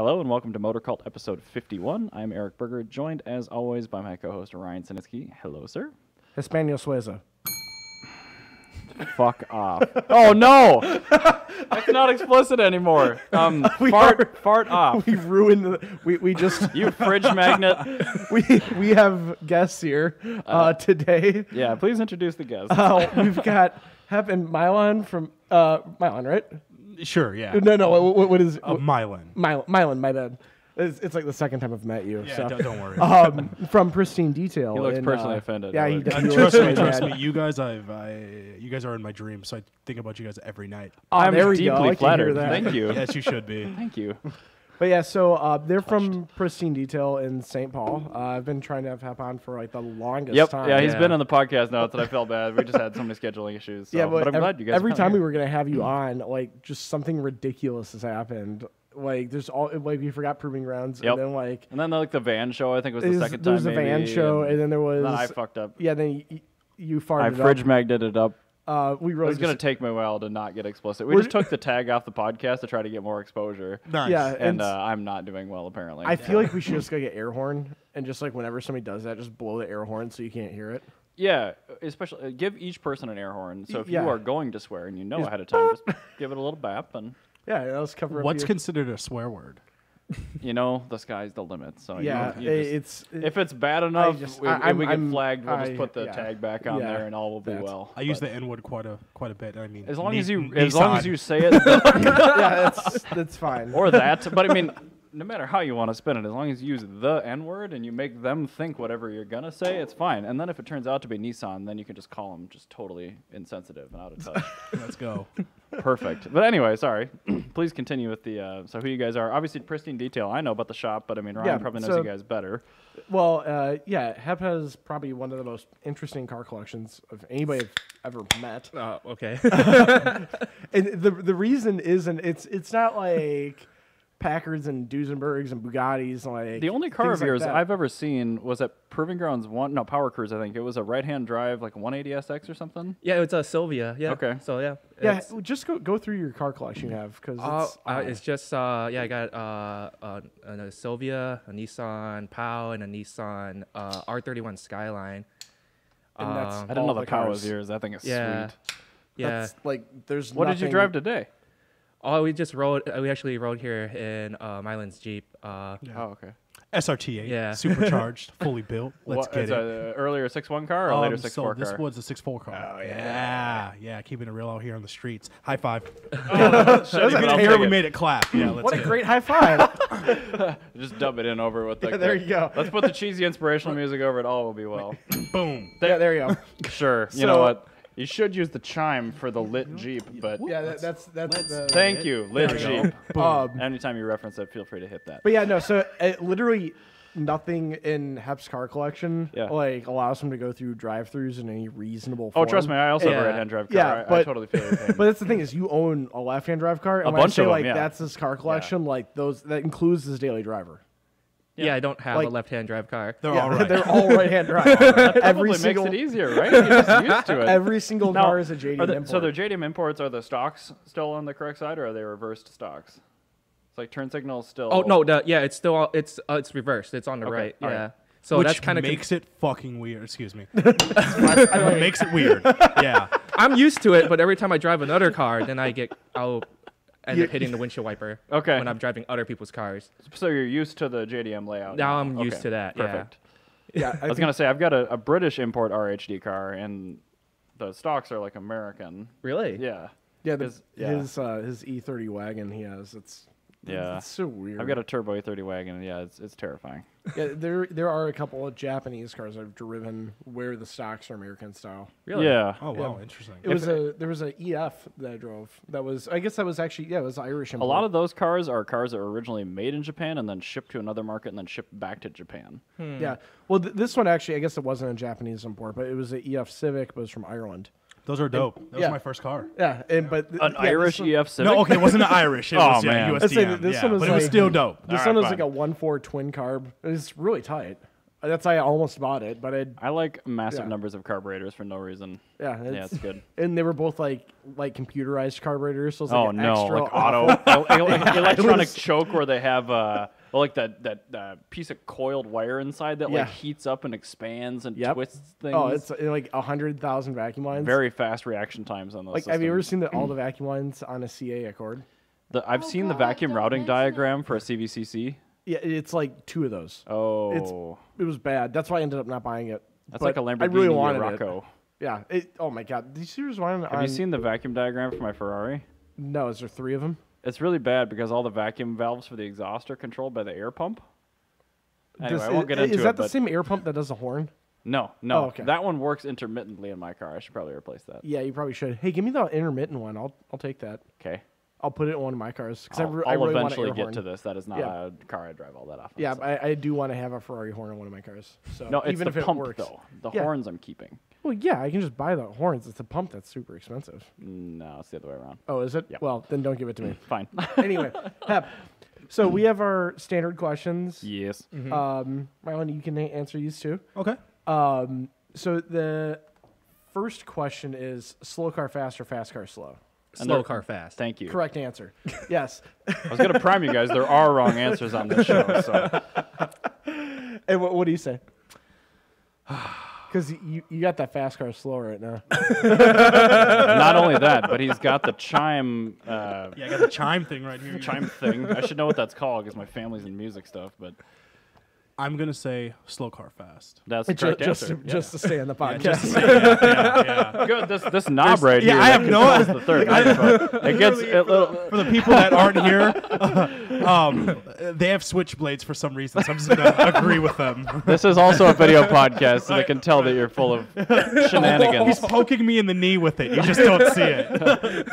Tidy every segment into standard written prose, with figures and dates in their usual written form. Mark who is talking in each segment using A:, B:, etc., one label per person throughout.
A: Hello and welcome to MotorCult episode 51. I'm Eric Berger, joined as always by my co-host Ryan Sinitsky. Hello, sir.
B: Espanol Sueza.
A: Fuck off. Oh no! That's not explicit anymore. Fart off.
B: We ruined the. We just
A: You fridge magnet.
B: we have guests here today.
A: Yeah, please introduce the guest.
B: We've got Hep and Milan from Milan, right?
C: Sure, yeah.
B: No. What is
C: Mylan.
B: Milan? My bad. It's like the second time I've met you.
C: Yeah,
B: so.
C: don't worry.
B: From Pristine Detail.
A: He looks personally offended.
B: Yeah, he does.
C: Trust me. You guys are in my dreams, so I think about you guys every night.
A: I'm
B: there we go.
A: deeply
B: I can
A: flattered.
B: hear that.
A: Thank you.
C: Yes, you should be.
A: Thank you.
B: But yeah, so they're from Pristine Detail in St. Paul. I've been trying to have Hep on for like the longest time.
A: Yeah, he's been on the podcast notes, and I felt bad. We just had so many scheduling issues. So.
B: Yeah,
A: but I'm glad you guys.
B: Every
A: are
B: time
A: here.
B: we were gonna have you on, like just something ridiculous has happened. Like there's all like we forgot Proving Grounds,
A: Yep.
B: and then
A: like the van show, I think was the second
B: there
A: time.
B: was the van show, and then there was.
A: Then I fucked up.
B: Yeah, then you farted.
A: I fridge magneted it up.
B: We really
A: It was going to take me a while to not get explicit. We just took the tag off the podcast to try to get more exposure.
C: Nice.
B: Yeah,
A: And I'm not doing well, apparently.
B: I feel like we should just go get air horn and just like whenever somebody does that, just blow the air horn so you can't hear it.
A: Yeah, especially give each person an air horn. So if
B: Yeah.
A: you are going to swear and you know ahead of time, just give it a little bap and,
B: Yeah, that was cover.
C: What's
B: up
C: considered a swear word?
A: the sky's the limit. So
B: Yeah,
A: if it's bad enough,
B: just-
A: if we get
B: I'm-
A: flagged, we'll just put the
B: yeah.
A: tag back on
B: Yeah,
A: there and all will be
B: that's-
A: well.
C: I use the N word quite a bit. I mean,
A: As long as you
C: Nissan.
A: say it,
B: yeah, that's fine.
A: or that. But I mean, no matter how you want to spin it, as long as you use the N word and you make them think whatever you're gonna say, it's fine. And then if it turns out to be Nissan, then you can just call them just totally insensitive and out of touch.
C: Let's go.
A: Perfect. But anyway, sorry. Please continue with the. So who you guys are? Obviously, Pristine Detail. I know about the shop, but I mean, Ryan
B: Yeah,
A: probably knows
B: so-
A: you guys better.
B: Well, yeah, Hep has probably one of the most interesting car collections of anybody I've ever met.
D: Okay.
B: And the reason isn't it's not like Packards and Duesenbergs and Bugattis like
A: The only car
B: things
A: of yours
B: like that.
A: I've ever seen was at Proving Grounds Power Cruise. I think it was a right-hand drive, like a 180 SX or something.
D: Yeah, it's a Sylvia. Yeah.
A: Okay.
D: So yeah.
B: Yeah,
D: It's,
B: just go through your car collection you have because
D: it's just I got a Sylvia, a Nissan POW, and a Nissan R31 Skyline.
B: And that's
A: I didn't
B: all
A: know the power
B: cars.
A: was yours. I think it's
D: Yeah.
A: sweet.
D: Yeah.
B: That's like there's
A: What did you
B: nothing-
A: drive today?
D: Oh, we just rode. We actually rode here in Mylan's Jeep.
A: Oh, okay.
C: SRT8.
D: Yeah.
C: Supercharged, fully built. Let's
A: What,
C: get
A: is
C: it.
A: a earlier 6.1 car or a later 6.4
C: so
A: car?
C: this was a 6.4 car.
A: Oh,
C: Yeah, keeping it real out here on the streets. High five.
A: That's
C: Even
A: I'll
C: here
A: take
C: we
A: it.
C: made it clap. Yeah, let's
B: What a
C: get
B: great high five!
A: Just dub it in over with the.
B: Yeah, there you go.
A: Let's put the cheesy inspirational music over it. All will be well.
C: it. Boom.
B: Yeah, there you go.
A: Sure. You know
B: So-
A: what? You should use the chime for the lit Jeep, but
B: Yeah, that's the,
A: thank you, lit
B: There we
A: Jeep.
B: go.
A: Anytime you reference it, feel free to hit that.
B: But yeah, no. So literally nothing in Hep's car collection
A: Yeah.
B: like allows him to go through drive-throughs in any reasonable
A: Oh,
B: form.
A: trust me, I also have a
D: Yeah.
A: right-hand drive car.
B: Yeah,
A: I
B: but-
A: totally feel your pain.
B: But that's the thing is you own a left-hand drive car, and
A: A
B: when
A: bunch
B: I say
A: of them,
B: like
A: yeah.
B: that's his car collection, like those that includes his daily driver.
D: Yeah, I don't have
B: Like-
D: a left-hand drive car.
C: They're
B: Yeah,
C: all right.
B: they're all right-hand drive.
A: Probably
B: every
A: makes
B: single
A: it easier, right? You're just used to it.
B: every single
A: Now,
B: car is a JDM import.
A: So the JDM imports, are the stocks still on the correct side, or are they reversed stocks? It's like turn signals still.
D: Oh no, it's still it's reversed. It's on the
A: Okay,
D: right.
A: all
D: Yeah.
A: right.
D: So
C: Which
D: that's kind of
C: makes it fucking weird. Excuse me. It makes it weird. Yeah.
D: I'm used to it, but every time I drive another car, then I'll end up hitting the windshield wiper.
A: Okay.
D: When I'm driving other people's cars.
A: So you're used to the JDM layout.
D: Now I'm used
A: Okay,
D: to that, yeah.
A: Perfect.
B: yeah,
A: I was gonna say I've got a British import RHD car, and the stocks are like American.
D: Really?
A: Yeah.
B: yeah,
A: his-
B: his E30 wagon he has. It's so weird.
A: I've got a turbo E30 wagon, and yeah, it's terrifying.
B: Yeah, there are a couple of Japanese cars I've driven where the stocks are American style.
D: Really?
A: Yeah.
C: Oh wow, interesting.
B: There was a EF that I drove that was it was Irish.
A: A
B: import.
A: lot of those cars are cars that were originally made in Japan and then shipped to another market and then shipped back to Japan.
B: Yeah. Well, this one actually, I guess it wasn't a Japanese import, but it was an EF Civic, but it was from Ireland.
C: Those are dope. That
B: yeah.
C: was my first car.
B: Yeah, but
A: An Irish
B: this one,
A: EF Civic?
C: No, okay, it wasn't Irish. It
A: Oh,
C: was
A: man.
C: USDM.
B: Let's say this
C: yeah,
B: one was
C: but it was
B: like-
C: still dope.
B: This
A: All
B: one
A: right,
B: was like
A: fine.
B: a 1.4 twin carb. It's really tight. That's why I almost bought it, but
A: I like massive
B: Yeah.
A: numbers of carburetors for no reason.
B: yeah,
A: Yeah, it's good.
B: And they were both like computerized carburetors, so it's
A: Oh
B: like an
A: no,
B: extra
A: like auto electronic
B: was-
A: choke where they have like that piece of coiled wire inside that
B: Yeah.
A: like heats up and expands and
B: Yep.
A: twists things.
B: Oh, it's like 100,000 vacuum lines.
A: very fast reaction times on those.
B: like, have you ever
A: systems.
B: seen all the vacuum lines on a CA Accord?
A: I've seen the
E: God,
A: vacuum
E: don't
A: routing
E: mention
A: diagram for a CVCC.
B: Yeah, it's like 2 of those.
A: Oh,
B: It was bad. That's why I ended up not buying it.
A: that's
B: But
A: like a Lamborghini
B: I really wanted it.
A: Rocco.
B: Yeah. Oh my God. Did you see there's one?
A: Have you seen the vacuum diagram for my Ferrari?
B: No, is there 3 of them?
A: It's really bad because all the vacuum valves for the exhaust are controlled by the air pump. Anyway, I won't get into it.
B: Is that the
A: but
B: same air pump that does the horn?
A: No.
B: Oh, okay.
A: That one works intermittently in my car. I should probably replace that.
B: Yeah, you probably should. Hey, give me the intermittent one. I'll take that.
A: Okay.
B: I'll put it in one of my cars because I
A: I'll
B: really want an
A: eventually
B: air
A: get
B: horn.
A: to this. That is not
B: Yeah.
A: a car I drive all that often.
B: Yeah,
A: so.
B: but I do want to have a Ferrari horn in one of my cars. So
A: No, it's
B: even
A: the
B: if it
A: pump
B: works.
A: though. The
B: Yeah.
A: horns I'm keeping.
B: Well, yeah, I can just buy the horns. It's the pump that's super expensive.
A: No, it's the other way around.
B: Oh, is it?
A: Yep.
B: Well, then don't give it to me.
A: Fine.
B: Anyway, Hep. So we have our standard questions.
A: yes.
B: Rylan, you can answer these too.
C: Okay.
B: So the first question is slow car fast or fast car slow?
D: Slow car fast.
A: Thank you.
B: Correct answer. Yes.
A: I was going to prime you guys. There are wrong answers on this show. So
B: And what do you say? Because you got that fast car slow right now.
A: not only that, but he's got the chime
C: Yeah, I got the chime thing right here.
A: chime thing. I should know what that's called because my family's in music stuff. But
C: I'm gonna say slow car fast.
A: that's the correct answer.
B: Just to stay on the podcast.
C: Just to say, yeah.
A: Good. This knob right
C: yeah,
A: here.
C: I
A: that
C: have no-
A: controls the third microphone. It gets it little.
C: For the people that aren't here, they have switchblades for some reason, so I'm just gonna agree with them.
A: This is also a video podcast, so they can tell that you're full of shenanigans.
C: He's poking me in the knee with it. You just don't see it.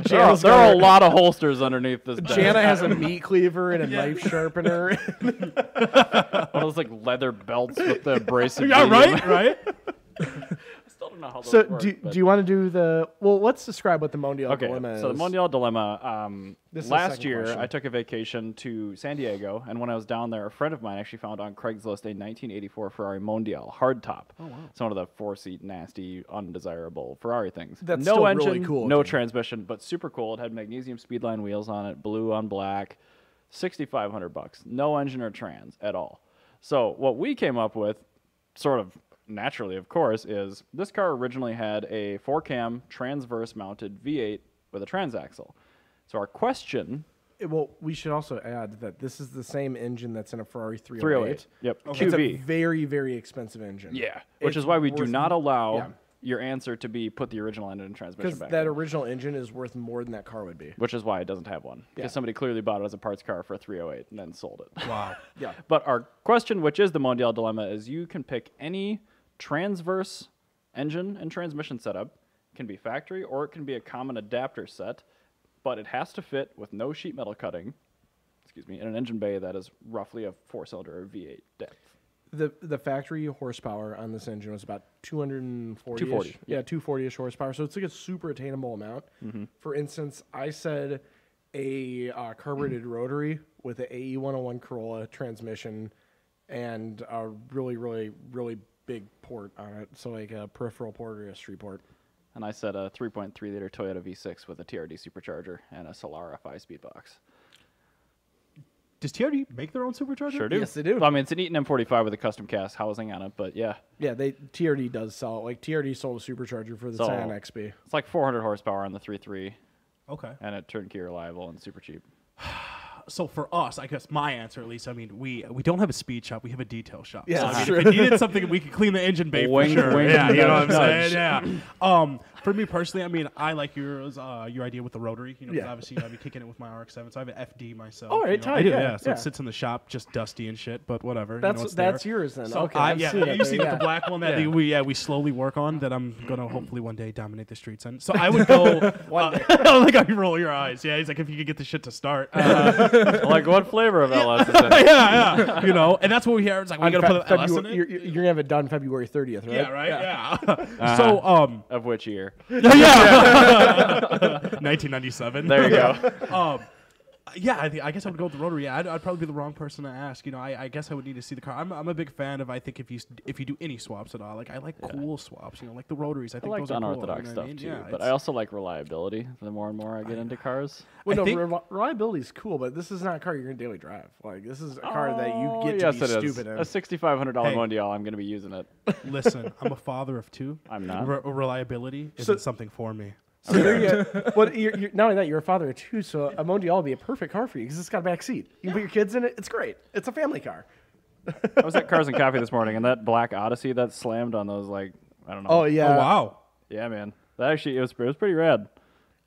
A: There are a lot of holsters underneath this. desk.
B: Jana has a meat cleaver and a knife sharpener.
A: One of those like leather belts with the abrasive.
C: Yeah,
A: medium.
C: right.
A: I still don't know how those
B: So
A: work.
B: do
A: but-
B: you want to do the? Well, let's describe what the Mondial
A: Okay,
B: dilemma is.
A: so the Mondial Dilemma.
B: This is the
A: Last
B: second
A: year,
B: question.
A: I took a vacation to San Diego, and when I was down there, a friend of mine actually found on Craigslist a 1984 Ferrari Mondial hardtop. Oh wow! It's one of the 4-seat, nasty, undesirable Ferrari things.
B: That's
A: no
B: still
A: engine,
B: really cool
A: no
B: looking.
A: transmission, but super cool. It had magnesium speedline wheels on it, blue on black, $6,500. No engine or trans at all. So what we came up with, sort of naturally, of course, is this car originally had a 4-cam transverse mounted V8 with a transaxle. So our question,
B: Well, we should also add that this is the same engine that's in a Ferrari 308.
A: 308, yep,
B: It's a
A: QV.
B: very, very expensive engine.
A: Yeah, which
B: It's
A: is why we do
B: worth-
A: not allow
B: yeah.
A: your answer to be put the original engine and transmission
B: Because
A: back
B: that
A: in,
B: original engine is worth more than that car would be.
A: which is why it doesn't have one. Because
B: Yeah.
A: somebody clearly bought it as a parts car for a 308 and then sold it.
C: Wow.
B: Yeah.
A: But our question, which is the Mondial Dilemma, is you can pick any transverse engine and transmission setup. It can be factory or it can be a common adapter set, but it has to fit with no sheet metal cutting, in an engine bay that is roughly a 4-cylinder or V8 depth.
B: The factory horsepower on this engine was about 240.
A: 240,
B: Yeah, 240ish horsepower. So it's like a super attainable amount. For instance, I said a carbureted rotary with an AE 101 Corolla transmission and a really, really, really big port on it. So like a peripheral port or a street port.
A: And I said a 3.3-liter Toyota V6 with a TRD supercharger and a Solara 5-speed box.
C: Does TRD make their own supercharger?
A: Sure do.
B: Yes, they do.
A: Well, I mean, it's an Eaton M45 with a custom cast housing on it, but yeah.
B: Yeah, TRD does sell it. Like TRD sold a supercharger for the
A: So-
B: Scion XB.
A: It's like 400 horsepower on the 3.3,
C: Okay.
A: and it turnkey reliable and super cheap.
C: So for us, I guess my answer at least, I mean, we don't have a speed shop, we have a detail shop.
B: Yeah,
C: so, I mean,
B: sure.
C: if it needed something, we could clean the engine bay
A: Wing,
C: for sure.
A: wing,
C: Yeah, you know what I'm
A: nudge,
C: saying? Yeah. For me personally, I mean, I like your idea with the rotary. You know, 'cause
B: Yeah.
C: obviously I've been kicking it with my RX-7, so I have an FD myself.
B: Oh, right,
C: you know.
B: tight,
C: I do,
B: yeah,
C: So
B: yeah.
C: it sits in the shop, just dusty and shit, but whatever. you know,
B: That's
C: it's there.
B: yours then.
C: So
B: okay,
C: I,
B: I've
C: yeah,
B: seen it
C: you see
B: there,
C: the black one that
B: Yeah.
C: we slowly work on that I'm gonna hopefully one day dominate the streets in. So I would go.
B: One day.
C: Like I roll your eyes. Yeah, he's like if you could get the shit to start.
A: Like, what flavor of LS is it?
C: yeah. You know, and that's what we hear. It's like we
B: On
C: gotta put an LS in
B: February,
C: it.
B: you're gonna have it done February 30th, right?
C: Yeah, right. Yeah. So
A: Of which year?
C: yeah. 1997.
A: There you go.
C: Yeah, I guess I would go with the rotary. Yeah, I'd probably be the wrong person to ask. You know, I guess I would need to see the car. I'm a big fan of. I think if you do any swaps at all, like I like cool swaps. You know, like the rotaries. I
A: I
C: think
A: like
C: those are cool.
A: unorthodox
C: You know what
A: stuff
C: I mean?
A: too,
C: Yeah,
A: but I also like reliability. The more and more I get into cars.
B: Well,
C: I
B: no,
C: think-
B: reliability is cool, but this is not a car you're going to daily drive. Like, this is a car that you get
A: yes,
B: to be
A: it is.
B: stupid in.
A: A $6,500
C: Hey.
A: Mondial. I'm going to be using it.
C: Listen, I'm a father of two.
A: I'm not.
C: Reliability isn't something for me.
B: So there you well, you're, not only that, you're a father of two, so a Mondial would be a perfect car for you because it's got a back seat. You can put your kids in it. It's great. It's a family car.
A: I was at Cars and Coffee this morning, and that black Odyssey that slammed on those, like, I don't know.
B: Oh, yeah.
C: Oh wow.
A: Yeah, man. That actually, it was pretty rad.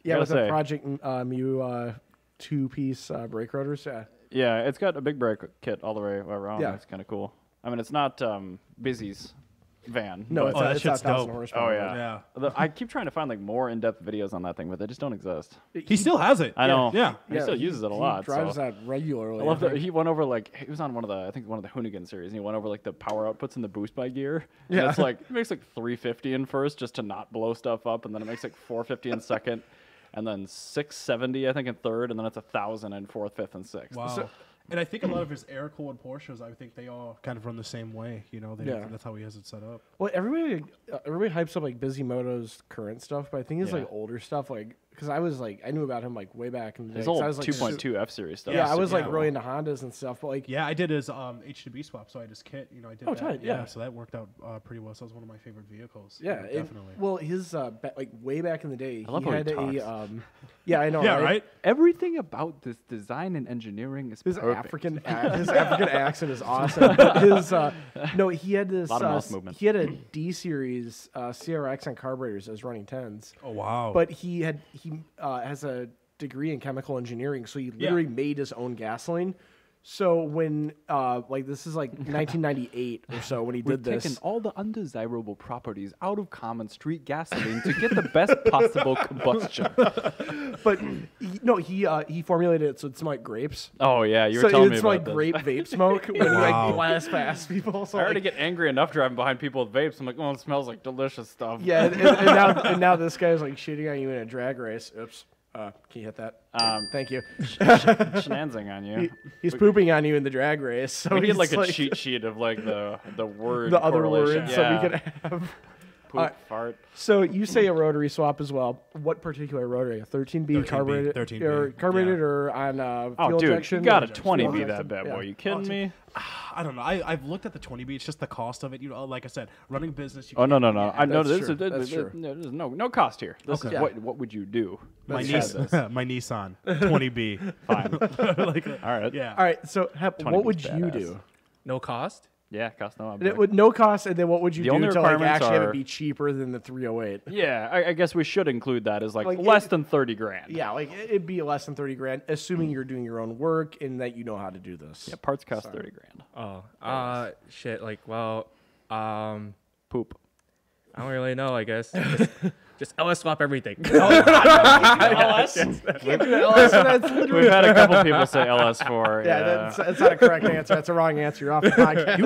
B: Yeah,
A: Gotta
B: with the
A: say.
B: Project Mu two-piece brake rotors. Yeah.
A: Yeah, it's got a big brake kit all the way around.
B: Yeah.
A: It's kind of cool. I mean, it's not Busy's van.
B: No,
A: but-
B: it's
C: Oh,
B: not,
C: that
B: it's not
C: shit's
B: 1,000
C: dope.
B: horsepower.
A: Oh, yeah.
C: Yeah.
A: I keep trying to find like more in-depth videos on that thing, but they just don't exist.
C: He still has it.
A: I know.
C: Yeah.
A: He still uses it a lot.
B: He drives
A: so.
B: that regularly.
A: I love
B: think.
A: that he went over like he was on one of the Hoonigan series, and he went over like the power outputs in the boost by gear. And
B: Yeah.
A: it's like it makes like 350 in first just to not blow stuff up, and then it makes like 450 in second, and then 670 I think in third, and then it's 1,000 in fourth, fifth, and sixth.
C: Wow.
B: So-
C: and I think a lot of his air-cooled Porsches, I think they all kind of run the same way. You know,
B: Yeah.
C: that's how he has it set up.
B: Well, everybody hypes up like Busy Moto's current stuff, but I think it's
A: Yeah.
B: like older stuff. Like, because I knew about him like way back in the day.
A: His
B: 'cause
A: old
B: I was, like,
A: 2.2 F series stuff.
B: Yeah, I
A: is
B: was
A: super
B: like
A: cool.
B: really into Hondas and stuff, but like,
C: Yeah, I did his H2B swap, so I had his kit. You know, I did
B: Oh,
C: that.
B: tight, yeah.
C: So that worked out pretty well. So that was one of my favorite vehicles.
B: yeah,
C: definitely.
B: well, his like way back in the day,
A: I love
B: he
A: how he
B: had a
A: talks.
B: yeah, I know,
C: Yeah, right?
A: Everything about this design and engineering is
B: His
A: perfect.
B: his African accent is awesome. But his no, he had this
A: Lot of mouth movement.
B: he had a D series CRX on carburetors as running 10s.
C: Oh, wow.
B: But he has a degree in chemical engineering, so he literally made his own gasoline. So when like this is like 1998 or so when he
A: We've
B: did this.
A: taken all the undesirable properties out of common street gasoline to get the best possible combustion.
B: But he formulated it so it smelled like grapes.
A: Oh yeah, you were
B: So
A: telling me
B: it's
A: about
B: like
A: this.
B: grape vape smoke when he
C: Wow.
B: like blasts past people. So
A: I already
B: like,
A: get angry enough driving behind people with vapes. I'm like, oh, it smells like delicious stuff.
B: yeah, and now this guy's like shitting on you in a drag race. Oops. Can you hit that? Thank you.
A: Shenanzing on you.
B: He's pooping on you in the drag race. So
A: We need
B: he's
A: like a cheat sheet of like the word
B: the other
A: correlation.
B: words
A: Yeah.
B: so we could have.
A: Poop, fart.
B: So you say a rotary swap as well. What particular rotary? A 13B
C: 13B,
B: carbureted,
C: 13B,
B: or carbureted
C: yeah.
B: or on
A: Oh,
B: fuel
A: dude,
B: injection?
A: you got a
B: Fuel
A: 20B
B: injection?
A: that bad
B: Yeah.
A: boy. You kidding me?
C: I don't know. I've looked at the 20B. It's just the cost of it. You know, like I said, running business. You
A: Oh no
C: can't-
A: no no!
C: yeah,
A: I know
B: that's
A: this.
B: true. That's true.
A: There's no cost here. This
C: Okay.
A: is
B: Yeah.
A: what would you do?
C: My
A: Let's try
C: niece,
A: this.
C: my Nissan 20B.
A: Fine.
C: like,
A: All right.
C: yeah.
B: All right. So Hep,
A: 20
B: what would
A: B's
B: you
A: badass.
B: do?
D: No cost.
A: Yeah, cost no
B: And
A: object.
B: it would no cost, and then what would you
A: The
B: do
A: only
B: to like
A: requirements
B: actually have
A: are-
B: it be cheaper than the 308?
A: Yeah, I guess we should include that as like
B: Like,
A: less than 30 grand.
B: Yeah, like it'd be less than 30 grand, assuming you're doing your own work and that you know how to do this.
A: Yeah, parts cost 30 grand.
D: Oh, shit. Like, well,
A: Poop.
D: I don't really know. I guess just LS swap everything.
B: LS? Can't do LS. That's literally.
A: We've had a couple people say LS4.
B: Yeah, that's not a correct answer. That's a wrong answer. You're off the podcast.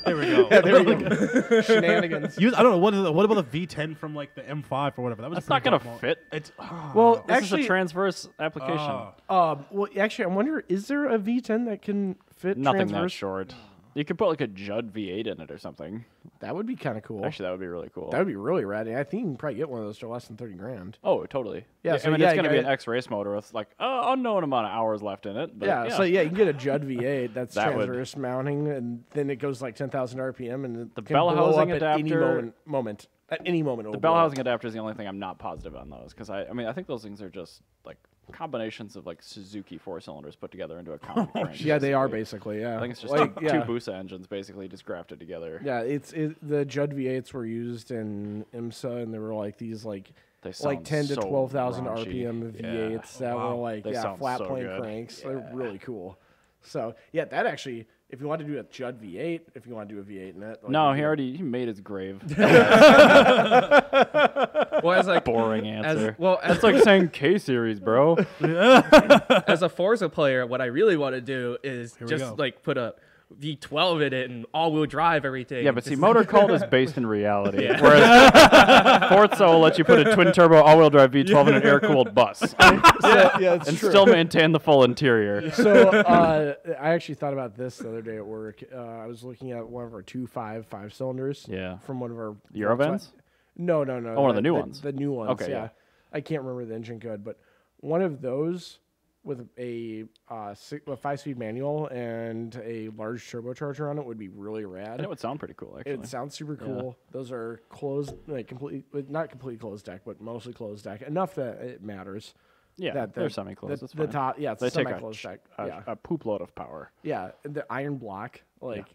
C: There we go.
B: Yeah, there we go. Shenanigans.
C: I don't know. What about the V10 from like the M5 or whatever? That was
A: That's
C: a
A: not
C: pretty
A: gonna
C: dope model.
A: fit.
C: It's
B: Well,
A: This
B: actually,
A: is a transverse application.
B: well, actually, I wonder, is there a V10 that can fit
A: Nothing that
B: transverse?
A: short. You could put like a Judd V8 in it or something.
B: That would be kind of cool.
A: Actually, that would be really cool.
B: That would be really rad. I think you can probably get one of those for less than 30 grand.
A: Oh, totally.
B: Yeah,
A: I
B: so
A: mean,
B: yeah,
A: it's going to be
B: I-
A: an X-race motor with like unknown amount of hours left in it. But
B: Yeah, so yeah, you can get a Judd V8 that's
A: That would-
B: transverse mounting, and then it goes like 10,000 RPM, and it
A: The
B: can
A: bell
B: blow
A: housing
B: up at any
A: adapter-
B: moment. At any moment, it
A: the
B: will
A: bell
B: blow up.
A: housing adapter is the only thing I'm not positive on those because I mean, I think those things are just like combinations of like Suzuki 4-cylinders put together into a common frame.
B: Yeah, they are
A: basically.
B: basically. Yeah,
A: I think it's just
B: like,
A: two
B: yeah.
A: Busa engines basically just grafted together.
B: Yeah, the Judd V8s were used in IMSA, and they were like these like
A: They
B: like
A: sound
B: 10 to
A: so
B: 12,000
A: raunchy.
B: RPM
A: Yeah.
B: V8s that were like
A: They sound
B: flat
A: so
B: plane
A: good.
B: cranks. They're really cool. So yeah, that actually, if you want to do a Judd V8, if you want to do a V8 in it, like,
A: No,
B: you
A: he made his grave.
D: well, as like
A: Boring answer.
D: as
A: It's like saying K series, bro.
D: as a Forza player, what I really want to do is
C: we
D: just
C: go.
D: like put a V12 in it and all-wheel drive everything.
A: Yeah, but see, MotorCult is based in reality, whereas Forza will let you put a twin-turbo all-wheel drive V12 in an air-cooled bus
B: Yeah, it's
A: and
B: true.
A: still maintain the full interior.
B: So I actually thought about this the other day at work. I was looking at one of our 2.5 5-cylinders.
A: Yeah.
B: From one of our
A: Eurovans?
B: No.
A: Oh, one of the new ones.
B: The new ones.
A: Okay, yeah.
B: I can't remember the engine code, but one of those with a 5-speed manual and a large turbocharger on it would be really rad.
A: And it would sound pretty cool, actually.
B: It sounds super cool. Those are closed, like not completely closed deck, but mostly closed deck enough that it matters.
A: Yeah,
B: that
A: they're semi-closed. It's
B: The
A: fine.
B: top, yeah, it's
A: They
B: a
A: take
B: semi-closed deck. Yeah,
A: a poop load of power.
B: yeah, and the iron block, like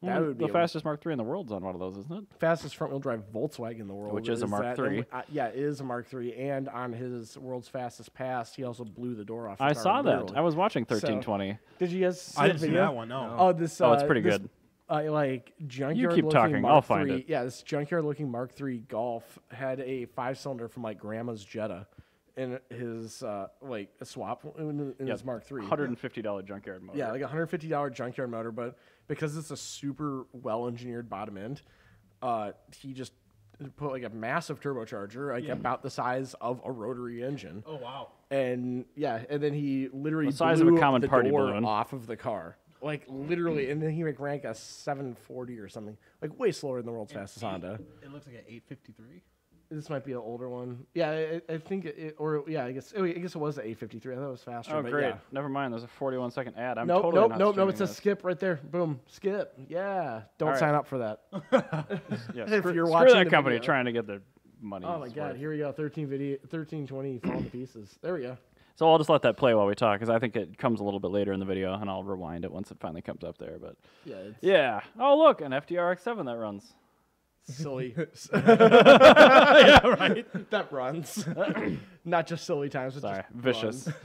B: that would be
A: the fastest Mark III in the world's on one of those, isn't it?
B: fastest front-wheel drive Volkswagen in the world,
A: Which is a Mark III.
B: Yeah, it is a Mark III, and on his world's fastest pass, he also blew the door off.
A: I
B: the car,
A: saw that.
B: literally.
A: I was watching 1320.
B: Did you guys see
C: I
B: the
C: didn't see
B: video?
C: that one. No.
B: Oh, this.
A: Oh, it's pretty
B: this,
A: good.
B: Like junkyard.
A: keep
B: looking
A: talking,
B: Mark
A: I'll find
B: III,
A: it.
B: Yeah, this junkyard-looking Mark III Golf had a 5-cylinder from like Grandma's Jetta in his like a swap in his Mark III.
A: $150 junkyard motor.
B: Yeah, like a $150 junkyard motor, but because it's a super well-engineered bottom end, he just put like a massive turbocharger, like about the size of a rotary engine.
C: Oh wow.
B: And yeah, and then he literally
A: The size of
B: blew
A: a common
B: the
A: party
B: door
A: balloon.
B: off of the car, like literally, and then he like rank a 740 or something, like way slower than the world's fastest Honda.
C: It looks like an 853.
B: This might be an older one. Yeah, I think I guess it was the 853. I thought it was faster.
A: Oh,
B: but
A: great.
B: Yeah.
A: Never mind. There's a 41-second ad. I'm
B: Nope,
A: totally not
B: nope.
A: streaming
B: It's a
A: this.
B: skip right there. Boom, skip. Yeah, don't
A: All
B: sign
A: right.
B: up for that.
A: Yeah,
B: if
A: screw,
B: you're
A: screw
B: watching
A: that
B: the
A: company
B: video.
A: trying to get their money.
B: Oh my God, here we go. 1320 falling to pieces. There we go.
A: So I'll just let that play while we talk, because I think it comes a little bit later in the video, and I'll rewind it once it finally comes up there. But
B: Yeah, it's
A: yeah. Oh, look, an FDR X7 that runs.
B: silly.
C: Yeah, right.
B: That runs. Not just silly times. It
A: Sorry,
B: just
A: vicious.
B: runs.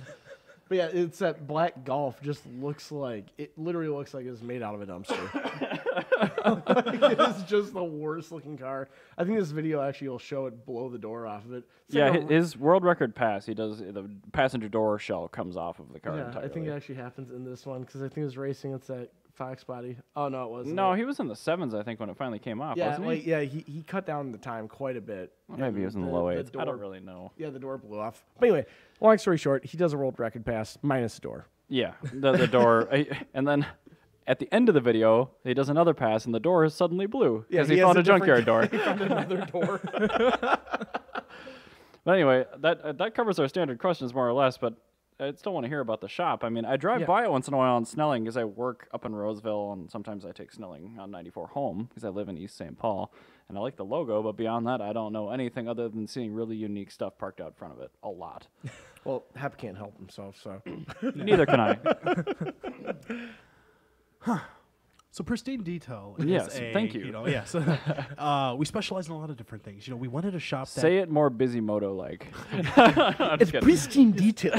B: But yeah, it's that black Golf. Just looks like it. Literally looks like it's made out of a dumpster. Like, it is just the worst looking car. I think this video actually will show it blow the door off of it. It's
A: Yeah,
B: like a-
A: his world record pass. He does the passenger door shell comes off of the car
B: yeah,
A: entirely.
B: I think it actually happens in this one because I think it was racing. It's that Fox body. Oh no, it wasn't.
A: No, he was in the 7s, I think, when it finally came off.
B: Yeah,
A: wasn't
B: like,
A: he?
B: yeah, he cut down the time quite a bit.
A: Well, maybe he was in the low 8s. I don't really know.
B: Yeah, the door blew off. But anyway, long story short, he does a world record pass minus the door.
A: Yeah, the door, and then at the end of the video, he does another pass, and the door is suddenly blue
B: Yeah,
A: because he
B: has
A: found a
B: different-
A: junkyard door.
B: He found another door.
A: But anyway, that covers our standard questions more or less. But I still want to hear about the shop. I mean, I drive
B: Yeah.
A: by it once in a while on Snelling because I work up in Roseville, and sometimes I take Snelling on 94 home because I live in East St. Paul, and I like the logo. But beyond that, I don't know anything other than seeing really unique stuff parked out front of it. A lot.
B: Well, Hep can't help himself, so.
A: Neither can I.
C: So pristine detail. Is
A: Yes,
C: a,
A: thank you.
C: Yes. We specialize in a lot of different things. We wanted a shop that
A: Say it more Bisimoto like.
B: It's pristine detail.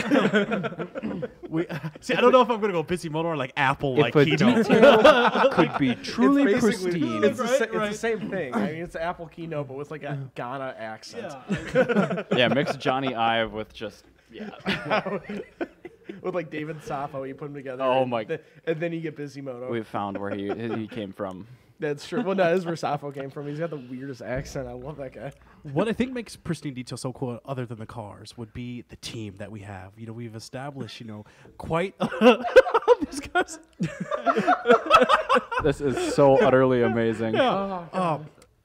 C: we see. I don't know if I'm gonna go busy motor or like Apple like
A: If a
C: keynote.
A: detail could be truly
B: It's basically-
A: pristine.
B: It's,
C: Right,
B: it's the same thing. I mean, it's an Apple keynote, but with like a Ghana accent.
A: Yeah, mix Johnny Ive with just
B: With like David Sappho, you put them together.
A: Oh
B: and
A: my-
B: and then you get Bisimoto.
A: we've found where he came from.
B: That's true. Well, no, that is where Sappho came from. He's got the weirdest accent. I love that guy.
C: What I think makes pristine detail so cool, other than the cars, would be the team that we have. We've established, quite. These guys.
A: This is so utterly amazing.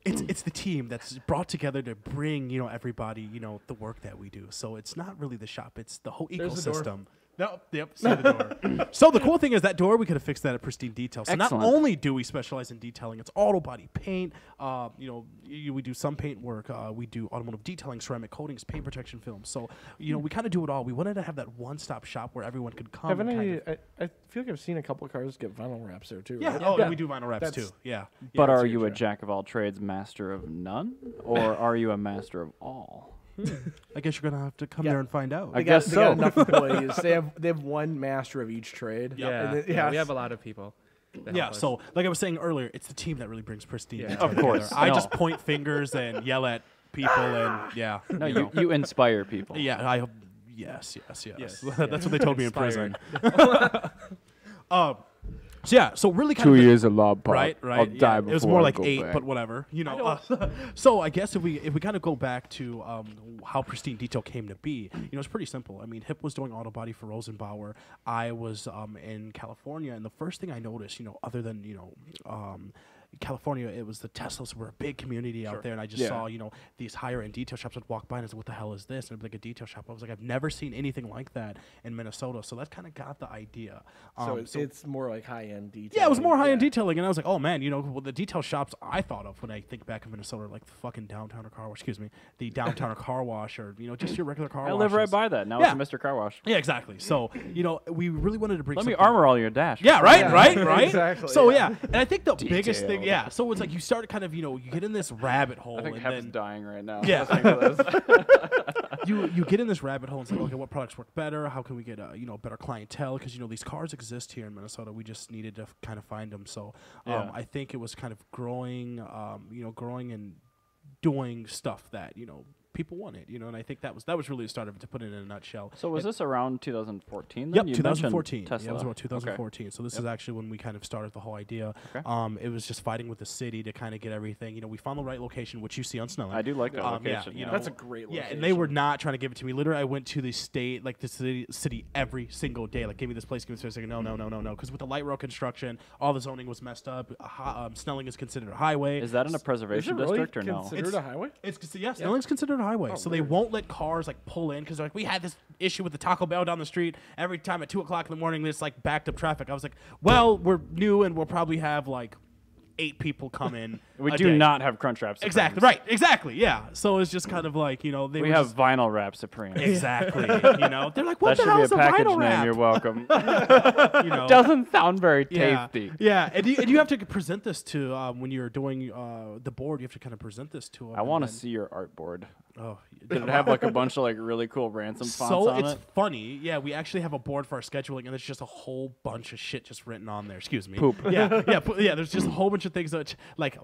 C: It's the team that's brought together to bring everybody the work that we do. So it's not really the shop; it's the whole
B: There's the door.
C: ecosystem. No, yep, see the door. So the cool thing is that door we could have fixed that at pristine detail. So
A: Excellent.
C: not only do we specialize in detailing, it's auto body paint. We do some paint work. We do automotive detailing, ceramic coatings, paint protection films. So we kind of do it all. We wanted to have that one-stop shop where everyone could come.
B: Haven't
C: and
B: I feel like I've seen a couple of cars get vinyl wraps there too.
C: yeah.
B: right?
C: Oh, we do vinyl wraps
B: That's-
C: too. Yeah.
A: But
C: Yeah,
A: are
C: it's
A: you a
C: huge,
A: jack of all trades, master of none, or are you a master of all?
C: I guess you're gonna have to come
B: Yeah.
C: there and find out.
A: I
B: They
A: guess
B: got
A: so.
B: enough employees. They have one master of each trade.
D: Yeah,
B: And then-
D: yeah, we
B: yes.
D: have a lot of people. that
C: Yeah,
D: help us.
C: so like I was saying earlier, it's the team that really brings pristine.
D: Yeah.
C: detail
A: Of course.
C: together. I
A: No.
C: just point fingers and yell at people, and yeah.
A: No,
C: you know.
A: you inspire people.
C: Yeah, I. Yes.
D: Yes,
C: That's what they told me in
D: Inspired.
C: prison. So really kind
A: 2
C: of
A: years of lob pop.
C: right.
A: I'll die before
C: it was more
A: I
C: like
A: go
C: 8,
A: back.
C: but whatever. So I guess if we kind of go back to how Pristine Detail came to be, it's pretty simple. I mean, Hip was doing auto body for Rosenbauer. I was in California, and the first thing I noticed, other than California, it was the Teslas were a big community out there, and I just saw, these higher end detail shops would walk by and I was like, what the hell is this? And it'd be like a detail shop. I was like, I've never seen anything like that in Minnesota. So that kind of got the idea.
B: So it's more like high end detailing.
C: Yeah, it was more high end detailing, and I was like, oh man, the detail shops I thought of when I think back of Minnesota, like the fucking downtown car wash, the downtown car wash, or just your regular car wash.
A: I live right by that. Now it's a Mr. Car Wash.
C: Yeah, exactly. So we really wanted to bring.
A: Let me armor all your dash.
C: Yeah, right,
B: Yeah,
C: right.
B: exactly,
C: So
B: yeah.
C: and I think the biggest thing, so it's like you start kind of, you get in this rabbit hole.
A: I think
C: and
A: Hep's
C: then
A: dying right now.
C: Yeah.
A: listening to this.
C: you get in this rabbit hole and it's like, okay, what products work better? How can we get better clientele? Because these cars exist here in Minnesota. We just needed to kind of find them. So I think it was kind of growing and doing stuff that people wanted, and I think that was really the start of it, to put it in a nutshell.
A: So was this around 2014 then?
C: Yep,
A: You
C: 2014.
A: mentioned Tesla.
C: Yeah, it was about 2014.
A: Okay.
C: So this is actually when we kind of started the whole idea.
A: Okay.
C: It was just fighting with the city to kind of get everything. We found the right location, which you see on Snelling.
A: I do like that location.
C: Yeah,
B: That's a great
C: Yeah,
B: location.
C: and they were not trying to give it to me. Literally, I went to the state, like the city every single day. Like, give me this place, give me this place. Like, no. Because with the light rail construction, all the zoning was messed up. Snelling is considered a highway.
A: Is that in a preservation district or no?
B: Considered a highway?
C: Snelling's considered a highway, so they won't let cars like pull in because we had this issue with the Taco Bell down the street. Every time at 2:00 in the morning, there's like backed up traffic. I was like, well, we're new and we'll probably have like 8 people come in.
A: We
C: a
A: do
C: day.
A: not have Crunchwrap Supremes.
C: Exactly right. Exactly. Yeah. So it's just kind of like
A: We have Vinyl Wrap Supreme.
C: exactly. They're like, what
A: That
C: the hell
A: should
C: is
A: be
C: a
A: a package
C: vinyl
A: name.
C: wrap?
A: You're welcome.
C: You
A: Doesn't sound very
C: Yeah.
A: tasty.
C: Yeah, and you have to present this to when you're doing the board. You have to kind of present this to them.
A: I want to see your art board.
C: Oh,
A: Did it have like a bunch of like really cool ransom fonts
C: so
A: on
C: it's
A: it?
C: funny. Yeah, we actually have a board for our scheduling, and there's just a whole bunch of shit just written on there. Excuse me.
A: Poop.
C: Yeah. There's just a whole bunch of things that like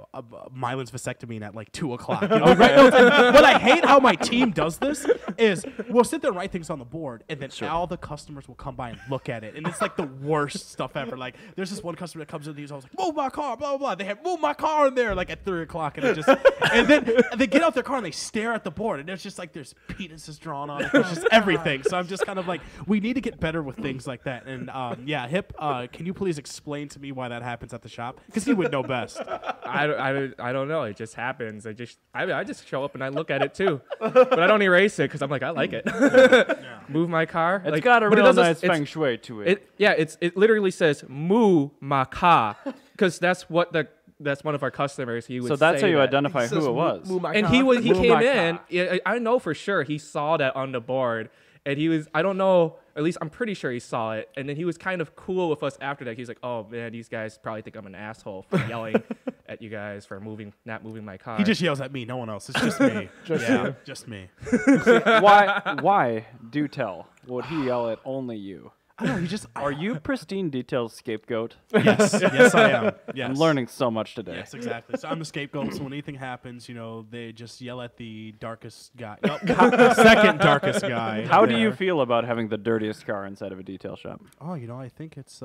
C: Mylan's vasectomy at like 2:00. Right? No, what I hate how my team does this is we'll sit there and write things on the board, and then all the customers will come by and look at it, and it's like the worst stuff ever. Like there's this one customer that comes in, he's always like, "Move my car," blah blah blah. They have "Move my car" in there like at 3:00, and it just and then they get out their car and they stare at the board, and there's just like there's penises drawn on it. There's just everything. So I'm just kind of like, we need to get better with things like that. And Hip, can you please explain to me why that happens at the shop? Because he would know best.
D: I don't know. It just happens. I just show up and I look at it too, but I don't erase it because I'm like, I like it. Move my car.
A: It's got a
D: but it
A: real
D: doesn't-
A: nice
D: it's-
A: feng shui to it.
D: It literally says "moo ma ka" because that's one of our customers. He would
A: So that's
D: say
A: how you
D: that.
A: identify who it was.
D: And he
A: Moo
D: came
A: my
D: in.
A: ka.
D: Yeah, I know for sure he saw that on the board, and he was, I don't know, at least I'm pretty sure he saw it, and then he was kind of cool with us after that. He's like, oh man, these guys probably think I'm an asshole for yelling at you guys for not moving my car.
C: He just yells at me, no one else. It's just me. Just me.
A: Why? Do tell. Would he yell at only you?
C: I don't know. He just.
A: Are you Pristine Detail's scapegoat?
C: Yes, I am. Yes.
A: I'm learning so much today.
C: Yes, exactly. So I'm the scapegoat. So when anything happens, they just yell at the darkest guy. Nope. Second darkest guy.
A: How do you
C: there.
A: feel about having the dirtiest car inside of a detail shop?
C: Oh, I think it's.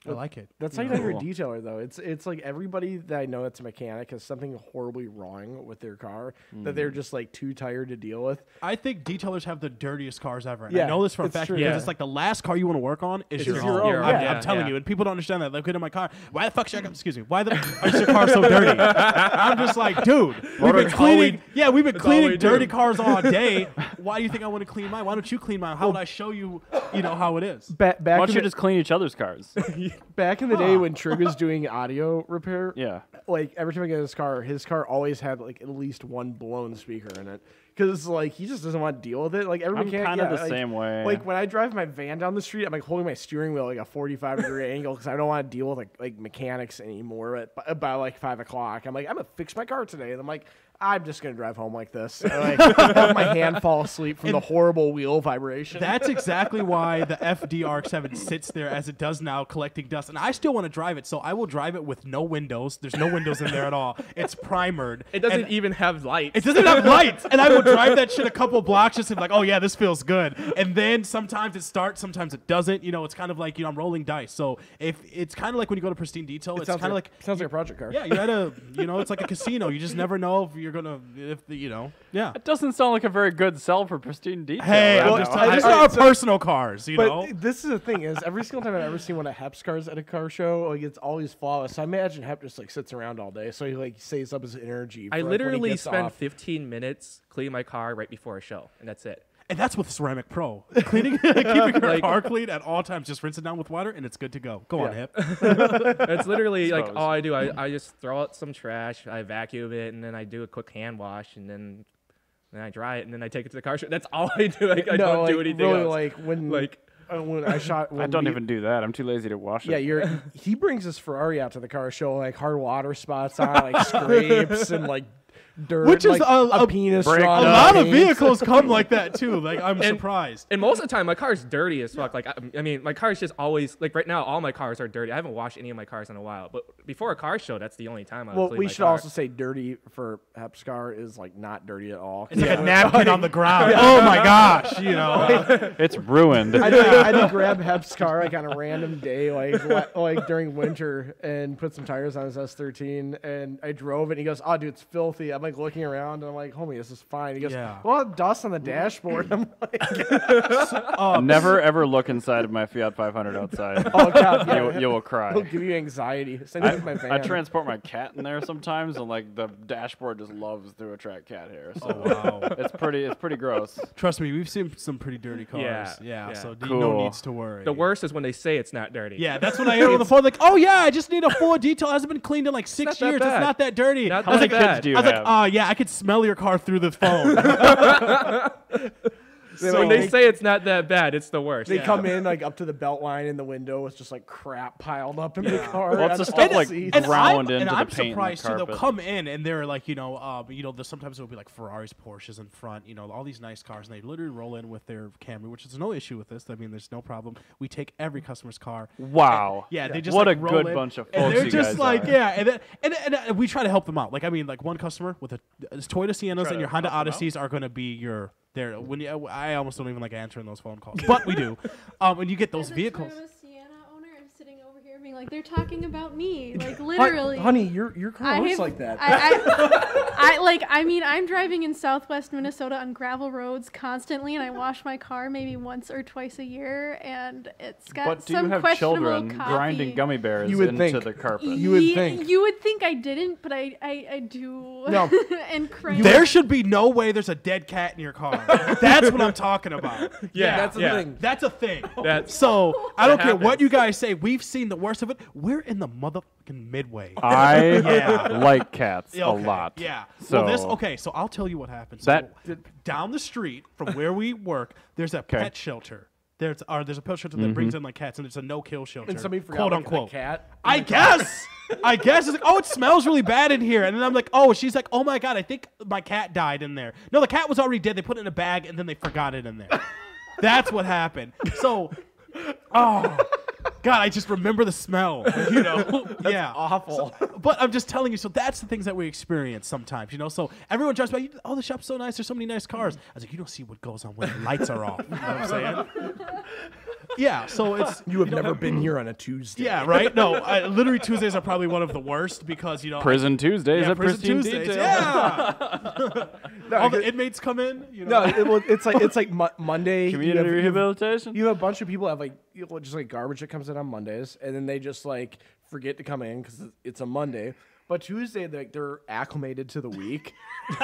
C: I like it.
B: That's how you know you're a
A: Cool.
B: detailer, though. It's like everybody that I know that's a mechanic has something horribly wrong with their car that they're just like too tired to deal with.
C: I think detailers have the dirtiest cars ever. And
B: Yeah,
C: I know this for a
B: it's
C: fact
B: true.
C: because
B: Yeah.
C: it's like the last car you want to work on is your
B: your
C: own.
B: own,
C: I'm
B: yeah.
C: telling you, and people don't understand that. They look at my car. Why the fuck should I? Excuse me. Why is your car so dirty? I'm just like, dude. We've been cleaning. We've been cleaning dirty cars all day. Why do you think I want to clean mine? Why don't you clean mine? How would I show you? How it is?
B: Back
A: Why don't
B: in
A: you
B: the,
A: just clean each other's cars?
B: back in the day when Trig was doing audio repair,
A: Yeah.
B: like every time I get his car always had like at least one blown speaker in it. Because like he just doesn't want to deal with it. Like everybody
A: I'm
B: can't.
A: kind of the
B: like,
A: same way.
B: Like when I drive my van down the street, I'm like holding my steering wheel like a 45-degree angle because I don't want to deal with like mechanics anymore. At about like 5 o'clock, I'm like, I'm gonna fix my car today, and I'm like, I'm just gonna drive home like this. And, like have my hand fall asleep from the horrible wheel vibration.
C: That's exactly why the FD-RX-7 sits there as it does now, collecting dust. And I still want to drive it, so I will drive it with no windows. There's no windows in there at all. It's primered.
D: It doesn't
C: And
D: even have lights.
C: It doesn't have lights, and I will drive that shit a couple blocks just to be like, oh yeah, this feels good. And then sometimes it starts, sometimes it doesn't. You know, it's kind of like, I'm rolling dice. So if it's kind of like when you go to pristine detail, it's kind of like
B: sounds like a project car.
C: yeah, you had a it's like a casino. You just never know if you're gonna yeah.
A: It doesn't sound like a very good sell for pristine detail.
C: Hey,
A: right
C: I'm
A: now.
C: just telling you, these
B: All
C: are
B: right, so-
C: personal cars, you
B: But
C: know.
B: this is the thing is every single time I've ever seen one of Hep's cars at a car show, like it's always flawless. So I imagine Hep just like sits around all day, so he like saves up his energy. For,
D: I
B: like, when he
D: literally
B: gets
D: spend
B: off.
D: 15 minutes cleaning my car right before a show, and that's it.
C: And that's with Ceramic Pro. Keeping your car clean at all times. Just rinse it down with water, and it's good to go. Go on,
B: Yeah.
C: Hip.
D: That's literally like
A: Suppose.
D: all I do. I just throw out some trash, I vacuum it, and then I do a quick hand wash, and then I dry it, and then I take it to the car show. That's all I do. I don't
B: like,
D: do anything
B: really,
D: else.
B: like when I shot.
A: I
B: when
A: don't
B: we-
A: even do that. I'm too lazy to wash
B: Yeah,
A: it.
B: he brings his Ferrari out to the car show, like hard water spots on, like scrapes and like dirt,
C: Which is
B: like
C: a
B: penis
A: break-
B: straw
C: A
B: on
C: lot
B: the
C: of
B: paint.
C: vehicles come like that too. Like I'm surprised.
D: And most of the time, my car's dirty as fuck. Like, I mean, my car's just always, like right now, all my cars are dirty. I haven't washed any of my cars in a while. But before a car show, that's the only time I would
B: Well,
D: clean
B: we
D: my
B: should
D: car.
B: also say dirty for Hep's car is like not dirty at all.
C: It's like a napkin on the ground. Oh my gosh,
A: It's ruined.
B: I had to grab Hep's car like on a random day, like during winter, and put some tires on his S13, and I drove it. And he goes, "Oh, dude, it's filthy." I'm like looking around, and I'm like, "Homie, this is fine." He goes,
C: Yeah.
B: "Well, dust on the dashboard." I'm like,
A: Never ever look inside of my Fiat 500 outside.
B: "Oh God, yeah,
A: You will cry.
B: It'll give you anxiety." Same thing with my van.
A: I transport my cat in there sometimes, and like the dashboard just loves to attract cat hair. So
C: wow.
A: it's pretty gross.
C: Trust me, we've seen some pretty dirty cars.
D: Yeah.
C: So no
A: Cool.
C: needs to worry.
D: The worst is when they say it's not dirty.
C: Yeah, that's when I hear on the phone like, "Oh yeah, I just need a full detail. It hasn't been cleaned in like 6
D: not that
C: years. It's
D: bad.
C: not that dirty."
D: Not
C: I was
D: that
C: like,
D: bad.
A: Kids do you
C: I was like,
A: have?
C: "Oh yeah, I could smell your car through the phone."
D: So when they say it's not that bad, it's the worst.
B: They come in like up to the belt line in the window with just like crap piled up in the car.
A: Well, it's
B: on
A: the stuff like
B: seats.
A: ground
C: and
A: into the
C: I'm
A: paint and the
C: surprised too. They'll
A: carpet.
C: come in and they're like, there's sometimes it'll be like Ferraris, Porsches in front, all these nice cars, and they literally roll in with their Camry, which is no issue with this. I mean, there's no problem. We take every customer's car.
A: Wow.
C: Yeah, they just
A: What
C: like,
A: a
C: roll
A: good
C: in,
A: bunch of
C: and
A: folks
C: they're
A: you
C: just
A: guys
C: like,
A: are.
C: yeah, and we try to help them out. Like, I mean, like one customer with a Toyota Siennas
A: Try
C: and your
A: to
C: Honda
A: help them out?
C: Odysseys are going to be your. I almost don't even like answering those phone calls, but we do. When you get those
E: As a
C: vehicles.
E: Toyota Sienna owner, I'm sitting over here being like, they're talking about me, like literally.
B: Honey, your car
E: I
B: looks
E: have-
B: like that.
E: I'm driving in Southwest Minnesota on gravel roads constantly, and I wash my car maybe once or twice a year, and it's got
A: But do
E: some
A: you have
E: questionable
A: children
E: coffee.
A: grinding gummy bears
B: You would
A: into
B: think.
A: the carpet?
B: You would think.
E: You would think I didn't, but I do.
B: No.
E: And crank.
C: There should be no way there's a dead cat in your car. That's what I'm talking about.
D: Yeah,
B: that's the
D: yeah.
B: thing.
C: That's a thing.
D: That's-
C: So I don't care what
D: happens.
C: you guys say. We've seen the worst of it. We're in the motherfucking midway.
A: I
C: Yeah.
A: like cats
C: Okay,
A: a lot.
C: Yeah.
A: So
C: So I'll tell you what happens.
A: That-
C: So down the street from where we work, there's a pet shelter. There's a pet shelter that brings in like cats, and it's a no-kill shelter.
B: And somebody forgot
C: quote
B: like,
C: unquote.
B: a cat.
C: I guess. I guess it's like, oh, it smells really bad in here, and then I'm like, oh, she's like, oh my god, I think my cat died in there. No, the cat was already dead. They put it in a bag, and then they forgot it in there. That's what happened. So, oh. God, I just remember the smell, yeah.
B: Awful.
C: But I'm just telling you, so that's the things that we experience sometimes, So everyone drives by, oh, the shop's so nice. There's so many nice cars. I was like, you don't see what goes on when the lights are off. You know what I'm saying? Yeah, so it's...
B: You have never been here on a Tuesday.
C: Yeah, right? No, literally Tuesdays are probably one of the worst because,
A: Prison Tuesdays
C: yeah,
A: at
C: prison
A: Pristine
C: Tuesdays.
A: Detail.
C: Yeah.
B: No,
C: All the inmates come in,
B: No, it's like Monday.
A: Community rehabilitation.
B: You have a bunch of people that have like just like garbage that comes in on Mondays, and then they just like forget to come in because it's a Monday. But Tuesday, they're acclimated to the week,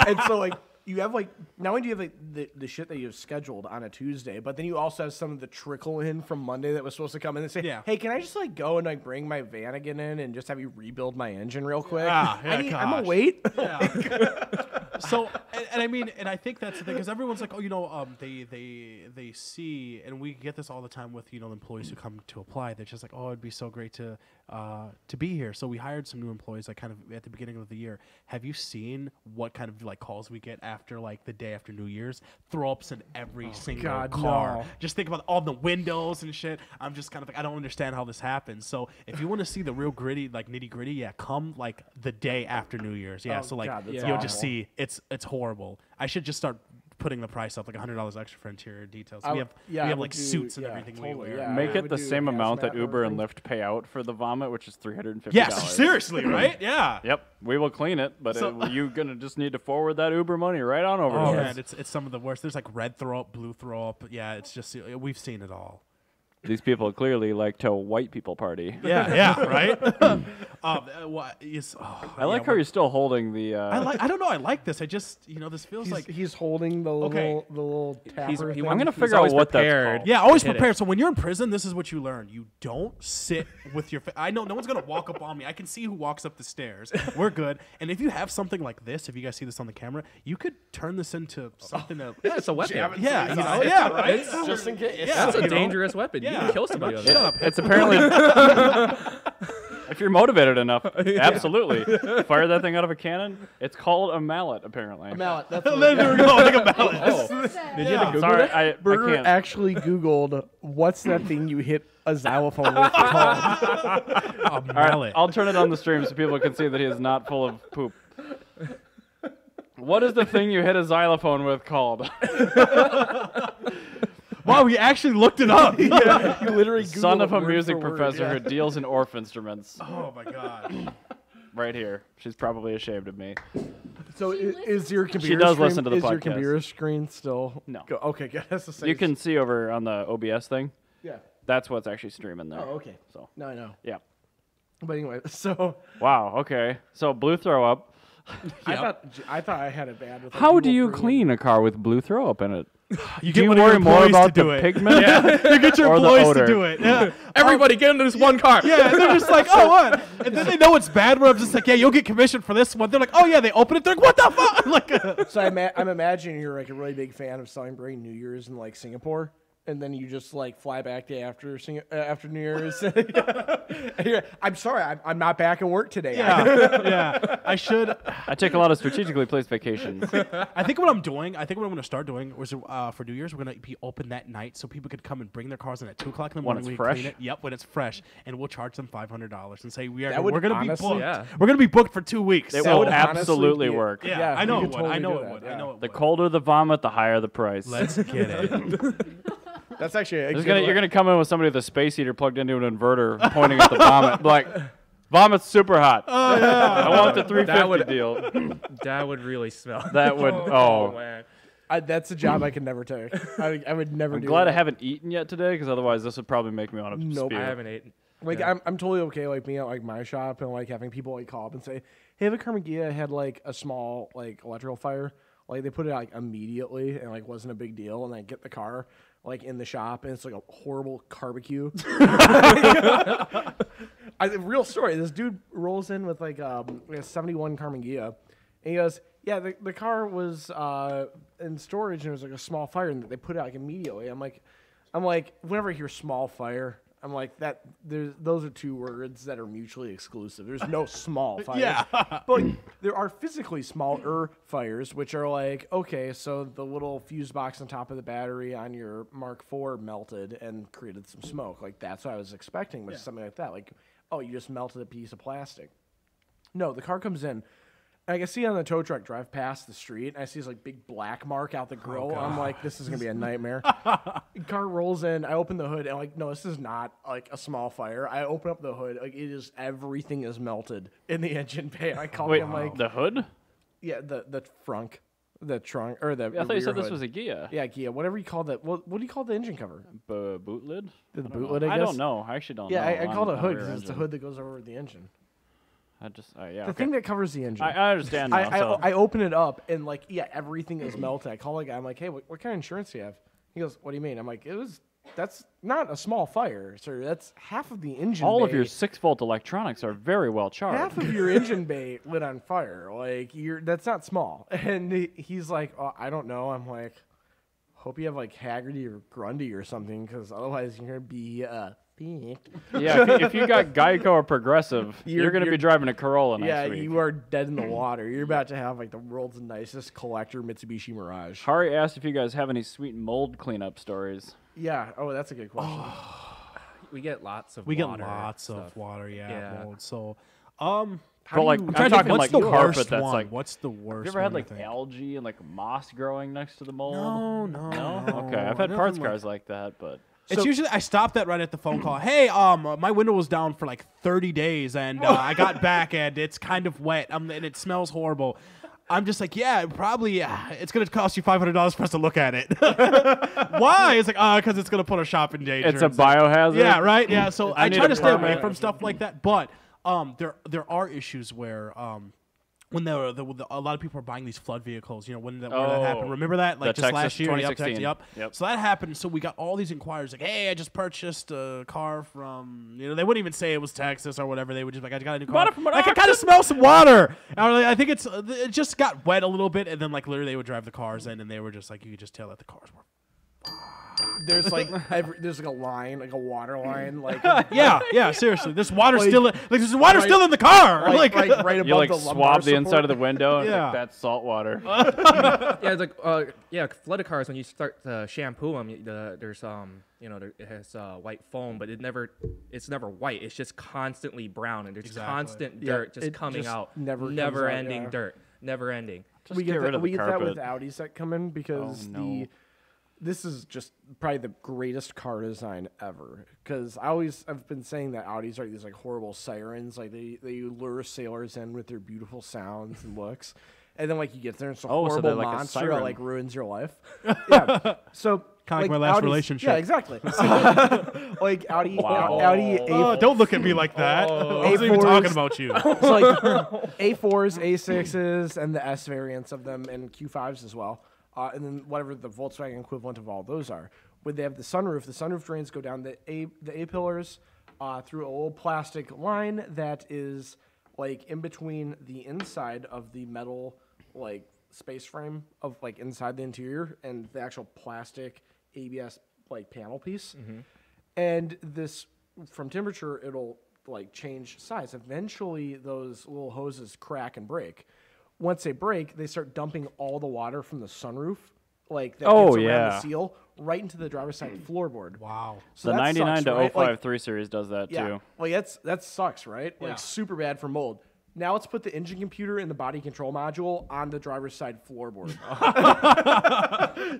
B: and so like you have like not only do you have like the shit that you have scheduled on a Tuesday, but then you also have some of the trickle in from Monday that was supposed to come in and say,
C: Yeah.
B: "Hey, can I just like go and like bring my van again in and just have you rebuild my engine real quick?
C: Yeah,
B: I'm
C: gosh.
B: a wait."
C: So, and I mean, and I think that's the thing because everyone's like, oh, they see, and we get this all the time with the employees who come to apply. They're just like, oh, it'd be so great to be here. So we hired some new employees like kind of at the beginning of the year. Have you seen what kind of like calls we get after like the day after New Year's? Throw ups in every single
B: God,
C: car.
B: no.
C: Just think about all the windows and shit. I'm just kind of like, I don't understand how this happens. So if you want to see the real gritty, like nitty gritty, yeah, come like the day after New Year's. Yeah,
B: Oh,
C: so like
B: God, that's
C: you'll just
B: awful.
C: see it's horrible. I should just start putting the price up like $100 extra for interior details.
B: I
C: we
B: would-
C: have
B: yeah,
C: we
B: I
C: have
B: would
C: like
B: do-
C: suits and
B: yeah,
C: everything
B: totally,
C: we wear.
B: yeah.
A: Make
B: I
A: it
B: would
A: the
B: do
A: same amount
B: hazmat
A: that
B: and
A: Uber and
B: everything.
A: Lyft pay out for the vomit, which is $350.
C: Yes, seriously, right? Yeah.
A: Yep, we will clean it, but
C: So-
A: you're gonna just need to forward that Uber money right on over.
C: Oh
A: to us.
C: man, it's some of the worst. There's like red throw up, blue throw up. Yeah, it's just we've seen it all.
A: These people clearly like to white people party.
C: Yeah, yeah, right. What is? Oh,
A: I like how you're still holding the.
C: I don't know. I like this. I just this feels
B: He's,
C: like.
B: he's holding the
C: Okay.
B: little tapper
D: He's-
B: thing.
A: I'm gonna
D: He's
A: figure out
D: always
A: what
D: prepared.
A: that's called.
C: Yeah, always
D: hit it.
C: prepared. So when you're in prison, this is what you learn. You don't sit with your. I know no one's gonna walk up on me. I can see who walks up the stairs. We're good. And if you have something like this, if you guys see this on the camera, you could turn this into something that.
D: Yeah, it's a weapon.
C: Yeah, you know, yeah, right.
B: just in case.
C: Yeah,
D: That's a
C: you know?
D: dangerous weapon. You
C: Yeah.
D: can kill somebody with
C: Shut
D: it.
C: up.
A: It's apparently. If you're motivated enough, absolutely. Fire that thing out of a cannon. It's called a mallet, apparently.
B: A mallet. That's
C: There
B: what
C: we go. Like a mallet.
D: Oh, did you have to Google
A: Sorry,
D: that?
A: I
B: Burger
A: can't.
B: actually Googled what's that thing you hit a xylophone with called.
C: A
A: All right,
C: mallet.
A: I'll turn it on the stream so people can see that he is not full of poop. What is the thing you hit a xylophone with called?
C: Wow, we actually looked it up.
B: You literally Googled
A: Son of
B: it
A: a
B: word
A: music
B: for word,
A: professor
B: yeah.
A: who deals in Orff instruments.
C: Oh my god.
A: Right here. She's probably ashamed of me.
B: So is your computer
A: does
B: screen,
A: listen to the
B: is your
A: podcast.
B: computer screen still?
A: No.
B: Okay, good. That's the same.
A: You can see over on the OBS thing.
B: Yeah.
A: That's what's actually streaming there.
B: Oh, okay.
A: So,
B: No, I know.
A: yeah.
B: But anyway, so
A: Wow, okay. So, blue throw up.
B: I thought I had it bad. With like,
A: How do
B: people
A: you
B: bringing-
A: clean a car with blue throw up in it?
C: You
A: Do you
C: one of your
A: worry more
C: employees
A: about
C: to
A: the
C: do it.
A: pigment
C: You get your
A: or the
C: employees
A: odor?
C: to do it. Yeah.
D: Everybody get into this one car.
C: Yeah, and they're just like, oh, what? And then they know it's bad. Where I'm just like, yeah, you'll get commission for this one. They're like, oh yeah, they open it. They're like, what the fuck? Like,
B: So I'm imagining you're like a really big fan of celebrating New Year's in like Singapore, and then you just like fly back day after after New Year's. And I'm sorry, I'm not back at work today.
C: yeah, yeah. I should.
A: I take a lot of strategically placed vacations.
C: I think what I'm doing. I think what I'm going to start doing was for New Year's, we're going to be open that night so people could come and bring their cars in at 2:00 in the
A: When
C: morning.
A: it's
C: we
A: fresh?
C: clean it. Yep, when it's fresh, and we'll charge them $500 and say
B: That would
C: we're going to be
B: honestly-
C: booked.
D: Yeah.
C: We're going to be booked for 2 weeks.
A: It
B: That
A: will
B: would honestly
A: absolutely
B: be-
A: work.
C: Yeah,
B: Yeah,
C: I know
B: you
C: it
B: could
C: would. I
B: totally
C: know
B: do
C: it
B: that,
C: would.
B: yeah.
C: I know it would.
A: The colder the vomit, the higher the price.
C: Let's get it.
B: That's actually a good
A: You're gonna come in with somebody with a space heater plugged into an inverter, pointing at the vomit, like, vomit's super hot. Oh yeah, I want the 350
D: would-
A: deal.
D: That would really smell.
A: That would. Oh,
D: man.
B: That's a job I could never take. I would never
A: I'm
B: do
A: glad
B: that.
A: I haven't eaten yet today, because otherwise this would probably make me want to
B: Nope.
A: spew.
D: I haven't eaten.
B: Like
D: Yeah.
B: I'm totally okay like being at like my shop and like having people like call up and say, "Hey, the Carmagia had like a small like electrical fire." Like they put it out like immediately and like wasn't a big deal, and I get the car like in the shop and it's like a horrible barbecue. Real story. This dude rolls in with like a 71 Carmagia, and he goes, "Yeah, the car was in storage and it was like a small fire, and they put it out like immediately." I'm like, whenever I hear small fire, I'm like those are two words that are mutually exclusive. There's no small fire.
C: Yeah.
B: But like, there are physically smaller fires, which are like, okay, so the little fuse box on top of the battery on your Mark IV melted and created some smoke. Like that's what I was expecting, was something like that. Like, oh, you just melted a piece of plastic. No, the car comes in. And I can see on the tow truck drive past the street, and I see this like big black mark out the grill. I'm like, this is gonna be a nightmare. Car rolls in, I open the hood, and I'm like, no, this is not like a small fire. I open up the hood, like it is everything is melted in the engine bay. I call
A: Wait,
B: him like,
A: the hood?
B: yeah, the frunk, the trunk, or the.
A: I thought you
B: rear
A: said this
B: hood.
A: was a Gia.
B: Yeah, Gia, whatever you call that. What do you call the engine cover?
A: Boot lid?
B: The
A: I don't
B: boot
A: know.
B: lid, I
A: I
B: guess?
A: don't know. I actually don't
B: Yeah,
A: know.
B: I call it a
A: on
B: hood
A: rear
B: because it's the
A: engine.
B: hood that goes over the engine.
A: I just, yeah.
B: The
A: okay.
B: thing that covers the engine.
A: I understand now.
B: I open it up and like everything is melted. I call the guy. I'm like, hey, what kind of insurance do you have? He goes, what do you mean? I'm like, that's not a small fire, sir. That's half of the engine.
A: all of
B: bay.
A: your 6-volt electronics are very well charged.
B: Half of your engine bay lit on fire. Like that's not small. And he's like, oh, I don't know. I'm like, hope you have like Haggerty or Grundy or something, because otherwise you're gonna be picked.
A: Yeah, if you got Geico or Progressive, you're going to be driving a Corolla next
B: Yeah,
A: week.
B: you are dead in the water. You're about to have like the world's nicest collector Mitsubishi Mirage.
A: Hari asked if you guys have any sweet mold cleanup stories.
B: Yeah. Oh, that's a good question.
D: We get lots of
C: We get
D: water
C: lots of
D: stuff.
C: water,
D: Yeah.
C: mold. So,
A: But like,
B: you-
A: I'm
C: trying to think,
A: talking like
C: what's the
A: carpet
C: worst
A: that's
C: one?
A: like.
C: What's the worst?
A: You ever had
C: one,
A: like
C: I think?
A: algae and like moss growing next to the mold?
C: No.
A: Okay, I've had
C: Nothing
A: parts
C: like-
A: cars like that, but
C: It's usually I stopped that right at the phone call. Hey, my window was down for like 30 days, and I got back, and it's kind of wet, and it smells horrible. I'm just like, yeah, probably. It's gonna cost you $500 for us to look at it. Why? It's like, because it's gonna put our shop in danger.
A: it's a
C: It's like,
A: biohazard.
C: yeah, right. Yeah. So I
A: need
C: try
A: a
C: to stay away
A: permit.
C: from stuff like that, but there are issues where when a lot of people are buying these flood vehicles, when that happened. Remember that? Like
A: The
C: just
A: Texas
C: last year. Yep,
A: 2016.
C: Yep.
A: Yep.
C: So that happened. So we got all these inquiries like, hey, I just purchased a car from, they wouldn't even say it was Texas or whatever. They would just like, I got a new car.
A: Bought it from an
C: I can kind of
A: auction.
C: smell some water. And I think it just got wet a little bit. And then like literally they would drive the cars in and they were just like, you could just tell that the cars were.
B: There's like there's like a line, like a water line, like
C: Yeah, seriously. There's water
B: Like-
C: still still in the car.
B: like right above
A: You like
B: the
A: swab
B: lumbar
A: the inside
B: support.
A: of the window. And
C: Yeah.
A: it's like, that's salt water.
D: Yeah, it's like flooded cars when you start to shampoo them. There's it has white foam, but it's never white. It's just constantly brown, and there's
C: Exactly.
D: constant
B: Yeah,
D: dirt just
B: it
D: coming
B: just
D: out.
B: never comes
D: never
B: out,
D: ending
B: yeah.
D: dirt, never ending.
A: Just
B: we
A: get rid of
B: we
A: the
B: get that with
A: carpet.
B: Audis that come in because
A: Oh, no.
B: this is just probably the greatest car design ever. Because I've been saying that Audis are these like horrible sirens, like they lure sailors in with their beautiful sounds and looks, and then like you get there and it's a
A: Oh, so
B: horrible
A: they're like a
B: monster that
A: siren.
B: like ruins your life. Yeah, so
C: Kinda like my last
B: Audis-
C: relationship.
B: Yeah, exactly. Like Audi,
A: Wow.
B: Audi
C: Oh, don't look at me like that. I wasn't even
B: A4s.
C: talking about you.
B: So like A4s, A6s, and the S variants of them, and Q5s as well, and then whatever the Volkswagen equivalent of all those are. When they have the sunroof drains go down the A pillars through a little plastic line that is like in between the inside of the metal like space frame of like inside the interior and the actual plastic ABS like panel piece. And this, from temperature, it'll like change size. Eventually, those little hoses crack and break. Once they break, they start dumping all the water from the sunroof, like that
A: Oh,
B: gets around
A: yeah.
B: the seal, right into the driver's side floorboard.
C: Wow.
B: So
A: The
B: that
A: 99
B: sucks,
A: to
B: right?
A: 05
B: Like,
A: 3 Series does that
B: yeah,
A: too.
B: like that sucks, right?
C: Yeah.
B: Like super bad for mold. Now let's put the engine computer and the body control module on the driver's side floorboard.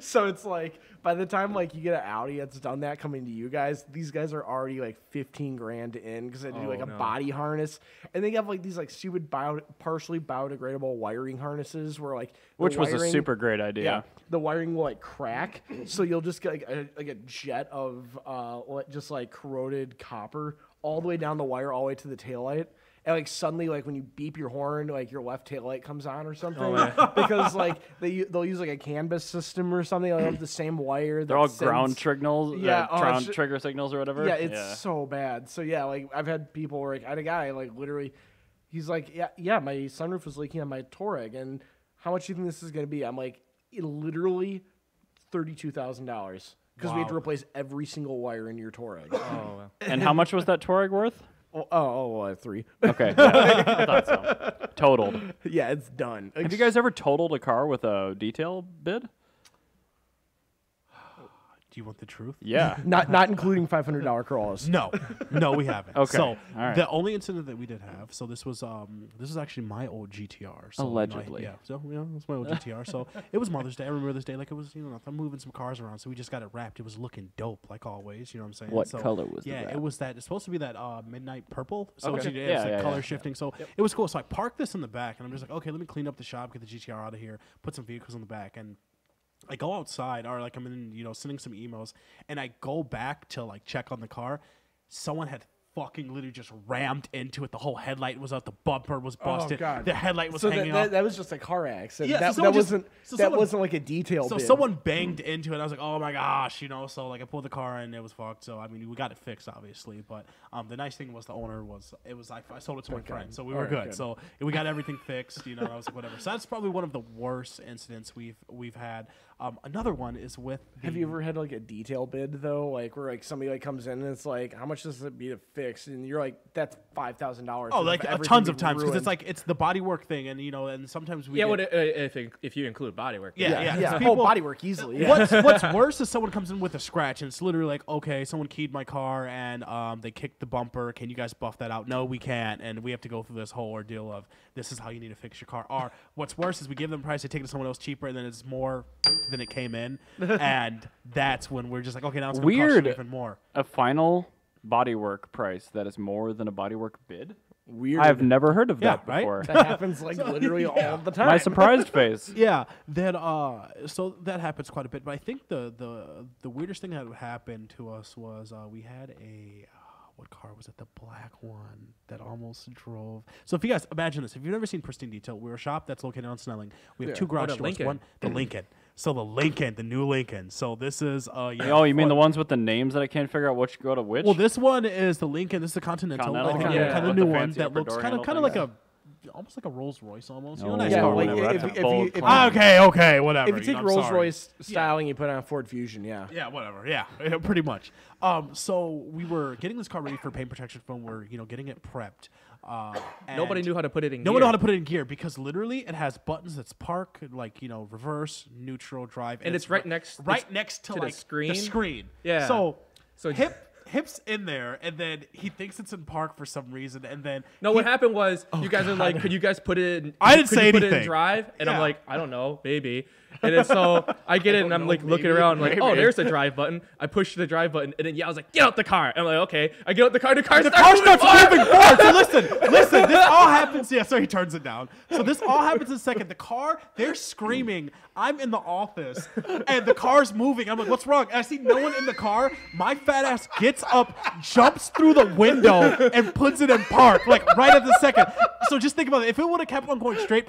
B: So it's like by the time like you get an Audi that's done that coming to you guys, these guys are already like 15 grand in because they do like a body harness, and they have like these like stupid partially biodegradable wiring harnesses where like the
A: Which was a
B: wiring-
A: super great idea.
B: yeah, the wiring will like crack, so you'll just get like a jet of just like corroded copper all the way down the wire, all the way to the taillight. And like suddenly, like when you beep your horn, like your left taillight comes on or something, because like they'll use like a canvas system or something. They have the same wire.
A: They're all ground signals,
B: Yeah,
A: ground trigger signals or whatever.
B: Yeah, it's so bad. So yeah, like I've had people where like I had a guy like literally, he's like, yeah, my sunroof was leaking on my Touareg, and how much do you think this is gonna be? I'm like, literally $32,000 because we had to
C: Wow.
B: replace every single wire in your Touareg.
D: Oh, wow.
A: And how much was that Touareg worth?
B: Well, I have 3.
A: Okay, yeah, I thought so. Totaled.
B: Yeah, it's done.
A: Have you guys ever totaled a car with a detail bid?
C: Do you want the truth?
A: Yeah.
B: Not including $500 Corollas.
C: No, we haven't.
A: Okay,
C: So
A: all right.
C: the only incident that we did have, so this was actually my old GTR. So,
A: Allegedly.
C: yeah. So it was my old GTR. So it was Mother's Day. I remember this day like it was. I'm moving some cars around, so we just got it wrapped. It was looking dope, like always. You know what I'm saying?
A: What
C: So,
A: color was the
C: Yeah,
A: wrap?
C: it was that. It's supposed to be that midnight purple. So
A: Okay.
C: it's,
A: Yeah,
C: it's like
A: yeah,
C: color
A: yeah.
C: shifting. So it was cool. So I parked this in the back, and I'm just like, okay, let me clean up the shop, get the GTR out of here, put some vehicles in the back, and I go outside, or like I'm in, sending some emails, and I go back to like check on the car. Someone had fucking literally just rammed into it. The whole headlight was out. The bumper was busted.
B: God.
C: The headlight was
B: So
C: hanging
B: that,
C: off.
B: that was just a car accident.
C: Yeah, so
B: that
C: someone
B: wasn't
C: so
B: that
C: someone-
B: wasn't like a detail.
C: So
B: bid.
C: someone banged into it. I was like, oh my gosh, So like I pulled the car and it was fucked. So I mean, we got it fixed, obviously. But the nice thing was the owner was I sold it to my friend, so we were
B: Alright,
C: good.
B: good.
C: So we got everything fixed. I was like, whatever. So that's probably one of the worst incidents we've had. Another one is with.
B: Have you ever had like a detail bid though, like where like somebody like comes in and it's like, how much does it be to fix fixed, and you're like, that's $5,000.
C: Oh, like tons of times because it's like it's the bodywork thing, and and sometimes we
D: if you include bodywork.
B: yeah,
C: People,
B: bodywork easily. Yeah.
C: What's worse is someone comes in with a scratch, and it's literally like, okay, someone keyed my car and they kicked the bumper. Can you guys buff that out? No, we can't, and we have to go through this whole ordeal of this is how you need to fix your car. Or what's worse is we give them a price, they take it to someone else cheaper, and then it's more than it came in, and that's when we're just like, okay, now it's going to cost you even more.
A: A final bodywork price that is more than a bodywork bid?
B: Weird.
A: I've never heard of that
C: right?
A: before.
B: That happens like literally all the time.
A: My surprised face.
C: Yeah, that so that happens quite a bit. But I think the weirdest thing that happened to us was we had a what car was it? The black one that almost drove. So if you guys imagine this, if you've never seen Pristine Detail, we're a shop that's located on Snelling. We have two garage
D: the
C: doors.
D: Lincoln.
C: One, the Lincoln. So the Lincoln, the new Lincoln. So this is
A: Oh, you mean the ones with the names that I can't figure out which go to which?
C: Well, this one is the Lincoln. This is the Continental.
A: Continental?
C: Like,
D: Yeah.
C: kind of
A: With
C: new
A: the
C: one
A: fancy
C: that
A: upper
C: looks
A: door
C: kind of
A: handle
C: like
A: thing?
C: almost like a Rolls Royce almost.
A: Oh,
C: Nice
B: yeah,
C: car,
B: like
C: whatever.
A: That's a
B: if
A: bold
B: you-
A: claim.
C: Okay, whatever.
B: If you take
C: I'm
B: Rolls
C: sorry.
B: Royce style and you put it on Ford Fusion, yeah.
C: Yeah, whatever. Yeah, pretty much. So we were getting this car ready for paint protection film. We're getting it prepped.
D: Nobody knew how to put it in.
C: No
D: gear.
C: one knew how to put it in gear because literally it has buttons that's park, like reverse, neutral, drive,
D: And it's right next
C: to
D: to the
C: like
D: screen?
C: The screen.
D: Yeah.
C: So
D: So
C: Hip's in there, and then he thinks it's in park for some reason, and then
D: No, what happened was you guys are like, could you guys put it in?
C: I didn't
D: could
C: say
D: you put it in
C: anything.
D: drive, and I'm
C: Yeah.
D: like, I don't know, maybe. And then so I get it, and I'm like looking around, like, oh, there's the drive button. I push the drive button, and then I was like, get out the car. I'm like, okay. I get out the car. The car starts
C: moving forward. So listen. This all happens. Yeah, so he turns it down. So this all happens in a second. The car, they're screaming. I'm in the office, and the car's moving. I'm like, what's wrong? And I see no one in the car. My fat ass gets up, jumps through the window, and puts it in park, like right at the second. So just think about it. If it would have kept on going straight,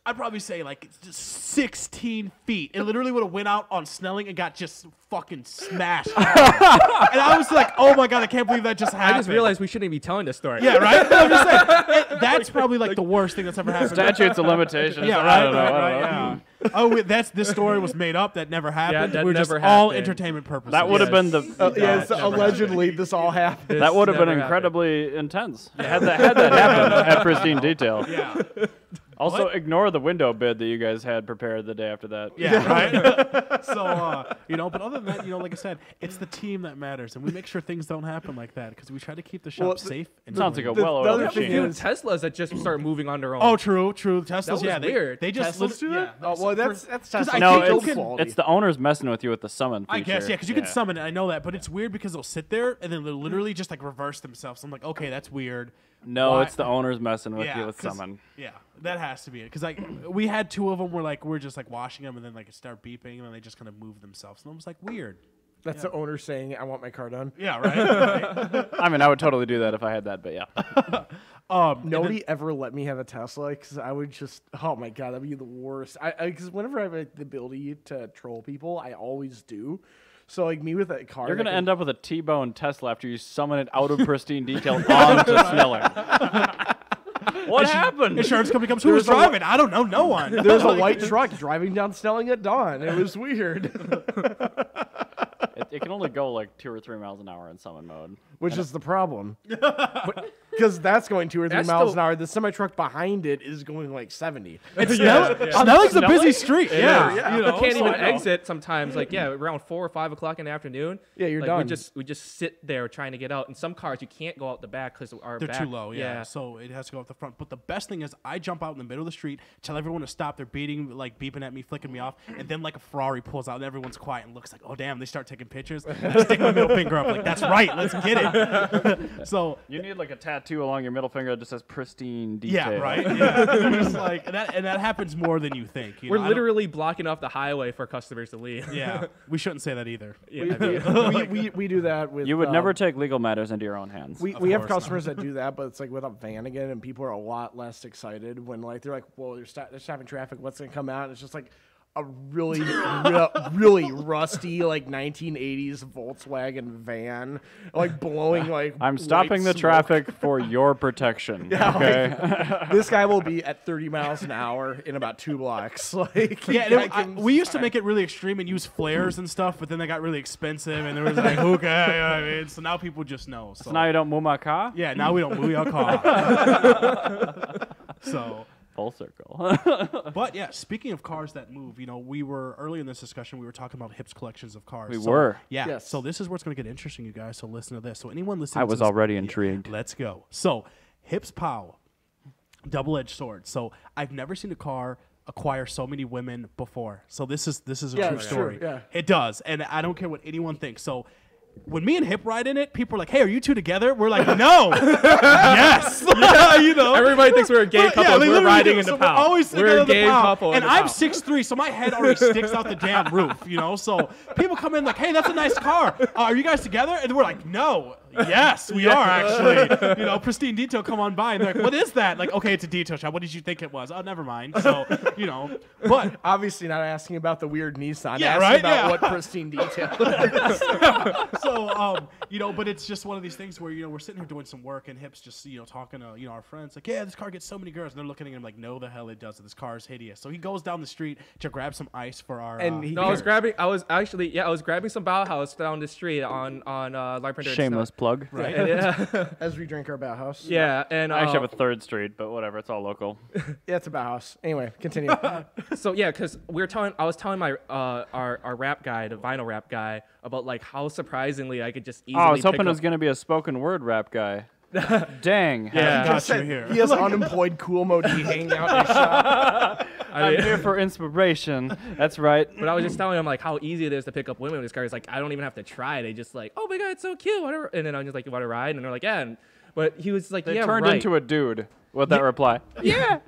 C: I'd probably say like 16 feet. It literally would have went out on Snelling and got just fucking smashed. And I was like, oh my God, I can't believe that just happened.
D: I just realized we shouldn't be telling this story.
C: Yeah, right? No, I'm just saying, that's probably like the worst thing that's ever happened.
A: Statutes of limitations.
C: Yeah,
A: I don't know.
C: yeah. Oh, this story was made up. That never happened.
D: that
C: We're just
D: never
C: all
D: happened.
C: entertainment purposes.
A: That would have been the.
B: Yes,
D: never
B: allegedly this all happened.
A: That would have been
D: never
A: incredibly intense. Had that happened at Pristine Detail.
C: Yeah.
A: Also,
C: What?
A: ignore the window bid that you guys had prepared the day after that.
C: Yeah, right. So, but other than that, like I said, it's the team that matters, and we make sure things don't happen like that because we try to keep the shop
B: Well,
C: safe. And
A: Sounds like a
B: The
A: well-oiled
B: other
A: machine.
B: thing
D: Dude,
B: is-
D: Teslas that just start moving on their own.
C: Oh, true. Teslas,
D: was
C: yeah,
D: weird.
C: They just
B: Teslas do that?
C: yeah.
B: Oh, well, that's Tesla.
C: I
A: No,
C: think
A: it's,
C: you can-
A: it's the owners messing with you with the summon feature.
C: I guess, yeah, because you can summon it. I know that, but it's weird because they'll sit there and then they'll literally just like reverse themselves. I'm like, okay, that's weird.
A: No,
C: Why?
A: it's the owners messing with you with
C: 'cause-
A: summon.
C: Yeah, that has to be it. Because we had two of them where we're just like washing them and then it start beeping and then they just kind of move themselves. And I was like, weird.
B: That's the owner saying, I want my car done.
C: Yeah, right.
A: I mean, I would totally do that if I had that, but yeah.
B: Nobody ever let me have a Tesla because I would just, oh my God, that'd be the worst. Because whenever I have the ability to troll people, I always do. So me with a car,
A: You're going to end up with a T-bone Tesla after you summon it out of Pristine Detail onto Snelling. What happened?
C: Insurance company comes, who was driving? I don't know, no one.
B: There's a white truck driving down Snelling at dawn. It was weird,
A: It can only go like 2 or 3 miles an hour in summon mode.
B: which is the problem. Because that's going 2 or 3
D: That's
B: miles
D: the-
B: an hour. The semi truck behind it is going like 70.
C: Snelling's a busy street. Yeah.
D: You can't
C: so
D: even
C: I know.
D: exit sometimes. Like around 4 or 5 o'clock in the afternoon.
B: Yeah, you're
D: like,
B: done.
D: We just sit there trying to get out. In some cars, you can't go out the back because our
C: They're
D: back,
C: too low, yeah. So it has to go up the front. But the best thing is I jump out in the middle of the street, tell everyone to stop. They're beeping at me, flicking me off. And then like a Ferrari pulls out and everyone's quiet and looks like, oh, damn. They start taking pictures. I stick my middle finger up like, that's right. Let's get it. So
A: You need like a tattoo along your middle finger that just says Pristine Detail.
C: yeah, right. Yeah. Just like and that happens more than you think.
D: We're literally blocking off the highway for customers to leave.
C: Yeah, we shouldn't say that either.
D: Yeah, I mean,
B: we do that with.
A: You would never take legal matters into your own hands.
B: We have
C: course not.
B: customers that do that, but it's like with a van again, and people are a lot less excited when they're like, "Whoa, they're stopping traffic. What's gonna come out?" And it's just like, a really, really rusty like 1980s Volkswagen van, like blowing like.
A: I'm stopping the
B: smoke.
A: traffic for your protection. Okay.
B: This guy will be at 30 miles an hour in about 2 blocks. Like,
C: We used to make it really extreme and use flares and stuff, but then they got really expensive, and there was like, okay, you know what I mean? So now people just know. So
A: now you don't move my car.
C: yeah, now we don't move our car. So.
A: Full circle.
C: But yeah, speaking of cars that move, we were early in this discussion. We were talking about Hip's collections of cars.
A: We were.
C: Yeah.
B: Yes.
C: So this is where it's going to get interesting, you guys. So listen to this. So anyone listening,
A: I
C: to
A: was
C: this,
A: already intrigued.
C: Let's go. So Hip's POW, double-edged sword. So I've never seen a car acquire so many women before. So this is a
B: Yeah,
C: true
B: it's
C: story.
B: true, yeah.
C: It does, and I don't care what anyone thinks. So. When me and Hip ride in it, people are like, "Hey, are you two together?" We're like, "No, yes." Yeah,
D: Everybody thinks we're a gay couple.
C: they
D: We're
C: literally
D: riding
C: do.
D: in the
C: So
D: POW.
C: We're always
D: We're a
C: together in
D: gay
C: the POW.
D: couple.
C: And
D: in the
C: I'm
D: POW.
C: 6'3", so my head already sticks out the damn roof, So people come in like, "Hey, that's a nice car. Are you guys together?" And we're like, "No." Yes, we are actually. Pristine detail come on by, and they're like, "What is that?" Like, okay, it's a detail shop. What did you think it was? Oh, never mind. So, but
B: obviously not asking about the weird Nissan.
C: Yeah,
B: asking
C: right?
B: about
C: Yeah.
B: what pristine detail is.
C: so, but it's just one of these things where, we're sitting here doing some work, and Hip's just, talking to, our friends, like, yeah, this car gets so many girls. And they're looking at him like, no, the hell it doesn't. This car is hideous. So he goes down the street to grab some ice for our.
B: And he-
D: No, I was grabbing some Bauhaus down the street on Larpenteur.
A: Shameless plug.
C: Right?
D: Yeah.
B: As we drink our Bauhaus.
D: Yeah, and
A: I actually have a third street, but whatever. It's all local.
B: Yeah, it's a Bauhaus. Anyway, continue.
D: so yeah, because I was telling my our rap guy, the vinyl rap guy, about like how surprisingly I could just easily.
A: I was hoping
D: pick
A: it was
D: up-
A: going to be a spoken word rap guy. Dang.
D: Yeah.
C: Got you here.
B: He has unemployed cool mode hanging out in his shop.
A: I'm here for inspiration. That's right.
D: But I was just telling him like how easy it is to pick up women with this car. It's like I don't even have to try. They just like, oh my god, it's so cute, whatever. And then I'm just like, you want to ride? And they're like, yeah. But he was like,
A: They
D: yeah,
A: turned
D: right.
A: into a dude with that reply. Yeah.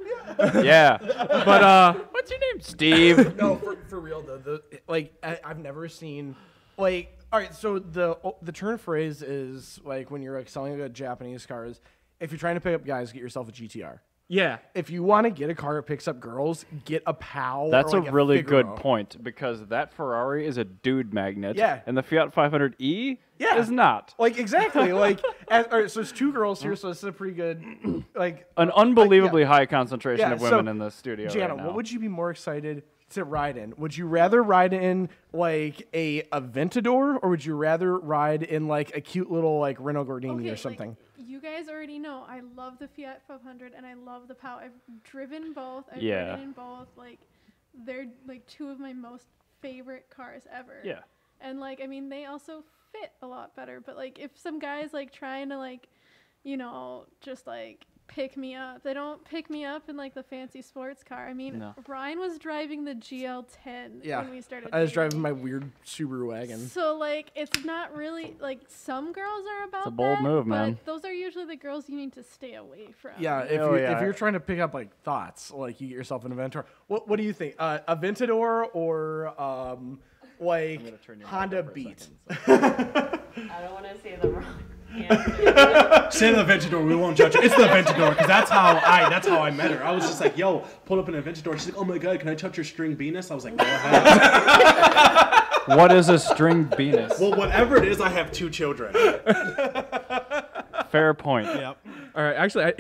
A: Yeah. But what's your name? Steve.
B: No, for real though. I've never seen like. All right, so the turn phrase is like when you're like selling a Japanese cars. If you're trying to pick up guys, get yourself a GTR.
D: Yeah.
B: If you want to get a car that picks up girls, get a POW.
A: That's
B: or
A: a
B: like
A: really
B: Figaro.
A: good point because that Ferrari is a dude magnet.
B: Yeah.
A: And the Fiat 500e
B: Yeah.
A: is not.
B: Like exactly. All right, so it's 2 girls here, so this is a pretty good like
A: An unbelievably high concentration
B: Yeah,
A: of women
B: so,
A: in the studio
B: Jana,
A: right now.
B: what would you be more excited to ride in? Would you rather ride in like a Aventador, or would you rather ride in like a cute little like Renault Gordini or something?
E: Like, you guys already know I love the Fiat 500 and I love the POW. I've driven both. I've
A: Yeah.
E: ridden in both. Like, they're like 2 of my most favorite cars ever.
A: Yeah.
E: And like, I mean, they also fit a lot better. But like, if some guys like trying to like, just like pick me up, they don't pick me up in like the fancy sports car. I mean,
A: No.
E: Ryan was driving the GL10
B: Yeah,
E: when we started.
B: I was
E: dating.
B: driving my weird Subaru wagon.
E: So like, it's not really like some girls are about.
A: a bold
E: that,
A: move,
E: but
A: man.
E: Those are usually the girls you need to stay away from.
B: Yeah, if you're trying to pick up like thoughts, like you get yourself an Aventador. What do you think? Aventador or like Honda Beat?
F: I don't want to say the wrong answer.
C: Say the Aventador. We won't judge it. It's the Aventador because that's how I met her. I was just like, yo, pull up an Aventador. She's like, oh my god, can I touch your string Venus? I was like, go ahead.
A: What is a string Venus?
C: Well, whatever it is, I have 2 children.
A: Fair point.
C: Yep.
D: All right, actually,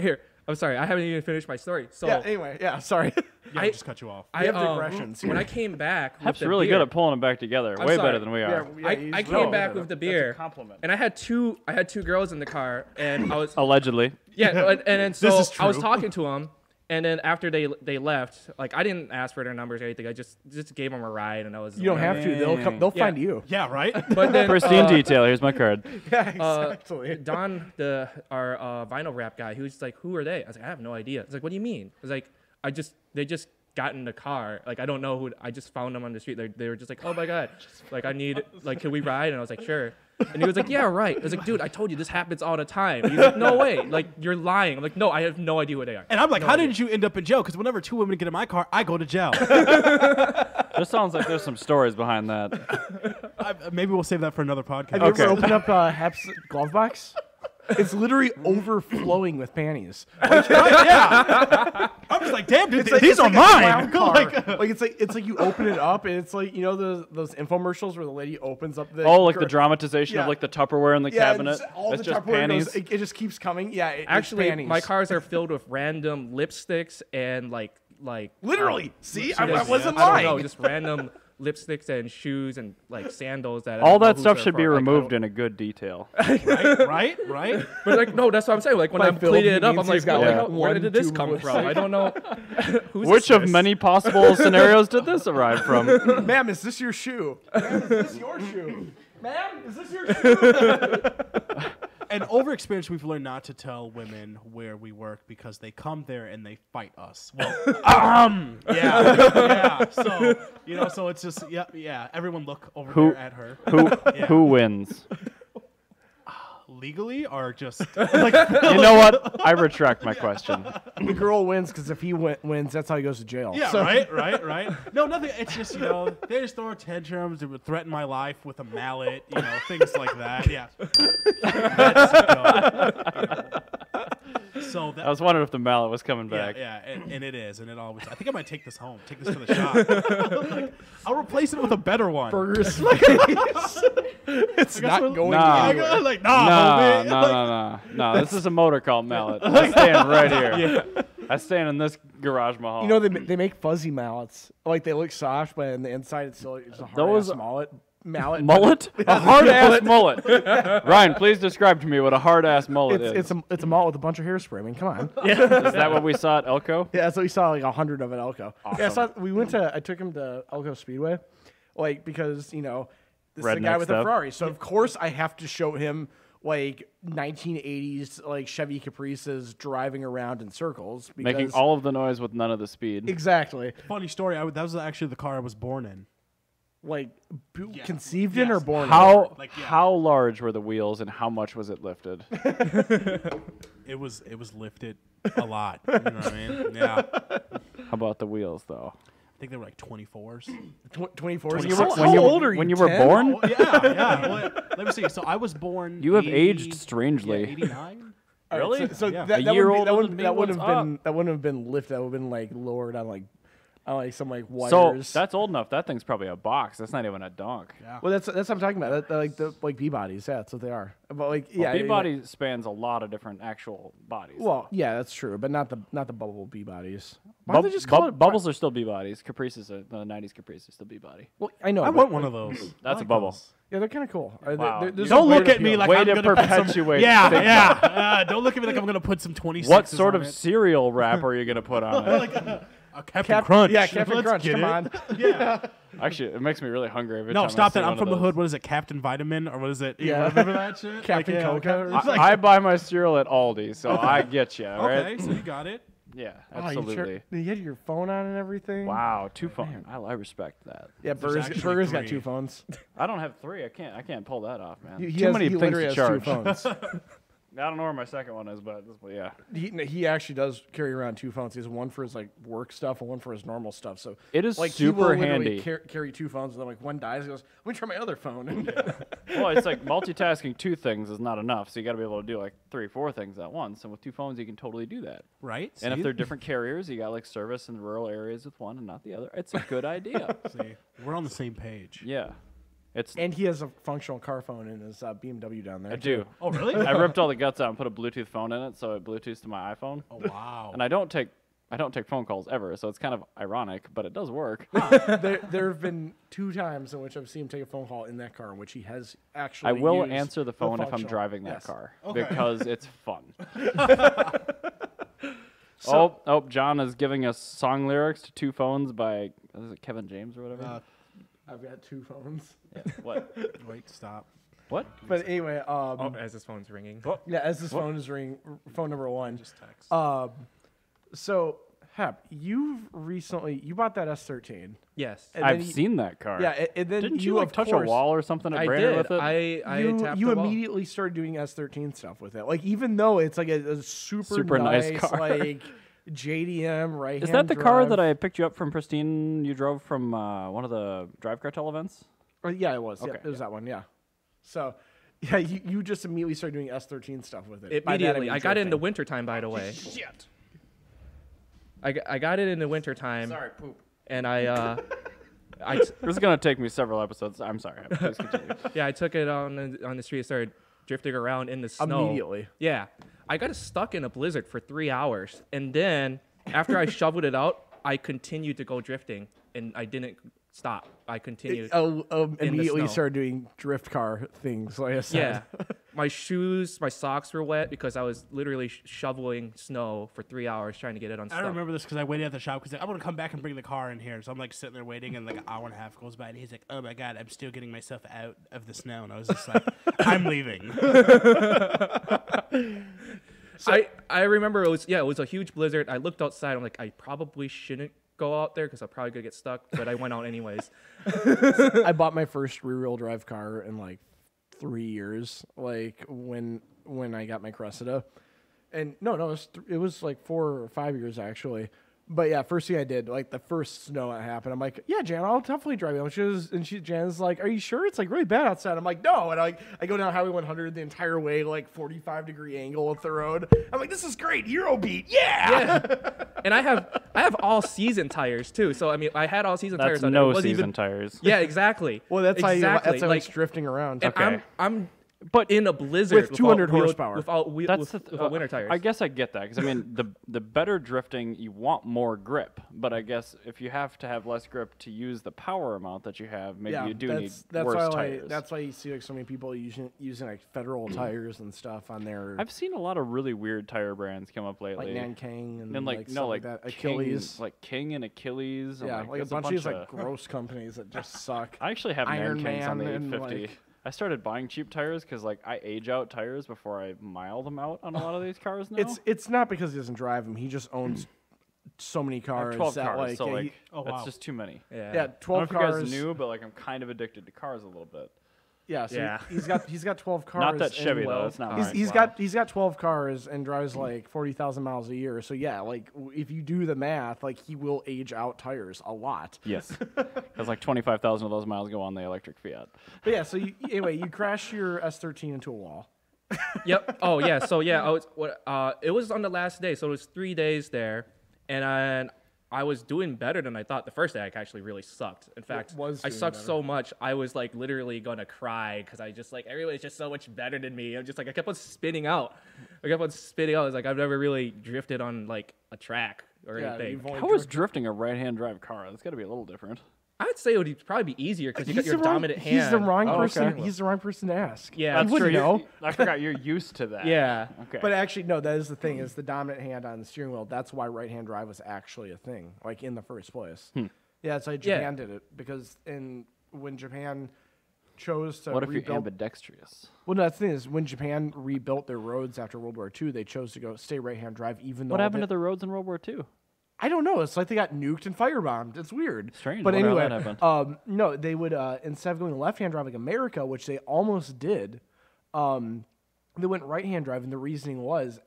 D: I'm sorry, I haven't even finished my story. So
B: Yeah. Anyway, yeah. Sorry.
C: Yeah, I just cut you off.
B: We have digressions
D: when
B: here.
D: I came back, with
A: Hep's
D: the
A: really
D: beer,
A: good at pulling them back together.
D: I'm
A: Way
D: sorry.
A: better than we are.
D: I came back with the beer,
A: compliment.
D: and I had two girls in the car, and I was
A: Allegedly.
D: and then so
C: This is
D: I was
C: true.
D: talking to them, and then after they left, like I didn't ask for their numbers or anything. I just gave them a ride, and I was
B: You don't have to. They'll come. They'll
D: Yeah.
B: find you.
C: Yeah, right?
D: But then
A: Pristine detail. Here's my card.
B: Yeah, exactly.
D: Don, our vinyl rap guy, he was just like, "Who are they?" I was like, "I have no idea." He's like, "What do you mean?" I was like, they just got in the car. Like, I don't know who. I just found them on the street. They were just like, "Oh my god, like I need, like, can we ride?" And I was like, "Sure." And he was like, "Yeah, right." I was like, "Dude, I told you this happens all the time." He's like, "No way, like you're lying." I'm like, "No, I have no idea what they are."
C: And I'm like, how didn't you end up in jail? Because whenever 2 women get in my car, I go to jail.
A: This sounds like there's some stories behind that.
C: Maybe we'll save that for another podcast.
B: Have you
A: Okay.
B: ever opened up Hep's glove box? It's literally overflowing with panties.
C: Yeah. I'm just like, damn, dude, these are
B: a
C: mine.
B: clown car. It's like you open it up and it's like, you know those infomercials where the lady opens up the
A: the dramatization of like the Tupperware in the cabinet.
B: It's
A: just
B: Tupperware
A: panties.
B: it just keeps coming. Yeah, it's
D: Actually,
B: panties.
D: my cars are filled with random lipsticks and like
B: literally. See, I
D: just-
B: wasn't
D: I
B: lying.
D: don't know, just random lipsticks and shoes and like sandals that I
A: All
D: don't know
A: that
D: whose
A: stuff
D: they're
A: should be
D: for. Like, I
A: removed
D: don't-
A: in a good detail.
C: right?
D: But like, no, that's what I'm saying. Like when
B: By
D: I'm
B: filled,
D: cleaning
B: he
D: it up, I'm
B: means
D: like,
B: he's got,
D: where,
A: like,
D: where
B: one
D: did this
B: tube
D: come
B: of
D: from? I don't know. Who's
A: Which
D: this?
A: of many possible scenarios did this arrive from?
B: Ma'am, is this your shoe? Ma'am, is this your shoe? Ma'am, is this your shoe?
C: And over experience, we've learned not to tell women where we work because they come there and they fight us. Well, yeah. So so it's just yeah. Everyone look over there at her.
A: Who wins?
C: Legally or just
A: You know what? I retract my question.
B: The girl wins because if he wins, that's how he goes to jail.
C: yeah,
B: So-
C: right. No, nothing. It's just they just throw tantrums. They would threaten my life with a mallet. Things like that. Yeah. So
A: I was wondering if the mallet was coming back.
C: Yeah, and it is, and it always. I think I might take this home. Take this to the shop. I'll replace it with a better one.
B: Burgers. It's not going
A: Nah.
B: anywhere.
C: I'm like, nah, homie.
A: No. This is a MotorCult mallet. I'm staying right here. I stand in this garage mahal.
B: You know, they make fuzzy mallets. Like, they look soft, but on the inside, it's still just a hard-ass mallet.
A: mullet? A hard ass mullet. Ryan, please describe to me what a hard ass mullet is.
B: It's a mallet with a bunch of hairspray. I mean, come on.
A: Is that what we saw at Elko?
B: Yeah, so we saw like 100 of it at Elko. Yeah, I took him to Elko Speedway, like, because, this is a guy
A: Redneck
B: with
A: stuff.
B: a Ferrari. So, of course, I have to show him, like, 1980s, like, Chevy Caprices driving around in circles. Because
A: Making all of the noise with none of the speed.
B: Exactly.
C: Funny story. That was actually the car I was born in.
B: Like, conceived in or born in?
A: How large were the wheels and how much was it lifted?
C: It was lifted a lot. You know what I mean? Yeah.
A: How about the wheels though?
C: I think they were like 24s.
B: 24.
A: How
B: old are you?
A: When you were
B: 10?
A: born?
C: Oh, yeah. Let me see. So I was born.
A: You have
C: 80
A: aged strangely.
C: 89.
B: All right,
A: Really?
B: So
C: Yeah.
B: that,
A: A
B: that
A: year
B: wouldn't be-
A: older than me,
B: that wouldn't
A: what's
B: have been that wouldn't have been lifted. That would have been like lowered on like some like
A: So
B: wires.
A: that's old enough. That thing's probably a box. That's not even a dunk.
C: Yeah.
B: well, that's what I'm talking about. Like the B bodies. Yeah, that's what they are. But like yeah,
A: B body spans a lot of different actual bodies.
B: Well, yeah, that's true, but not the bubble B bodies. Why do they just call it
A: bubbles are still B bodies. Caprices are the '90s Caprice is still B body.
B: Well, I know.
C: I
B: but,
C: want one of those.
A: That's
C: I
A: a bubble.
C: those.
B: Yeah, they're kind of cool.
A: Wow.
B: There's
C: Don't
B: a
C: look
B: weird
C: at me
B: appeal.
C: like
A: Way
C: I'm
A: to
C: gonna put some.
A: perpetuate
C: Yeah,
A: stigma.
C: yeah. Don't look at me like I'm gonna put some 26s
A: What sort
C: on
A: of
C: it.
A: cereal wrap are you gonna put on it?
C: A Captain Crunch.
B: Yeah, Captain
C: Let's
B: Crunch.
C: get
B: Come
C: it.
B: on.
C: Yeah.
A: Actually, it makes me really hungry every
C: No,
A: time
C: stop
A: I see
C: that. I'm
A: one
C: from
A: of
C: the hood.
A: those.
C: What is it? Captain Vitamin or what is it?
B: Yeah.
C: Remember that shit?
B: Captain Coca.
C: It's like,
A: I buy my cereal at Aldi, so I get you. Right?
C: okay, so you got it.
A: Yeah,
B: Oh,
A: absolutely.
B: you had your phone on and everything.
A: Wow, 2 phones. I respect that.
B: Yeah,
C: There's actually
B: Burger's got
C: 3.
B: 2 phones.
A: I don't have 3. I can't pull that off, man.
B: He
A: Too
B: has-
A: many
B: he
A: things
B: literally
A: to
B: has
A: charge.
B: 2 phones.
A: I don't know where my second one is, but yeah.
B: He actually does carry around 2 phones. He has one for his like work stuff and one for his normal stuff. So
A: It is
B: like he will
A: super
B: literally
A: handy.
B: carry 2 phones, and then like one dies. He goes, "Let me try my other phone."
A: Well, it's like multitasking 2 things is not enough, so you got to be able to do like 3 or 4 things at once. And with 2 phones, you can totally do that.
C: Right?
A: And if
C: See?
A: they're different carriers, you got like service in rural areas with one and not the other. It's a good idea.
C: See, we're on the same page.
A: Yeah, it's.
B: And he has a functional car phone in his BMW down there.
A: I do.
C: Oh, really?
A: I ripped all the guts out and put a Bluetooth phone in it, so it Bluetooths to my iPhone.
C: Oh, wow.
A: And I don't take phone calls ever, so it's kind of ironic, but it does work.
B: There have been 2 times in which I've seen him take a phone call in that car, in which he has actually.
A: I will
B: used
A: answer the phone if I'm
B: functional-
A: driving that
B: yes.
A: car
C: Okay.
A: because it's fun. John is giving us song lyrics to 2 phones by is it Kevin James or whatever.
B: I've got 2 phones.
A: Yeah. What?
C: Wait, stop.
A: What?
B: But anyway,
D: Oh, as his phone's ringing.
B: yeah, as this phone is ringing, phone number 1.
C: Just text.
B: So Hep, you bought that S13.
D: Yes.
B: And
A: I've
B: then you-
A: seen that car.
B: Yeah, and then
A: Didn't
B: you
A: you like
B: of
A: touch
B: course,
A: a wall or something at
D: I
A: Brainerd
D: did.
A: with it?
D: I tapped
B: You
D: the wall.
B: immediately started doing S13 stuff with it. Like even though it's like a super
A: nice
B: nice
A: car.
B: like JDM right.
A: Is that the car that I picked you up from Pristine? You drove from one of the Drive Cartel events?
B: Yeah, it was. Yeah,
A: Okay,
B: it was that one. Yeah. So, Yeah, you just immediately started doing S13 stuff with it. By that,
D: Immediately.
B: mean
D: I got it in the
B: drifting.
D: wintertime, by the way.
B: Shit.
D: I got it in the wintertime.
A: Sorry, poop.
D: And I
A: This is gonna take me several episodes. I'm sorry. Please continue.
D: yeah, I took it on the street, started drifting around in the snow.
B: Immediately.
D: Yeah. I got stuck in a blizzard for 3 hours. And then after I shoveled it out, I continued to go drifting. And I didn't stop. I continued.
B: Immediately
D: snow.
B: started doing drift car things, like I said.
D: Yeah. My shoes, my socks were wet because I was literally shoveling snow for 3 hours trying to get it
C: I
D: unstuck.
C: remember this because I waited at the shop because I want to come back and bring the car in here. So I'm like sitting there waiting, and like an hour and a half goes by, and he's like, "Oh my god, I'm still getting myself out of the snow," and I was just like, "I'm leaving."
D: I remember it was a huge blizzard. I looked outside. I'm like, I probably shouldn't go out there because I'm probably gonna get stuck. But I went out anyways.
B: I bought my first rear-wheel drive car in like 3 years, like when I got my Cressida, and no, it was like 4 or 5 years actually. But yeah, first thing I did, like the first snow that happened, I'm like, yeah, Jan, I'll definitely drive you. Jan's like, are you sure? It's like really bad outside. I'm like, no. And I go down Highway 100 the entire way, like 45-degree angle up the road. I'm like, this is great. Eurobeat. Yeah.
D: And I have all season tires too. So I mean, I had all season
A: That's
D: tires on
A: no
D: it. It wasn't
A: season
D: even,
A: tires.
D: Yeah, exactly.
B: Well, that's
D: exactly.
B: how
D: like
B: it's drifting around.
D: and
A: Okay.
D: I'm but in a blizzard
B: With 200 horsepower.
D: without winter tires.
A: I guess I get that because I mean the better drifting, you want more grip, but I guess if you have to have less grip to use the power amount that you have, maybe you do need worse tires.
B: That's why you see like so many people using like Federal tires and stuff on their
A: I've seen a lot of really weird tire brands come up
B: like
A: lately.
B: Nankang and
A: And
B: like
A: no,
B: stuff
A: like
B: that.
A: King,
B: Achilles.
A: like King and Achilles. And
B: Yeah, like a
A: there's
B: bunch of these like gross companies that just suck.
A: I actually have
B: Iron
A: Nankangs on the
B: Man and,
A: 850.
B: like-
A: I started buying cheap tires because like I age out tires before I mile them out on a lot of these cars now.
B: It's not because he doesn't drive them. He just owns so many
A: I
B: cars.
A: have 12
B: that,
A: cars,
B: like,
A: so
B: yeah,
A: like
C: Oh,
A: that's
C: wow.
A: just too many.
B: yeah,
A: I don't know
B: 12
A: if you
B: cars.
A: guys knew, but like I'm kind of addicted to cars a little bit.
B: Yeah, so
D: Yeah.
B: he's got 12 cars.
A: Not that
B: and,
A: Chevy
B: well,
A: though. It's not.
B: He's
A: mine.
B: he's got 12 cars and drives like 40,000 miles a year. So yeah, like if you do the math, like he will age out tires a lot.
A: Yes, because like 25,000 of those miles go on the electric Fiat.
B: But yeah, so anyway, you crash your S13 into a wall.
D: Yep. Oh yeah. So yeah, it was on the last day. So it was 3 days there, and I was doing better than I thought. The first day I actually really sucked. In fact,
B: was
D: I
B: doing
D: sucked
B: better.
D: so much I was like literally gonna cry because I just like everybody's just so much better than me. I'm just like I kept on spinning out. I was like I've never really drifted on like a track or
B: Yeah,
D: anything.
B: you've only
A: How is
B: drifted-
A: drifting a right-hand drive car? That's got to be a little different.
D: I'd say it would probably be easier because you got
B: He's
D: your
B: the wrong-
D: dominant hand.
B: He's the wrong
A: Oh,
B: person.
A: okay.
B: He's the wrong person to ask.
D: Yeah,
A: That's
B: He
A: true.
B: wouldn't know.
A: I forgot you're used to that.
D: Yeah.
A: Okay.
B: But actually, no, that is the thing, is the dominant hand on the steering wheel. That's why right-hand drive was actually a thing, like in the first place. Yeah, that's why Japan did it, because when Japan chose to
A: what if you're
B: rebuild...
A: ambidextrous?
B: Well, no, that's the thing is, when Japan rebuilt their roads after World War II, they chose to stay right-hand drive, even though...
A: What happened to the roads in World War II?
B: I don't know. It's like they got nuked and firebombed. It's weird.
A: Strange.
B: But
A: Wonder how
B: anyway,
A: that happened.
B: no, they would instead of going left-hand drive like America, which they almost did, they went right-hand drive, and the reasoning was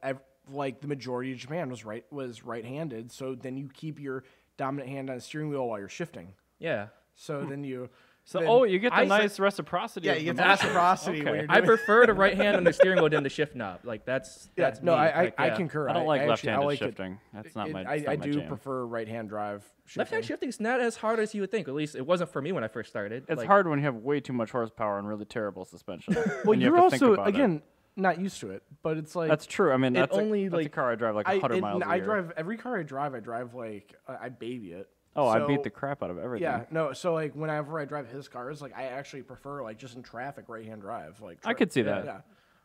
B: like the majority of Japan was right-handed. So then you keep your dominant hand on the steering wheel while you're shifting.
D: Yeah.
B: So then you.
A: So,
B: then-
A: you get the
D: I-
A: nice reciprocity.
B: yeah,
A: of
B: you
A: the
B: get the
A: motion.
B: reciprocity when
A: Okay.
B: you're
D: I
B: doing.
D: prefer the right hand on the steering wheel than the shift knob. Like that's
B: Yeah,
D: that's
B: no,
D: me.
B: I
D: Like,
B: I
D: yeah.
B: concur.
A: I don't like
B: actually-
A: left-handed
B: like it.
A: shifting. That's not my. It's
B: I
A: not my
B: do
A: jam.
B: prefer right-hand drive.
D: Left-hand shifting is not as hard as you would think. At least it wasn't for me when I first started.
A: It's
D: Like,
A: hard when you have way too much horsepower and really terrible suspension.
B: Well,
A: and you
B: you're
A: have to think
B: also
A: about it.
B: again not used to it, but it's like
A: That's true. I mean, that's
D: only,
A: that's a
D: like-
A: car I drive like 100 miles a
B: I
A: year.
B: drive every car I drive like I baby it.
A: Oh, I
B: So-
A: beat the crap out of everything.
B: Yeah, no. So like whenever I drive his cars, like I actually prefer like just in traffic right-hand drive. Like
A: I could see
B: yeah,
A: that.
B: Yeah.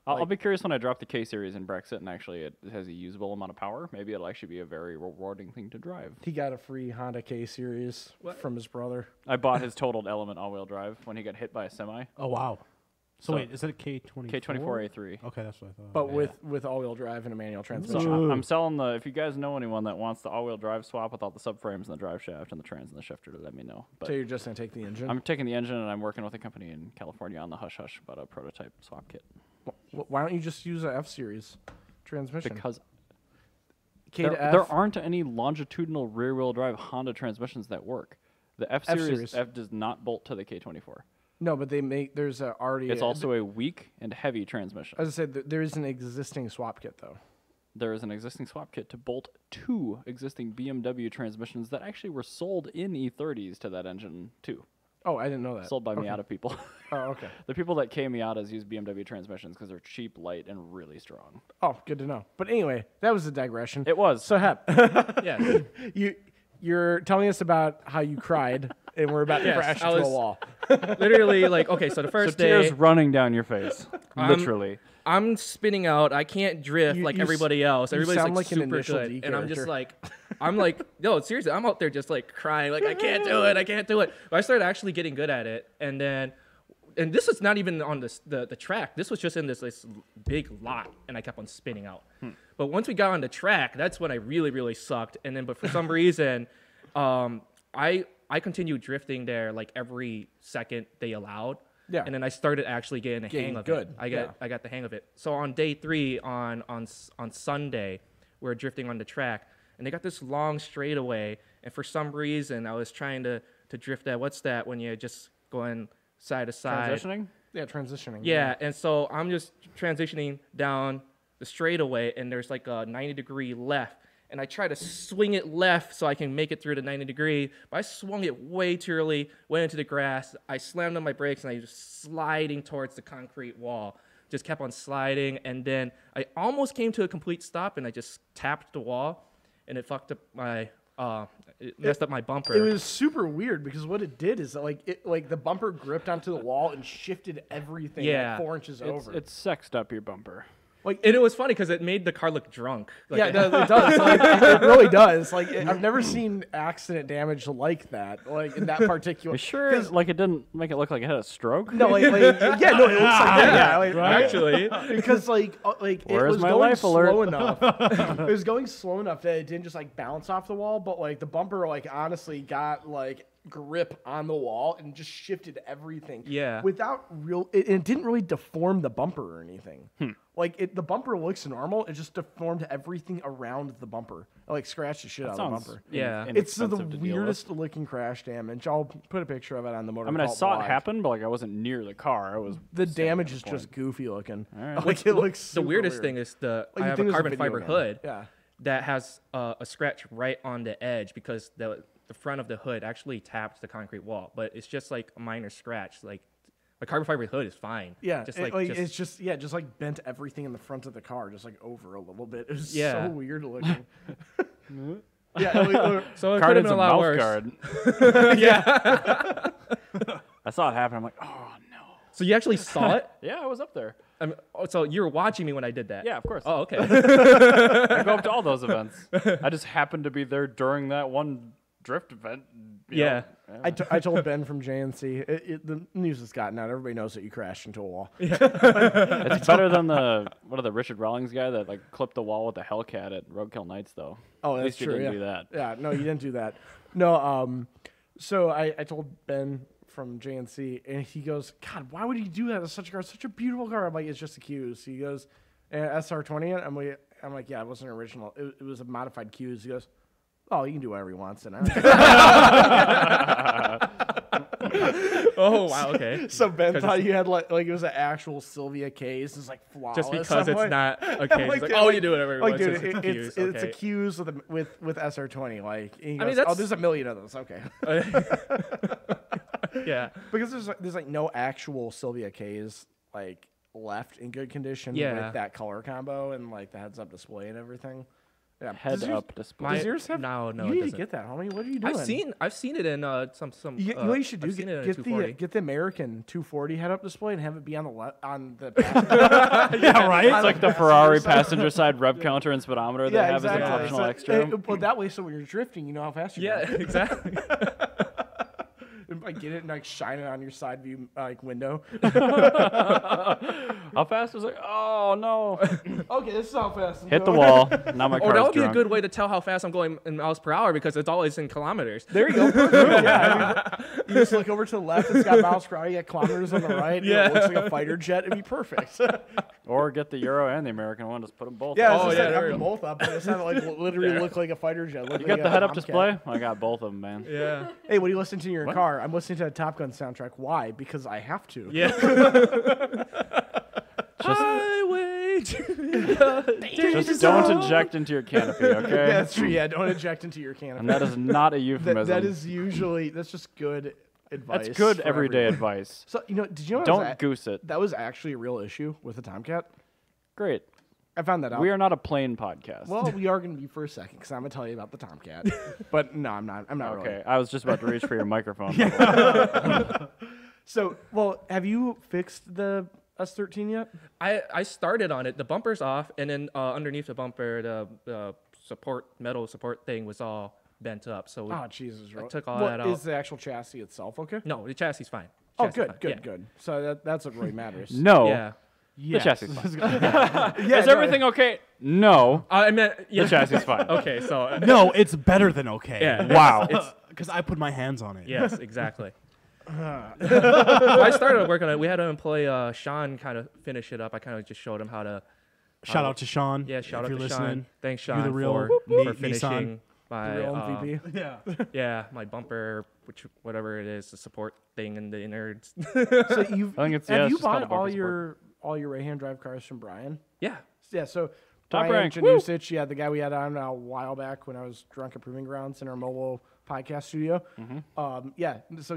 A: I'll be curious when I drop the K series in Brexit and actually it has a usable amount of power. Maybe it'll actually be a very rewarding thing to drive.
B: He got a free Honda K series from his brother.
A: I bought his totaled Element all-wheel drive when he got hit by a semi.
C: Oh wow. So
A: So-
C: wait, is that a K24?
A: K24A3.
C: Okay, that's what I thought.
B: But
C: Yeah.
B: with all-wheel drive and a manual
A: So
B: transmission.
A: I'm selling the. If you guys know anyone that wants the all-wheel drive swap without the subframes and the drive shaft and the trans and the shifter, let me know. But
B: So you're just gonna take the engine.
A: I'm taking the engine and I'm working with a company in California on the hush hush about a prototype swap kit
B: Why don't you just use a F series transmission?
A: because
B: K
A: there,
B: to F.
A: there aren't any longitudinal rear-wheel drive Honda transmissions that work. The F series
B: F-Series.
A: F does not bolt to the K24.
B: No, but they make there's already.
A: It's also a weak and heavy transmission.
B: As I said, there is an existing swap kit though.
A: There is an existing swap kit to bolt 2 existing BMW transmissions that actually were sold in E30s to that engine too.
B: Oh, I didn't know that.
A: Sold by Miata people.
B: Oh, okay.
A: The people that came Miatas use BMW transmissions because they're cheap, light, and really strong.
B: Oh, good to know. But anyway, that was a digression.
A: It was.
B: So, Hep,
D: Yeah.
B: you're telling us about how you cried, and we're about to
D: Yes,
B: crash
D: I
B: into a
D: was-
B: wall.
D: Literally, like, okay, so the
A: So
D: first
A: tears
D: day,
A: running down your face, literally.
D: I'm spinning out. I can't drift
B: You-
D: like
B: you
D: everybody else.
B: you
D: Everybody's
B: sound
D: like
B: like an
D: super
B: Initial
D: good,
B: D
D: and I'm just
B: character.
D: like, no, seriously, I'm out there just like crying, like I can't do it, I can't do it. But I started actually getting good at it, and this was not even on the track. This was just in this big lot, and I kept on spinning out. But once we got on the track, that's when I really sucked. And then, but for some reason, I continued drifting there like every second they allowed.
B: Yeah.
D: And then I started actually getting the hang
B: Getting
D: of
B: good,
D: it. I
B: yeah.
D: got the hang of it. So on day 3 on Sunday, we were drifting on the track, and they got this long straightaway. And for some reason, I was trying to drift that. What's that when you're just going side to side?
A: Transitioning?
B: Yeah, transitioning.
D: Yeah, and so I'm just transitioning down the straightaway, and there's like a 90-degree left. And I try to swing it left so I can make it through the 90-degree, but I swung it way too early, went into the grass. I slammed on my brakes, and I was just sliding towards the concrete wall. Just kept on sliding, and then I almost came to a complete stop, and I just tapped the wall, and it fucked up my, it messed up my bumper.
B: It was super weird because what it did is like the bumper gripped onto the wall and shifted everything
D: Yeah.
B: like 4 inches over.
A: It's sexed up your bumper.
D: And it was funny because it made the car look drunk. Like,
B: yeah, it does. Like, it really does. Like, I've never seen accident damage like that. Like in that particular.
A: You sure? Like it didn't make it look like it had a stroke?
B: No, yeah, no, it looks like that. Yeah, like,
D: actually.
B: because like it
A: Where's
B: was
A: my
B: going
A: life alert?
B: slow enough. It was going slow enough that it didn't just like bounce off the wall, but like the bumper like honestly got like grip on the wall and just shifted everything.
D: Yeah.
B: Without it didn't really deform the bumper or anything. Like the bumper looks normal. It just deformed everything around the bumper. It, like scratched the shit out of the
A: Sounds
B: bumper.
D: Yeah.
B: It's the
A: inexpensive to deal with.
B: weirdest looking crash damage. I'll put a picture of it on the MotorCult
A: I mean, I saw
B: blog.
A: it happen, but like I wasn't near the car. I was
B: The
A: standing
B: damage
A: at
B: is
A: the
B: just
A: point.
B: goofy looking.
A: right.
B: Like it looks.
D: The
B: super
D: weirdest
B: weird.
D: thing is
B: Like,
D: I
B: you
D: have
B: think
D: a
B: it was a
D: carbon
B: video
D: fiber
B: game.
D: hood
B: Yeah.
D: that has a scratch right on the edge because the front of the hood actually tapped the concrete wall, but it's just like a minor scratch. Like my carbon fiber hood is fine.
B: Yeah,
D: just
B: it's just like bent everything in the front of the car, just like over a little bit. It was
D: Yeah.
B: so weird looking. Yeah,
D: so it
A: Car
D: could have
A: needs
D: been
A: a
D: a lot
A: mouth
D: worse.
A: guard.
D: Yeah.
A: I saw it happen. I'm like, oh no.
D: So you actually saw it?
A: Yeah, I was up there.
D: So you were watching me when I did that?
A: Yeah, of course.
D: Oh, okay.
A: I go up to all those events. I just happened to be there during that one drift event. you
D: Yeah.
A: know.
B: I told Ben from JNC, the news has gotten out. Everybody knows that you crashed into a wall.
A: It's better than the Richard Rawlings guy that like clipped the wall with the Hellcat at Roadkill Nights though.
B: Oh,
A: At
B: that's
A: least you
B: true.
A: didn't
B: Yeah.
A: do that.
B: Yeah, no, you didn't do that. No, so I told Ben from JNC, and he goes, God, why would he do that? It's such a car, such a beautiful car. I'm like, it's just a Q's. He goes, SR20. I'm like, yeah, it wasn't original. It was a modified Q's. He goes, oh, you can do whatever you want. And
D: Oh, wow. Okay.
B: so Ben
D: 'Cause
B: thought
D: it's-
B: you had like it was an actual Sylvia case. It's like flawless.
D: Just because
B: I'm
D: it's
B: like-
D: not okay.
B: like,
D: It's like,
B: dude,
D: oh,
B: like-
D: you do whatever you
B: Like,
D: want.
B: dude,
D: It's just
B: it's a
D: okay.
B: Q's with SR20. Like, and he
D: I mean,
B: goes, oh,
D: that's-
B: there's a million of those. Okay.
D: Yeah.
B: Because there's like no actual Sylvia K's like left in good condition
D: Yeah.
B: with that color combo and like the heads up display and everything. Yeah.
A: Head up display.
B: Does yours have?
D: No, no,
B: You
D: it
B: need
D: doesn't.
B: to get that, homie. What are you doing?
D: I've seen it in some.
B: You know what you should do?
D: I've seen it in a
B: Get
D: 240.
B: the American 240 head up display and have it be on the
A: Yeah, right. It's like the
B: passenger
A: Ferrari
B: side.
A: passenger side rev counter and speedometer they have as an optional
B: So,
A: extra.
B: well, that way, so when you're drifting, you know how fast you're
D: Yeah,
B: going.
D: exactly.
B: And like get it and like shine it on your side view like window.
A: How fast was it? Oh no!
B: Okay, this is how fast. I'm
A: Hit the
B: going.
A: wall. Now my
D: Or
A: car's
D: that would be a
A: drunk.
D: good way to tell how fast I'm going in miles per hour because it's always in kilometers.
B: There you go. Perfect. Yeah, I mean, you just look over to the left. It's got miles per hour. You got kilometers on the right.
D: Yeah.
B: It looks like a fighter jet. It'd be perfect.
A: Or get the Euro and the American one. Just put them both.
B: Yeah,
A: up.
B: it's just
D: yeah,
B: like
D: there
B: having
D: you
B: both up. But it's not like literally look like a fighter jet. Look
A: You
B: like
A: got the
B: a
A: head-up
B: Tomcat.
A: display? I got both of them, man.
D: Yeah.
B: Hey, what do you listen to in your car? I'm listening to a Top Gun soundtrack. Why? Because I have to.
D: Yeah. Highway
A: Just don't eject into your canopy, okay?
B: Yeah, that's true. Yeah, don't eject into your canopy.
A: And that is not a euphemism.
B: that is usually that's just good advice.
A: That's good
B: for
A: everyday
B: everyone.
A: advice.
B: So did you know
A: Don't goose it.
B: that was actually a real issue with the Tomcat?
A: Great.
B: I found that out.
A: We are not a plane podcast.
B: Well, we are going to be for a second because I'm going to tell you about the Tomcat. But no, I'm not. I'm not
A: okay.
B: really.
A: I was just about to reach for your microphone.
B: So, well, have you fixed the S13 yet?
D: I started on it. The bumper's off, and then underneath the bumper, the metal support thing was all bent up. So
B: Oh, Jesus.
D: I took all that out.
B: Is the actual chassis itself okay?
D: No, the chassis is fine.
B: Oh,
D: Chassis is
B: good,
D: fine.
B: good,
D: Yeah.
B: good. So that's what really matters.
A: No.
D: Yeah.
A: The chassis is fine.
B: Yeah,
A: Is everything okay? No.
D: I meant yeah.
A: The chassis is fine.
D: Okay, so
C: No, it's better than okay.
D: yeah.
A: Wow.
C: Because I put my hands on it.
D: Yes, exactly. I started working on it. We had to employ Sean kind of finish it up. I kind of just showed him how to.
C: Shout out to Sean.
D: Yeah, shout
C: if
D: out
C: you're
D: to
C: listening.
D: Sean. Thanks,
C: You're
D: Sean,
C: the real
D: for
C: Nissan.
D: finishing
B: the
D: my
B: real MVP.
C: Yeah.
D: yeah, my bumper, whatever it is, the support thing and the innards.
B: So you've
A: I think it's-
B: have
A: yeah, it's
B: you
A: just called
B: bought
A: a
B: all
A: bumper
B: your right-hand drive cars from Brian?
D: yeah.
B: Yeah, so
A: Top
B: Brian
A: rank.
B: Janusich, yeah, the guy we had on a while back when I was drunk at Proving Grounds in our mobile podcast studio. Yeah, so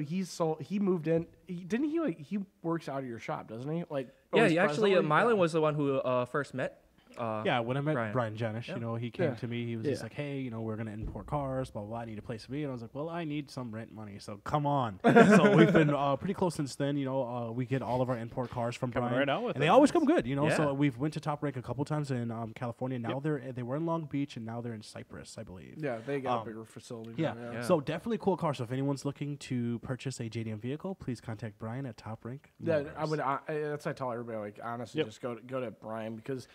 B: he moved in. He works out of your shop, doesn't he? Like
D: Yeah,
B: he's
D: he actually,
B: presently?
D: Mylan
B: Yeah.
D: was the one who first met.
C: Yeah, when I met
D: Brian.
C: Brian Janish,
D: Yep.
C: he came
B: Yeah.
C: to me. He was
B: Yeah.
C: just like, "Hey, we're gonna import cars. Blah blah. Blah. I need a place to be." And I was like, "Well, I need some rent money. So come on." So we've been pretty close since then. We get all of our import cars from
A: Coming
C: Brian,
A: right out with
C: and they
A: it.
C: always come good.
D: Yeah.
C: So we've went to Top Rank a couple times in California. Now they were in Long Beach, and now they're in Cyprus, I believe.
B: Yeah, they got a bigger facility.
C: Yeah.
B: now,
D: Yeah.
C: So definitely cool car. So if anyone's looking to purchase a JDM vehicle, please contact Brian at Top Rank.
B: Yeah, I
C: Motors.
B: would. That's what I tell everybody. Like honestly,
A: Yep.
B: just go to Brian because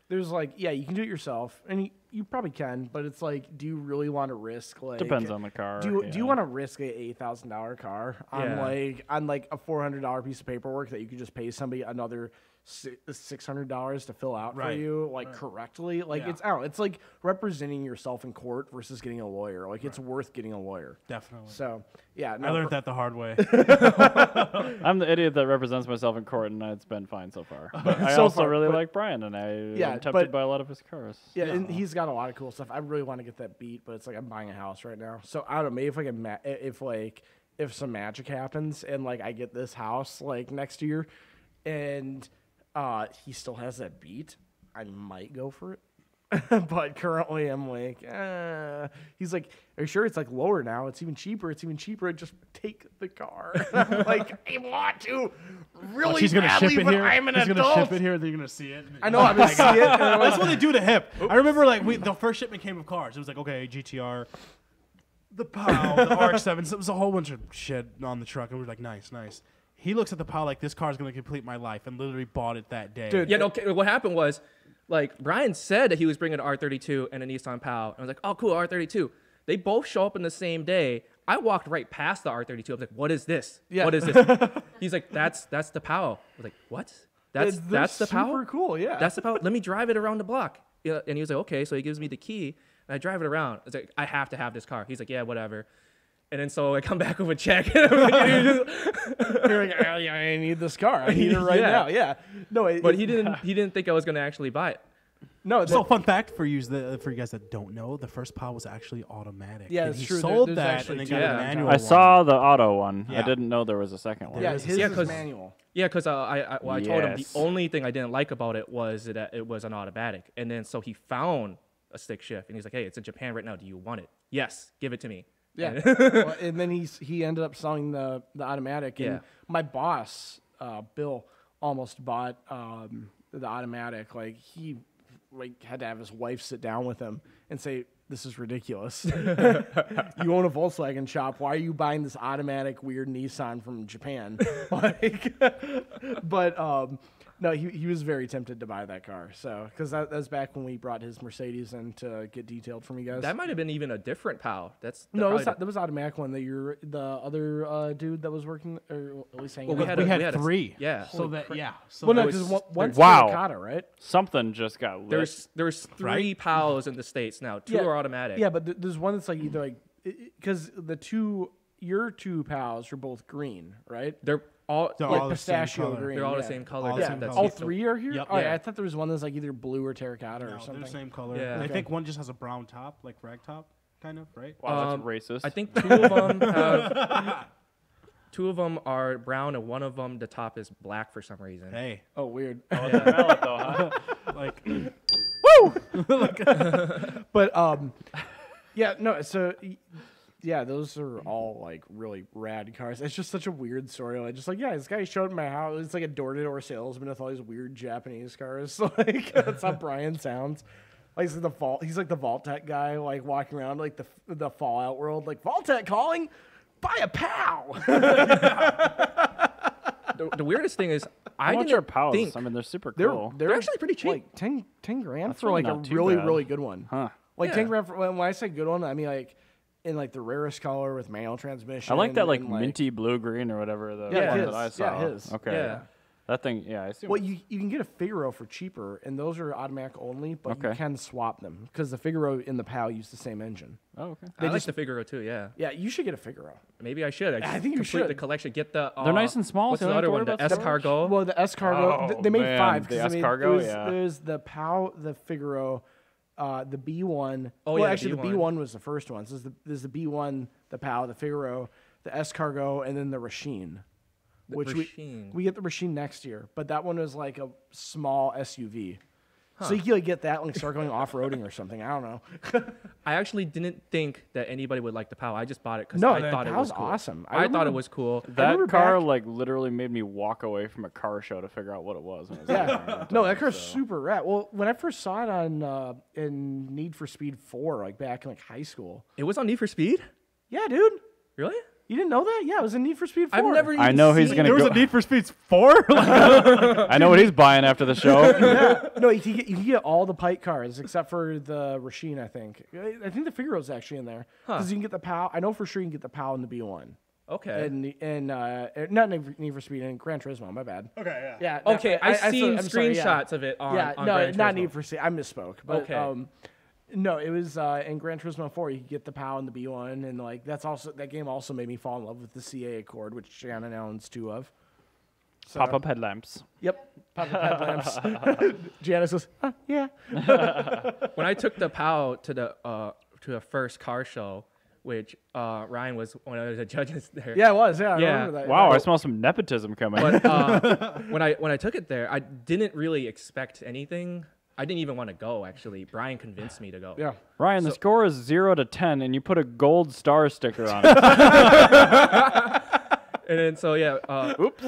B: there's you can do it yourself, and you probably can, but it's like, do you really want to risk
A: Depends on the car.
B: Do you
A: yeah.
B: want to risk a $8,000 car on
D: Yeah.
B: on a $400 piece of paperwork that you could just pay somebody another $600 to fill out for
C: Right.
B: you correctly?
C: Yeah.
B: It's I don't know, it's like representing yourself in court versus getting a lawyer. It's worth getting a lawyer.
C: Definitely.
B: So yeah,
C: I learned that the hard way.
A: I'm the idiot that represents myself in court, and it's been fine so far. But I
B: So
A: also
B: far,
A: really
B: but-
A: like Brian, and I'm
B: Yeah,
A: tempted
B: but-
A: by a lot of his cars.
B: Yeah, and he's got a lot of cool stuff. I really want to get that beat, but it's like I'm buying a house right now. So I don't know, maybe if I can if some magic happens and I get this house next year, and he still has that beat, I might go for it. But currently I'm he's like, are you sure it's lower now? It's even cheaper. Just take the car. I'm like, I want to really
C: She's gonna
B: badly,
C: ship it
B: but
C: here.
B: I'm an
C: He's
B: adult.
C: gonna ship it here. They're gonna see it.
B: I know, I'm gonna see it. And I'm
C: That's what they do to hip. I remember the first shipment came of cars. It was like, okay, GTR, the POW, the RX-7. So it was a whole bunch of shit on the truck, and we were like, nice. He looks at the POW like, this car is gonna complete my life, and literally bought it that day.
B: Dude.
D: Yeah, no, okay, what happened was, Brian said that he was bringing an R32 and a Nissan POW. And I was like, oh, cool, R32. They both show up in the same day. I walked right past the R32. I was like, what is this?
B: Yeah.
D: What is this? He's like, that's the POW. I was like, what? That's
B: They're
D: the POW?
B: super cool, yeah.
D: That's the POW? Let me drive it around the block. Yeah, and he was like, okay. So he gives me the key, and I drive it around. I was like, I have to have this car. He's like, yeah, whatever. And then so I come back with a check.
B: You're like, I need this car. I need it right
D: Yeah.
B: now. Yeah. No,
D: But he didn't think I was going to actually buy it.
B: No,
C: So fun fact for you guys that don't know, the first POW was actually automatic.
B: Yeah,
C: And
B: it's
C: he
B: true.
C: sold
B: There's
C: that
B: actually
C: and then
B: two
C: got
D: of
C: a
D: them.
C: manual
A: I
C: one.
A: saw the auto one. I
C: Yeah.
A: didn't know there was a second one.
B: yeah,
C: is-
B: his
D: yeah,
B: is
D: 'cause-
B: manual.
D: Yeah, because I told him the
A: Yes.
D: only thing I didn't like about it was that it was an automatic. And then so he found a stick shift, and he's like, hey, it's in Japan right now. Do you want it? Yes, give it to me.
B: Yeah. Well, and then he ended up selling the automatic. And
D: Yeah.
B: my boss, Bill, almost bought the automatic. He had to have his wife sit down with him and say, this is ridiculous. You own a Volkswagen shop. Why are you buying this automatic weird Nissan from Japan? But no, he was very tempted to buy that car. So because that's back when we brought his Mercedes in to get detailed from you guys.
D: That might have been even a different POW.
B: No, that was automatic one that the other dude that was working, or at least hanging
D: Well,
B: out.
D: we
C: We had
D: had a-
C: three.
D: yeah.
C: So that, yeah. So
B: Well, no,
C: that
B: because
C: was-
B: one's
A: Wow.
B: Terracotta, right?
A: Something just got lit.
D: There's three POWs in the States now. Two
B: Yeah.
D: are automatic.
B: Yeah, but there's one that's either because the two your two pals are both green, right?
D: They're all
C: They're
B: Like
C: all the same
B: pistachio
C: color.
B: green.
D: they're all the
B: yeah.
D: same color.
C: All the
B: Yeah,
C: same
D: That's
C: color.
B: all
D: it.
B: three are here.
C: Yep.
B: Oh yeah,
D: Yeah.
B: I thought there was one that's like either blue or terracotta
C: No,
B: or something.
C: they're the same color.
D: Yeah.
C: And I
B: Okay.
C: think one just has a brown top, like rag top, kind of, right?
A: Wow, that's racist.
D: I think two of them have. Two of them are brown, and one of them the top is black for some reason.
C: Hey,
B: Oh, weird.
A: Oh, they smell it though, huh?
C: like
B: But yeah, no. So yeah, those are all like really rad cars. It's just such a weird story. Like just like this guy showed up at my house. It's like a door-to-door salesman with all these weird Japanese cars. So like that's how Brian sounds. Like he's like the Vault-Tec guy, like walking around like the Fallout world, like Vault-Tec calling, buy a POW.
D: The weirdest thing is, I
A: How much
D: didn't
A: are POWs?
D: think
A: I mean, they're super
B: They're
A: cool.
B: they're
D: actually pretty cheap.
B: Like 10 grand
A: That's
B: for
A: really
B: like a
A: not too
B: really
A: bad.
B: really good one.
A: Huh.
B: Like
D: Yeah.
B: 10 grand for, when I say good one, I mean like in like the rarest color with manual transmission.
A: I like that like
B: and,
A: minty blue green or whatever the
B: Yeah,
A: one
B: his.
A: that I
B: Yeah,
A: saw.
B: his.
A: Okay.
D: Yeah.
A: That thing, yeah, I see.
B: Well, you can get a Figaro for cheaper, and those are automatic only, but you
A: Okay.
B: can swap them because the Figaro and the POW use the same engine.
A: Oh, okay.
D: I like the Figaro too. Yeah,
B: Yeah, you should get a Figaro.
D: maybe I should.
B: I think you
D: complete the
B: should.
D: collection. Get the.
A: They're nice and small,
D: What's
A: so you
D: the
A: don't have
D: other
A: to
D: one?
A: worry
D: The
A: about storage.
D: Escargot.
B: Well, the Escargot,
A: Oh,
B: they made
A: man,
B: 5.
A: the
B: 'cause, I mean,
A: Escargot, yeah.
B: There's the POW, the Figaro, the B1.
D: Oh,
B: well,
D: yeah, the
B: actually, the
D: B1.
B: B1 was the first one. So there's the B1, the POW, the Figaro, the Escargot, and then the Racine. Which
D: Racine.
B: we get the Racine next year, but that one was like a small SUV. So you can like get that and like, start going off-roading or something. I don't know.
D: I actually didn't think that anybody would like the POW. I just bought it because
B: No,
D: I
B: the
D: thought it
B: POW's
D: was cool.
B: awesome. I
D: I thought
B: remember-
D: it was cool.
A: That
B: remember
A: car
B: back-
A: like literally made me walk away from a car show to figure out what it was. When I was
B: Yeah,
A: driving around
B: no,
A: town,
B: that car's
A: so.
B: super rad. Well, when I first saw it on in Need for Speed 4, like back in like high school.
D: It was on Need for Speed.
B: Yeah, dude,
D: Really?
B: you didn't know that? Yeah, it was in Need for Speed 4.
D: I've never.
A: I
D: even
A: know he's
D: seen-
A: gonna
C: there was
A: go.
C: a Need for Speeds 4.
A: I know what he's buying after the show.
B: No, you can get all the Pike cars except for the Racine. I think the Figaro's actually in there because you can get the POW. I know for sure you can get the POW and the B1.
D: Okay.
B: And not Need for Speed and Gran Turismo. My bad.
C: Okay, yeah.
B: Yeah.
D: Okay, I've seen
B: I'm sorry, yeah.
D: screenshots of it on.
B: Yeah,
D: on
B: no,
D: Gran
B: not
D: Turismo.
B: Need for Speed. I misspoke. But,
D: Okay.
B: no, it was in Gran Turismo 4. You could get the POW and the B1, and like that game also made me fall in love with the CA Accord, which Shannon owns 2 of. So,
A: Pop up headlamps.
B: Yep. Pop-up headlamps. Janice goes, yeah.
D: When I took the POW to the first car show, which Ryan was one of the judges there.
B: Yeah, it was. Yeah, I
D: Yeah.
B: remember that.
A: Wow,
B: yeah.
A: I smell some nepotism coming.
D: But when I took it there, I didn't really expect anything. I didn't even want to go. Actually, Brian convinced me to go.
B: Yeah.
A: Ryan, the score is 0 to 10, and you put a gold star sticker on it.
D: And then oops.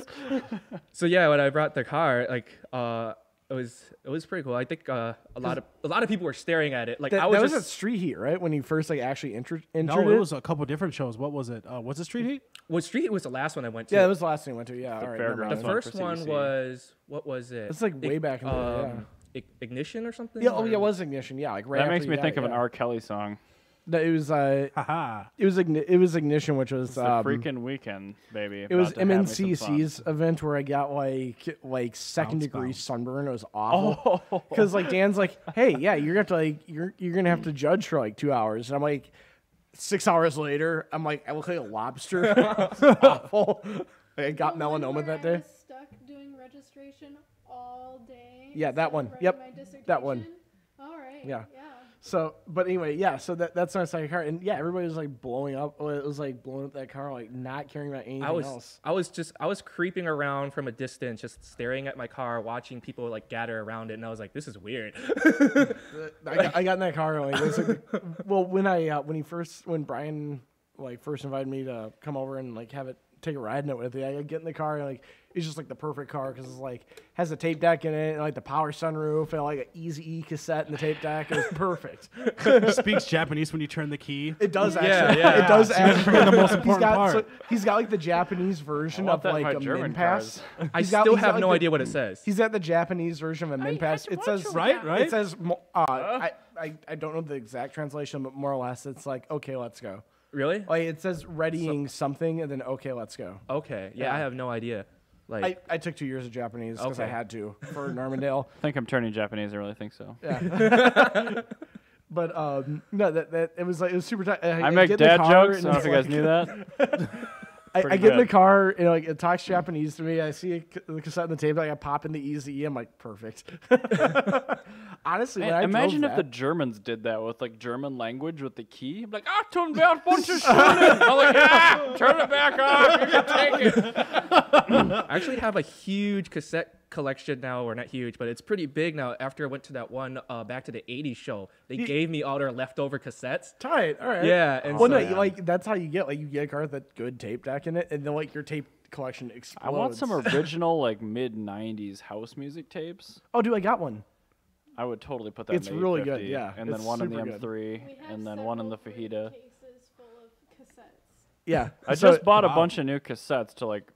D: So yeah, when I brought the car, like it was pretty cool. I think a lot of people were staring at it. Like
B: That,
D: I was
B: was
D: just
B: at Street Heat, right? When you first like actually entered
C: No,
B: it.
C: it was a couple different shows. What was it? Was it Street Heat?
D: well, Street Heat was the last one I went to.
B: Yeah, that was the last thing we went to. Yeah, all right. never
A: fairground.
B: mind.
D: the
A: one
D: first
A: for
D: one
A: CBC.
D: was what was it?
B: It's like way back in the day,
D: Ignition or something.
B: Yeah, oh
D: or-
B: yeah, it was Ignition. Yeah, like right
A: That
B: after
A: makes me
B: you
A: think
B: got
A: of
B: it,
A: an R. Kelly song.
B: No, it was
C: Haha.
B: it was Ignition, which was
A: It's the freaking weekend, baby.
B: it was
A: About to have me some
B: MNCC's event where I got like second degree
C: bounce.
B: sunburn. It was awful because like Dan's like, hey, yeah, you're gonna have to judge for like 2 hours, and I'm like, 6 hours later, I'm like, I look like a lobster. It's awful. Like, I got
E: The one
B: melanoma
E: where
B: that
E: I
B: day.
E: was stuck doing registration all day.
B: Yeah, that
E: instead of
B: one.
E: writing
B: Yep,
E: my
B: that one.
E: dissertation. All right.
B: Yeah.
E: Yeah.
B: So, but anyway, yeah. So that's when I saw your car, and yeah, everybody was like blowing up. It was like blowing up that car, like not caring about anything else.
D: I was creeping around from a distance, just staring at my car, watching people like gather around it, and I was like, "This is weird."
B: I got in that car. Like, it was like well, when Brian like first invited me to come over and like take a ride in it with me, I get in the car and like it's just like the perfect car because it's like has a tape deck in it and like the power sunroof and like an Easy E cassette in the tape deck. It was perfect.
C: Speaks Japanese when you turn the key.
B: It does
D: Yeah,
B: actually.
D: yeah.
B: It does
C: So you're
B: actually.
C: forgetting the most
B: He's
C: important
B: got,
C: part.
B: he's got like the Japanese version
A: I
B: of
A: want that in
B: like
A: my
B: a
A: German
B: min pass.
D: I
B: He's got-
D: still
B: he's got,
D: have
B: like,
D: no
B: the-
D: idea what it says.
B: He's got the Japanese version of a min
E: I
B: pass.
E: had
B: It
E: to
B: says
E: watch
C: Right,
E: that.
C: right.
B: It says I don't know the exact translation, but more or less it's like okay, let's go.
D: Really?
B: Like it says readying something and then okay, let's go.
D: Okay. Yeah, I have no idea. Like,
B: I took 2 years of Japanese because I
D: Okay.
B: had to for Normandale.
A: I think I'm turning Japanese. I really think so.
B: Yeah. But no, that it was super tight.
A: I make
B: get in the
A: dad
B: car
A: jokes. I
B: and
A: don't know if
B: it's
A: you guys
B: like-
A: knew that.
B: I
A: Pretty
B: get in the
A: good.
B: car and like it talks Japanese to me. I see the cassette on the tape. Like I pop into Easy. I'm like, perfect. Honestly, when I
A: Imagine
B: drove
A: if the
B: that,
A: Germans did that with like German language with the key. I'm like, turn back, bunch of I'm like, yeah, turn it back off. You can take it.
D: I actually have a huge cassette collection now, or not huge, but it's pretty big now. After I went to that one back to the 80s show, they gave me all their leftover cassettes.
B: tight. All right.
D: Yeah, and
B: Well,
D: so,
B: no, like that's how you get you get a car with that good tape deck in it, and then like your tape collection explodes.
A: I want some original like mid '90s house music tapes.
B: Oh, dude, I got one.
A: I would totally put that.
B: It's
A: in the
B: really
A: 850,
B: good, yeah.
A: and then
B: It's
A: one in the
B: super good.
A: M3,
E: We have
A: and then one in the
E: several
A: fajita.
E: cases full of cassettes.
B: Yeah.
A: I
B: So-
A: just bought a bunch of new cassettes to like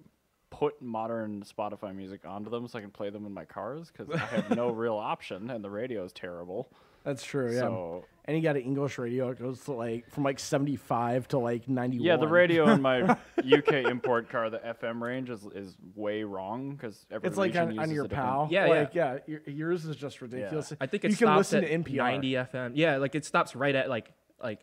A: put modern Spotify music onto them so I can play them in my cars because I have no real option and the radio is terrible.
B: That's true. Yeah.
A: So
B: And you got an English radio. It goes to like from like 75 to like 91.
A: yeah, the radio in my UK import car, the FM range is way wrong because every
B: It's like
A: region
B: on
A: uses
B: your
A: a different-
B: PAL.
D: Yeah,
B: like, yeah. Yours is just ridiculous.
D: I think
B: you
D: it
B: can
D: stops
B: listen
D: at
B: to NPR.
D: 90 FM. Yeah, like it stops right at like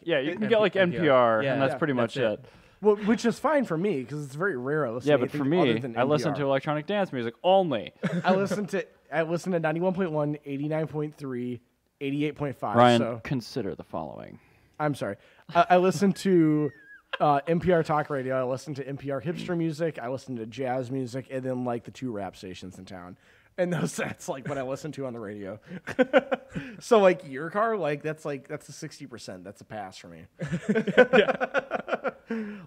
A: Yeah, you can get like NPR,
D: Yeah,
A: and that's
D: yeah,
A: pretty much
D: that's
A: it.
B: Well, which is fine for me because it's very rare I listen
A: Yeah,
B: to
A: but for
B: anything other
A: me,
B: than
A: I listen to
B: NPR.
A: electronic dance music only.
B: I listen to 91.1, 89.3, 88.5.
A: Ryan,
B: So
A: consider the following.
B: I'm sorry. I listen to NPR talk radio. I listen to NPR hipster music. I listen to jazz music, and then like the 2 rap stations in town. And that's like what I listen to on the radio. So like your car, that's a 60%. That's a pass for me.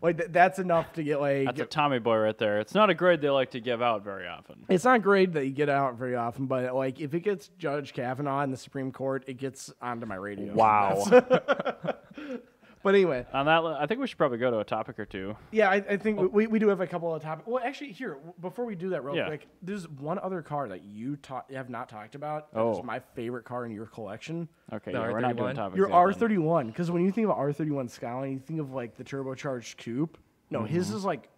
B: Like that's enough to get like.
A: That's a Tommy boy right there. It's not a grade they like to give out very often.
B: It's not great that you get out very often, but like if it gets Judge Kavanaugh in the Supreme Court, it gets onto my radio.
A: Wow.
B: But anyway,
A: On that, I think we should probably go to a topic or two.
B: yeah, I think we do have a couple of topics. Well, actually, here before we do that, real
A: Yeah.
B: quick, there's one other car that you have not talked about. That
A: Oh.
B: is my favorite car in your collection.
A: Okay,
D: The
A: yeah, we're not doing
D: R31?
A: topics.
B: Your
A: yet then.
B: R31, because when you think of R31 Skyline, you think of like the turbocharged coupe. No, his
A: Mm-hmm.
B: is like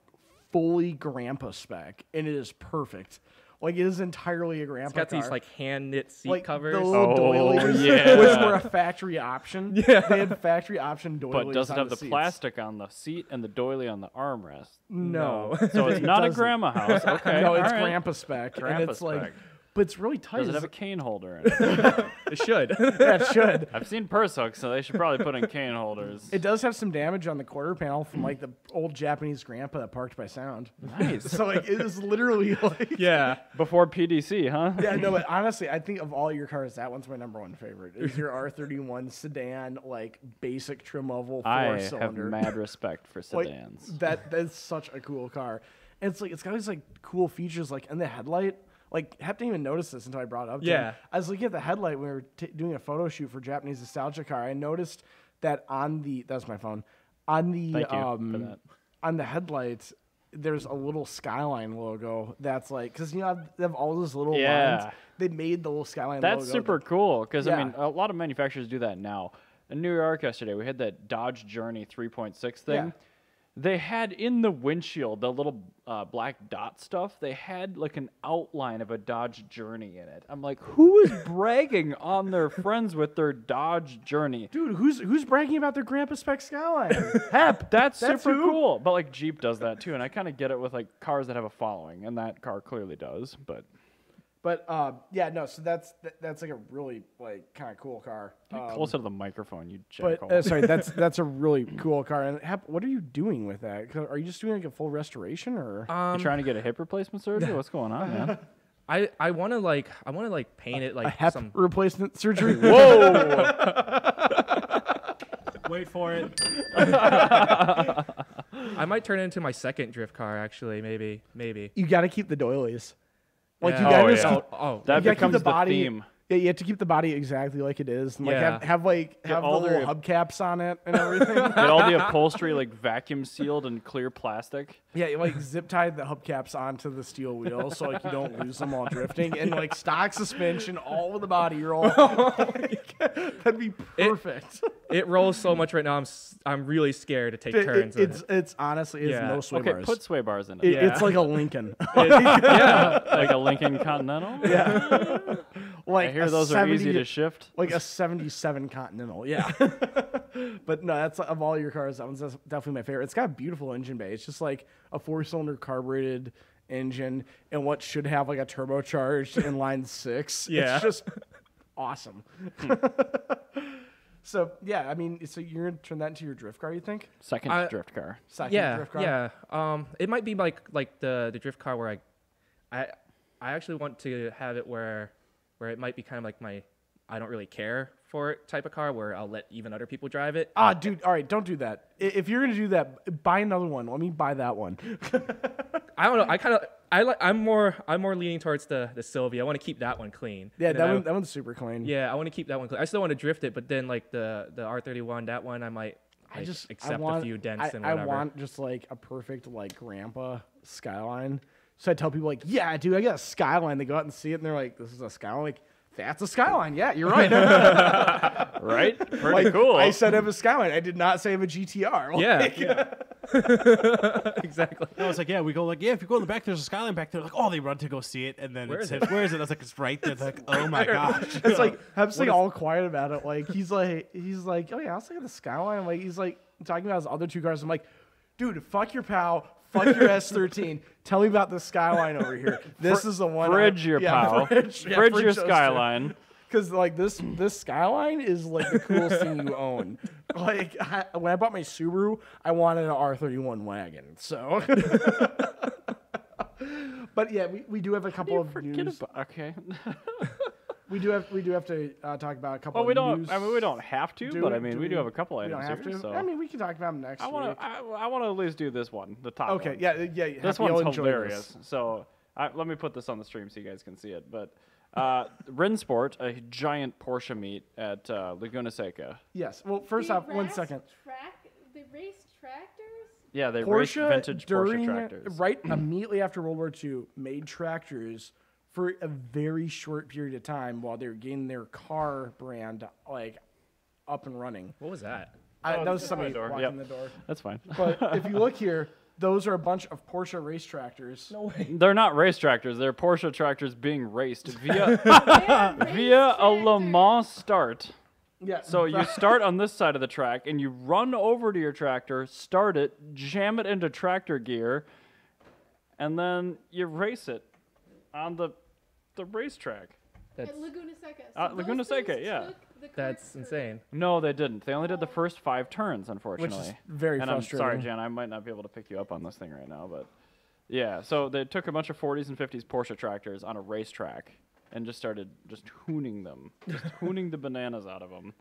B: fully grandpa spec, and it is perfect. Like it is entirely a grandpa
D: It's got
B: car.
D: these like hand knit seat
B: like
D: covers.
B: the little
A: Oh,
B: doilies,
A: yeah.
B: which were a factory option. Yeah, they had factory option doilies.
A: But does it
B: on
A: have the
B: seats.
A: plastic on the seat and the doily on the armrest?
B: No,
A: So it's
B: It
A: not a
B: doesn't.
A: grandma house. Okay.
B: No, it's
A: all right.
B: grandpa spec, and
A: Grandpa
B: it's like,
A: spec.
B: but it's really tight.
A: Does it have a
B: It's-
A: cane holder in it?
D: It should.
B: yeah, it should.
A: I've seen purse hooks, so they should probably put in cane holders.
B: It does have some damage on the quarter panel from like the old Japanese grandpa that parked by sound.
A: Nice.
B: So like it is literally like
D: Yeah.
A: Before PDC, huh?
B: yeah, no, but honestly, I think of all your cars, that one's my number one favorite. Is your R31 sedan, like basic trim level
A: I
B: 4-cylinder.
A: have mad respect for
B: Like,
A: sedans.
B: that's such a cool car. And it's like it's got these like cool features like in the headlight. Like, I didn't even notice this until I brought it up. to him.
D: Yeah.
B: I was looking at the headlight when we were doing a photo shoot for Japanese nostalgia car. I noticed that on the that's my phone on the
A: Thank you for that.
B: on the headlights. There's a little Skyline logo that's like because they have all those little
A: Yeah.
B: lines. They made the little Skyline
A: That's
B: logo.
A: super cool because
B: Yeah.
A: I mean, a lot of manufacturers do that now. In New York yesterday, we had that Dodge Journey 3.6 thing.
B: Yeah.
A: They had in the windshield the little black dot stuff. They had like an outline of a Dodge Journey in it. I'm like, who is bragging on their friends with their Dodge Journey?
B: Dude, who's bragging about their grandpa spec Skyline? Hep.
A: That's
B: That's
A: super
B: who?
A: cool. But like Jeep does that too, and I kind of get it with like cars that have a following, and that car clearly does. But
B: But yeah, no. So that's like a really like kind of cool car.
A: closer to the microphone, you
B: But
A: jackal.
B: sorry, that's a really cool car. And Hep, what are you doing with that? 'Cause are you just doing like a full restoration or?
A: You trying to get a hip replacement surgery? What's going on, man?
D: I want to like paint it
B: a
D: like
B: Hep
D: some.
B: replacement surgery?
A: Whoa!
C: Wait for it.
D: I might turn it into my second drift car actually. Maybe.
B: You got to keep the doilies. Like you
D: Yeah.
B: got
A: Oh,
B: to
A: yeah.
B: keep,
D: Oh.
A: That
B: you gotta keep
A: becomes
B: the
A: the
B: body.
A: theme.
B: Yeah, you have to keep the body exactly like it is. And like
D: Yeah.
B: have
A: all
B: the little
A: their-
B: hubcaps on it and everything.
A: Get all the upholstery like vacuum sealed and clear plastic.
B: Yeah, you like zip tie the hubcaps onto the steel wheel so like you don't lose them while drifting, and like stock suspension all over the body roll. That'd be perfect.
D: It rolls so much right now. I'm really scared to take turns. in it.
B: It's honestly
D: Yeah.
B: no sway
A: Okay,
B: bars.
A: put sway bars in it.
B: It's like a Lincoln.
A: Yeah, like a Lincoln Continental.
B: like
A: I hear
B: a
A: those are easy
B: 70
A: to shift.
B: like a 77 Continental, yeah. But no, that's of all your cars, that one's definitely my favorite. It's got a beautiful engine bay. It's just like a 4-cylinder carbureted engine and what should have like a turbocharged inline 6.
D: Yeah.
B: It's just awesome. So yeah, I mean, so you're gonna turn that into your drift car, you think?
A: Second drift car.
B: Second drift car?
D: Yeah. It might be like the drift car where I actually want to have it where it might be kind of like my I don't really care for it type of car where I'll let even other people drive it.
B: Ah, dude, all right, don't do that. If you're gonna do that, buy another one. Let me buy that one.
D: I don't know. I'm more leaning towards the Sylvia. I want to keep that one clean.
B: Yeah,
D: And then
B: that one's super clean.
D: Yeah, I want to keep that one clean. I still want to drift it, but then like the R31, that one I might accept a few dents and whatever.
B: I want just like a perfect like grandpa Skyline. So I tell people like, yeah, dude, I got a Skyline. They go out and see it and they're like, this is a Skyline. Like, that's a Skyline. Yeah, you're right.
A: Right? Pretty cool.
B: I said I have a Skyline. I did not say I have a GTR.
D: Yeah. Exactly.
C: No, it's like, yeah, we go like, yeah, if you go in the back, there's a Skyline back there. Like, oh, they run to go see it, and then
D: Where
C: it
D: is
C: says,
D: it?
C: where is it? I was like, it's right there. It's like, oh my gosh.
B: It's like Hep's like all quiet about it. Like he's like, oh yeah, I was looking at the Skyline. I'm like he's like talking about his other two cars. I'm like, dude, fuck your POW, fuck your S13. Tell me about the Skyline over here. This is the one.
A: Fridge your POW.
B: Fridge
A: Fridge your
B: those two.
A: Skyline.
B: Because like this Skyline is like the coolest thing you own. Like when I bought my Subaru, I wanted an R31 wagon. So, but yeah, we do have a couple of news.
A: Okay.
B: We do have to talk about a couple.
A: Well, we
B: of
A: don't.
B: news.
A: I mean, we don't have to, but I mean, we do have a couple
B: We
A: items
B: don't have
A: here.
B: to.
A: So
B: I mean, we can talk about them next
A: I want
B: week.
A: to. I want to at least do this one, the top.
B: Okay,
A: one.
B: yeah.
A: This
B: Happy you'll
A: one's
B: enjoy
A: hilarious.
B: this.
A: So let me put this on the stream so you guys can see it. But Rinsport, a giant Porsche meet at Laguna Seca.
B: Yes. Well, first off, 1 second.
E: They race tractors?
A: Yeah, they raced
B: Porsche
A: vintage Porsche
B: during
A: tractors.
B: right immediately after World War II made tractors for a very short period of time while they were getting their car brand like up and running.
D: What was that?
B: That was
A: it's
B: somebody
A: my door.
B: walking
A: Yep.
B: the door.
A: That's fine.
B: But if you look here, those are a bunch of Porsche race tractors.
D: No way.
A: They're not race tractors. They're Porsche tractors being raced via
E: Via
A: via a Le Mans start.
B: Yeah.
A: So you start on this side of the track and you run over to your tractor, start it, jam it into tractor gear, and then you race it on the racetrack.
E: At Laguna Seca.
A: Laguna
E: those
A: Seca,
E: things
A: yeah.
E: took the
D: That's
E: curve.
D: insane.
A: No, they didn't. They only did the first 5 turns,
B: which
A: unfortunately.
B: is very
A: and
B: frustrating.
A: I'm sorry, Jen, I might not be able to pick you up on this thing right now, but yeah. So they took a bunch of 40s and 50s Porsche tractors on a racetrack and just started hooning them, just hooning the bananas out of them.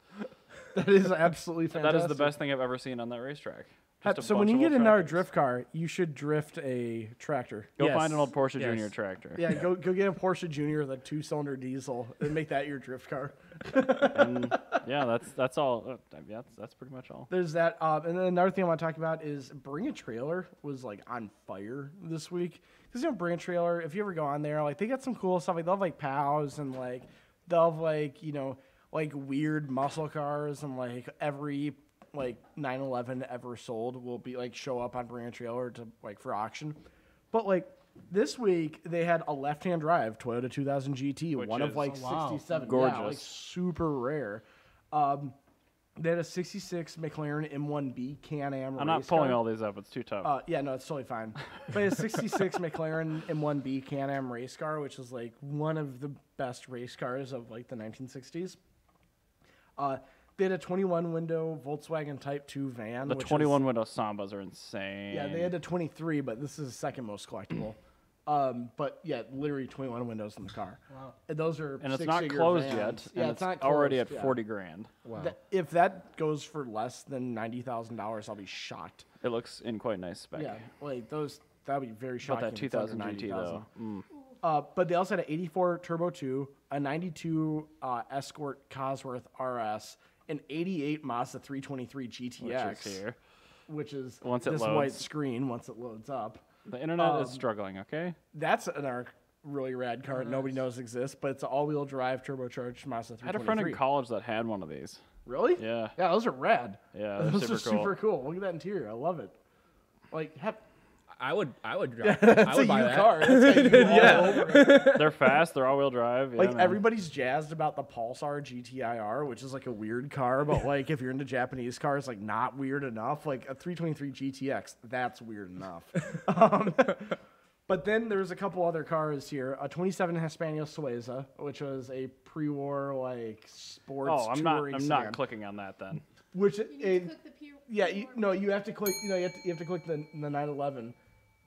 B: That is absolutely fantastic.
A: That is the best thing I've ever seen on that racetrack. Just a
B: So when
A: bunch
B: you
A: of
B: get
A: old
B: another
A: tractors.
B: drift car, you should drift a tractor.
A: Go
D: Yes.
A: find an old Porsche
D: Yes.
A: Junior tractor.
B: Yeah, go get a Porsche Junior with a 2-cylinder diesel and make that your drift car.
A: And yeah, that's all. That's pretty much all.
B: There's that. And then another thing I want to talk about is Bring a Trailer was like on fire this week. Because Bring a Trailer, if you ever go on there, like they got some cool stuff. Like they'll have like POWs and like they'll have like like weird muscle cars and like every like 911 ever sold will be like show up on Bring a Trailer to like for auction. But like this week they had a left-hand drive Toyota 2000 GT,
A: Which
B: one of
A: is-
B: like
C: Oh, wow.
B: 67.
A: Gorgeous.
B: Yeah, like super rare. They had a 66 McLaren M1B Can-Am
A: I'm not
B: race
A: pulling
B: car.
A: all these up. It's too tough.
B: Yeah, no, it's totally fine. But a 66 McLaren M1B Can-Am race car, which is like one of the best race cars of like the 1960s. They had a 21 window Volkswagen Type 2 van.
A: The
B: which
A: 21 window Sambas are insane.
B: Yeah, they had a 23, but this is the second most collectible. But yeah, literally 21 windows in the car. Wow. And those are
A: and it's not
B: six-figure
A: closed
B: vans.
A: yet.
B: Yeah,
A: and
B: it's not
A: already
B: closed,
A: at
B: yeah.
A: 40 grand.
D: Wow.
B: If that goes for less than $90,000, I'll be shocked.
A: It looks in quite nice spec.
B: Yeah, like those, that would be very
A: But
B: shocking.
A: that
B: if it's under
A: 2000 GT
B: 90,000.
A: though.
B: But they also had an 84 Turbo 2, a 92 Escort Cosworth RS, an 88 Mazda 323 GTX,
A: Which is here.
B: which is
A: Once it
B: this
A: loads.
B: white screen once it loads up.
A: The internet is struggling. Okay.
B: That's another really rad car nobody knows exists, but it's an all-wheel drive turbocharged Mazda 323.
A: I had a friend in college that had one of these.
B: Really?
A: Yeah.
B: Yeah, those are rad.
A: Yeah, they're
B: Those are
A: super cool.
B: super cool. Look at that interior. I love it. Like,
D: I would drive.
B: That's
D: I would
B: a
D: buy
B: U
D: that.
B: car. That's got U all over it.
A: They're fast. They're all-wheel drive. Yeah,
B: Like
A: man.
B: everybody's jazzed about the Pulsar GTIR, which is like a weird car, but like if you're into Japanese cars, like not weird enough. Like a 323 GTX, that's weird enough. But then there's a couple other cars here. A 27 Hispano Suiza, which was a pre-war like sports
A: Oh, I'm
B: touring
A: not
B: sedan.
A: clicking on that then.
B: Which
E: You need to click the P-
B: yeah,
E: P1.
B: you have to click. You have to click the 911.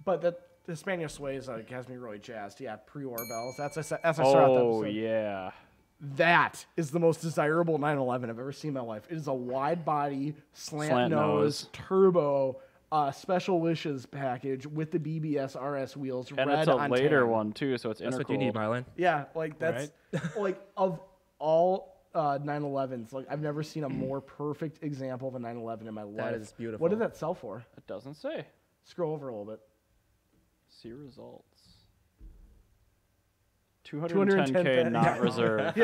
B: But the Hispano Suiza has me really jazzed. Yeah, pre-war bells. That's I saw the
A: Oh
B: episode.
A: yeah.
B: That is the most desirable 911 I've ever seen in my life. It is a wide body, slant nose, turbo, special wishes package with the BBS RS wheels.
A: And
B: red
A: it's a
B: on
A: later
B: tan.
A: one too, so it's
D: That's what you need,
A: intercooled.
D: Marlon.
B: Yeah, like that's like of all 911s, like I've never seen a more perfect example of a 911 in my life.
D: That is beautiful.
B: What did that sell for?
A: It doesn't say.
B: Scroll over a little bit.
A: See results. 210K not reserved.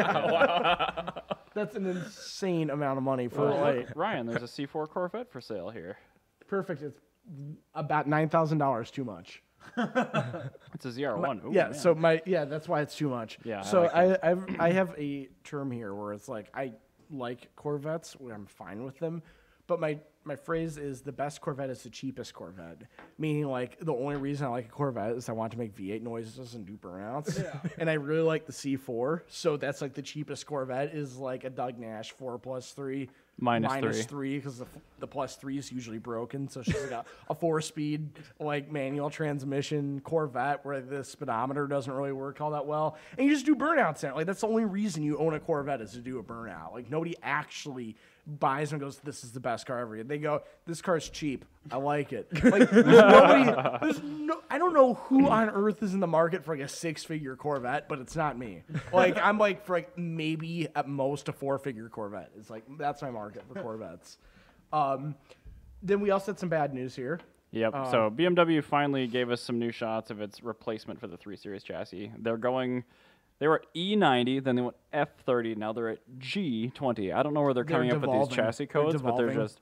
B: That's an insane amount of money for
A: Well,
B: like
A: look, Ryan, there's a C4 Corvette for sale here.
B: perfect. It's about $9,000 too much.
A: It's a ZR1. Ooh,
B: Yeah,
A: man.
B: so that's why it's too much.
A: Yeah, I
B: So
A: like
B: I have a term here where it's like I like Corvettes, where I'm fine with them, but my phrase is the best Corvette is the cheapest Corvette. Meaning like the only reason I like a Corvette is I want to make V8 noises and do burnouts. And I really like the C4, so that's like the cheapest Corvette is like a Doug Nash 4+3
A: Minus
B: 3 because the +3 is usually broken. So she's like a 4-speed like manual transmission Corvette where the speedometer doesn't really work all that well, and you just do burnouts in it. Like that's the only reason you own a Corvette is to do a burnout. Like nobody actually buys and goes, "This is the best car ever." They go, "This car's cheap. I like it." Like I don't know who on earth is in the market for like a 6-figure Corvette, but it's not me. Like I'm like for like maybe at most a 4-figure Corvette. It's like that's my market for Corvettes. Then we also had some bad news here.
A: Yep. So BMW finally gave us some new shots of its replacement for the 3 Series chassis. They were at E90, then they went F30, now they're at G20. I don't know where they're coming up with these chassis codes, but they're just...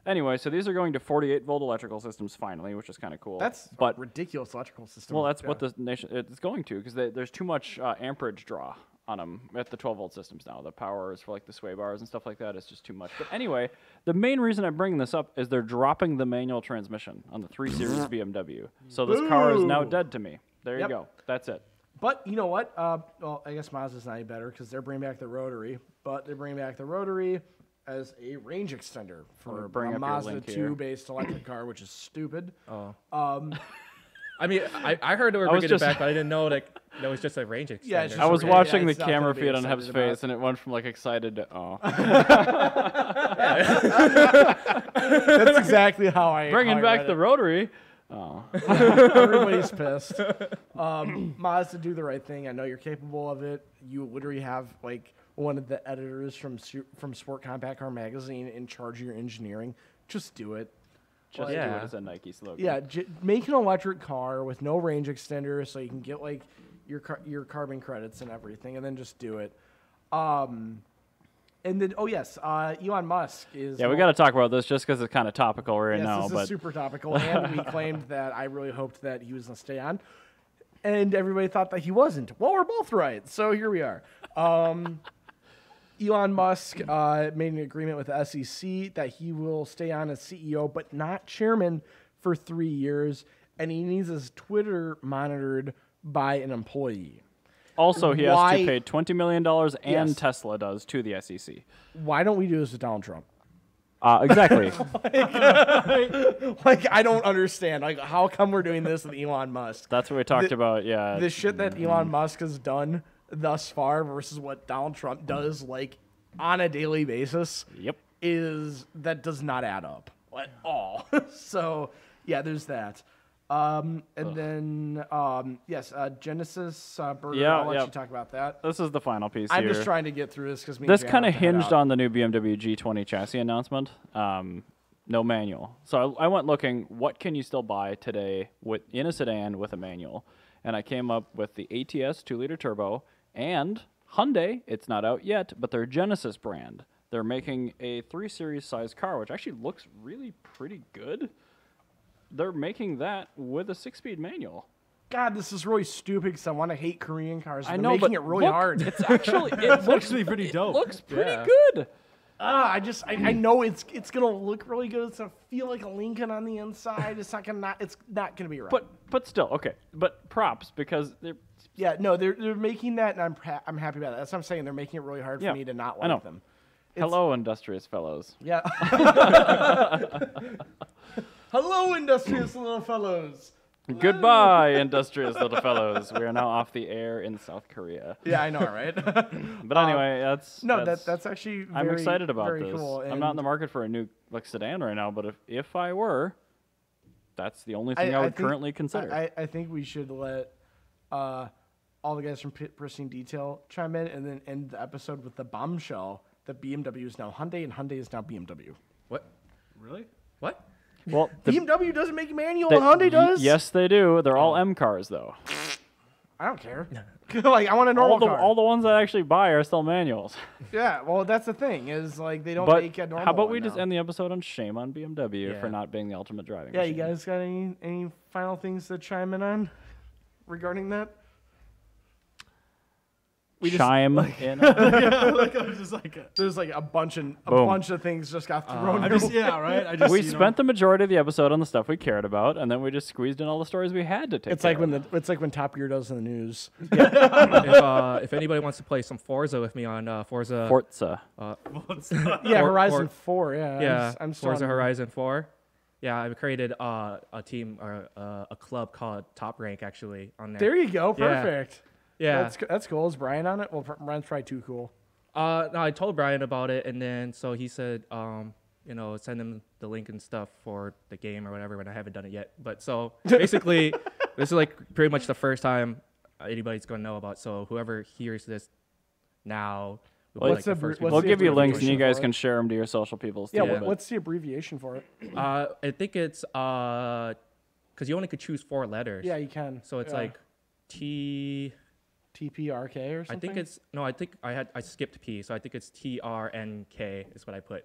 A: Anyway, so these are going to 48-volt electrical systems finally, which is kind of cool.
B: That's
A: but
B: a ridiculous electrical system.
A: well, that's what the nation it's going to, because there's too much amperage draw on them at the 12-volt systems now. The power is for like the sway bars and stuff like that. It's just too much. But anyway, the main reason I'm bringing this up is they're dropping the manual transmission on the 3 Series BMW. So this car is now dead to me. There you go. That's it.
B: But you know what? Well, I guess Mazda's not any better because they're bringing back the rotary. But they're bringing back the rotary as a range extender for
A: bring
B: a
A: up your
B: Mazda
A: link here.
B: 2-based electric car, which is stupid.
D: Oh. I mean, I heard they were bringing it back, but I didn't know that was just a range extender.
B: Yeah, it's just
A: I was
B: Yeah,
A: watching the
B: it's not
A: camera
B: gonna be
A: feed on Heb's
B: excited about.
A: face, and it went from like excited to oh.
B: That's exactly how I
A: Bringing
B: how I
A: back
B: read
A: the
B: it.
A: rotary. Oh.
B: Everybody's pissed. Mazda, do the right thing. I know you're capable of it. You literally have like one of the editors from Sport Compact Car Magazine in charge of your engineering. Just do it.
A: Just do it as a Nike slogan.
B: Yeah, make an electric car with no range extender, so you can get like your carbon credits and everything, and then just do it. And then, Elon Musk is.
A: Yeah, we got to talk about this just because it's kind of topical right now.
B: This
A: But
B: is super topical, and we claimed that I really hoped that he was going to stay on, and everybody thought that he wasn't. Well, we're both right, so here we are. Elon Musk made an agreement with the SEC that he will stay on as CEO, but not chairman for 3 years, and he needs his Twitter monitored by an employee.
A: also, he has
B: Why-
A: to pay $20 million, and
B: Yes.
A: Tesla does to the SEC.
B: Why don't we do this with Donald Trump?
A: Exactly.
B: Like, I don't understand. Like, how come we're doing this with Elon Musk?
A: That's what we talked about. Yeah.
B: The shit that Elon Musk has done thus far versus what Donald Trump does, like, on a daily basis,
A: Yep.
B: that does not add up at all. So, yeah, there's that. And then, Genesis Burger,
A: Yeah,
B: I'll let
A: yeah.
B: you talk about that.
A: This is the final piece
B: I'm
A: here.
B: just trying to get through this because
A: This kind of hinged on the new BMW G20 chassis announcement. No manual. So I went looking, what can you still buy today in a sedan with a manual? And I came up with the ATS 2-liter turbo and Hyundai. It's not out yet, but their Genesis brand. They're making a 3 Series size car, which actually looks really pretty good. they're making that with a 6-speed manual.
B: God, this is really stupid because I want to hate Korean cars.
A: I
B: They're
A: know,
B: making
A: but
B: it really
A: look,
B: hard.
A: It's actually it looks
C: actually pretty dope.
A: Looks pretty
D: Yeah.
A: good.
B: I know it's gonna look really good. It's gonna feel like a Lincoln on the inside. It's not gonna be right.
A: But still, okay. But props because they're
B: yeah, no, they're making that, and I'm happy about that. That's what I'm saying. They're making it really hard
A: Yeah,
B: for me to not
A: I know.
B: like them.
A: hello, industrious fellows.
B: Yeah. Hello, industrious little fellows.
A: Goodbye, industrious little fellows. We are now off the air in South Korea.
B: Yeah, I know, right?
A: But anyway,
B: that's actually
A: I'm
B: very,
A: excited about
B: very
A: this.
B: cool.
A: I'm not in the market for a new sedan right now, but if I were, that's the only thing I would currently consider.
B: I think we should let all the guys from Pristine Detail chime in and then end the episode with the bombshell that BMW is now Hyundai and Hyundai is now BMW.
D: What?
C: Really?
D: What?
A: Well,
B: BMW doesn't make manual and Hyundai does?
A: Yes, they do. They're all M cars, though.
B: I don't care. Like, I want a normal car.
A: All the ones that I actually buy are still manuals.
B: Yeah, well, that's the thing, is like they don't
A: But
B: make a normal
A: how about
B: one
A: we just
B: now.
A: end the episode on shame on BMW
D: Yeah.
A: for not being the ultimate driving
B: Yeah, you
A: machine?
B: guys got any final things to chime in on regarding that?
A: Chime in.
B: There's like a bunch of
A: Boom.
B: things just got thrown.
C: I just right. I just
A: We spent the majority of the episode on the stuff we cared about, and then we just squeezed in all the stories we had to take.
B: It's like
A: care
B: when Top Gear does in the news.
D: If anybody wants to play some Forza with me on Forza,
A: of. Forza.
B: Yeah, Horizon 4. Yeah,
D: yeah,
B: I'm still
D: Forza
B: on-
D: Horizon 4. Yeah, I created a team or a club called Top Rank actually on there.
B: There you go.
D: Yeah.
B: Perfect.
D: Yeah.
B: That's cool. Is Brian on it? Well, Brian's probably too cool.
D: No, I told Brian about it, and then so he said, send him the link and stuff for the game or whatever. But I haven't done it yet. But so basically, this is like pretty much the first time anybody's going to know about. So whoever hears this now, will be,
B: What's
D: like,
B: the
D: the first
B: what's
A: We'll
B: the
A: give you links, and you
B: abbreviation
A: guys
B: for
A: can
B: it?
A: share them to your social peoples.
B: Yeah,
A: too, but-
B: what's the abbreviation for it?
D: I think it's because you only could choose 4 letters.
B: Yeah, you can.
D: So it's
B: Yeah.
D: like T.
B: TPRK or something.
D: I think it's no. I think I skipped P, so I think it's TRNK is what I put.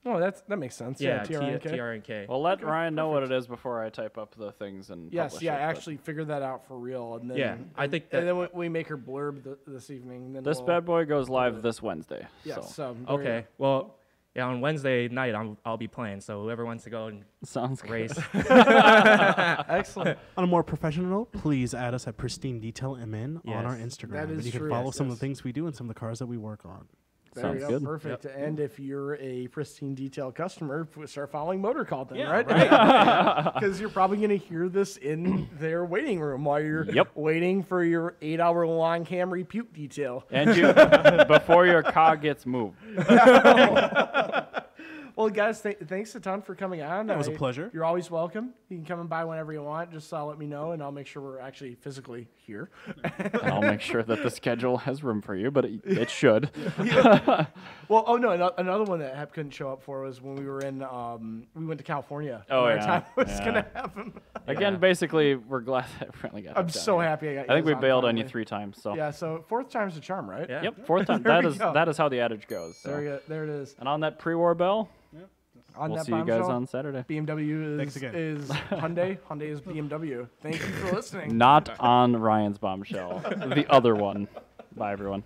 B: Oh, that makes sense.
D: Yeah,
B: TRNK.
D: TRNK.
A: Well, let Ryan know what it is before I type up the things and
B: Yes,
A: publish
B: yeah,
A: it, but
B: actually figure that out for real, and then
D: Yeah, I think
B: and
D: that-
B: then we make her blurb this evening. Then
A: This
B: we'll,
A: bad boy goes live this Wednesday.
B: Yes.
A: So.
B: So there you
D: Okay. Well, yeah, on Wednesday night I'll be playing. So whoever wants to go and
A: Sounds good.
D: race.
B: go. Excellent.
C: On a more professional note, please add us at Pristine Detail MN on our
D: Yes.
C: Instagram.
B: That
C: and
B: is
C: you
B: true.
C: can follow
B: Yes,
C: some of
B: yes.
C: the things we do and some of the cars that we work on.
B: There
A: Sounds
B: you go.
A: good.
B: Perfect. And if you're a Pristine Detail customer, start following MotorCult then,
C: Yeah,
B: right? Because you're probably going to hear this in their waiting room while you're
A: Yep.
B: waiting for your 8-hour long Camry puke detail.
A: And you before your car gets moved.
B: Well, guys, thanks a ton for coming on.
C: That was a pleasure.
B: You're always welcome. You can come and buy whenever you want. Just let me know, and I'll make sure we're actually physically here.
A: And I'll make sure that the schedule has room for you, but it should.
B: Well, oh no, another one that Hep couldn't show up for was when we were in. We went to California.
A: Oh,
B: and
A: yeah,
B: our time was
A: yeah.
B: gonna happen.
A: Again, basically, we're glad that we finally got.
B: I'm
A: it done.
B: so happy I got.
A: I think we
B: you guys
A: bailed on you
B: finally.
A: 3 times. So
B: Yeah, so 4th time's the charm, right?
D: Yeah.
A: yep, 4th time.
B: There
A: That
B: we
A: is
B: go.
A: that is how the adage goes. So.
B: There it is.
A: And on that pre-war bell,
B: On
A: we'll
B: that
A: see you guys
B: bombshell,
A: on Saturday.
B: BMW
C: Thanks again.
B: is Hyundai. Hyundai is BMW. Thank you for listening.
A: Not on Ryan's bombshell, the other one. Bye, everyone.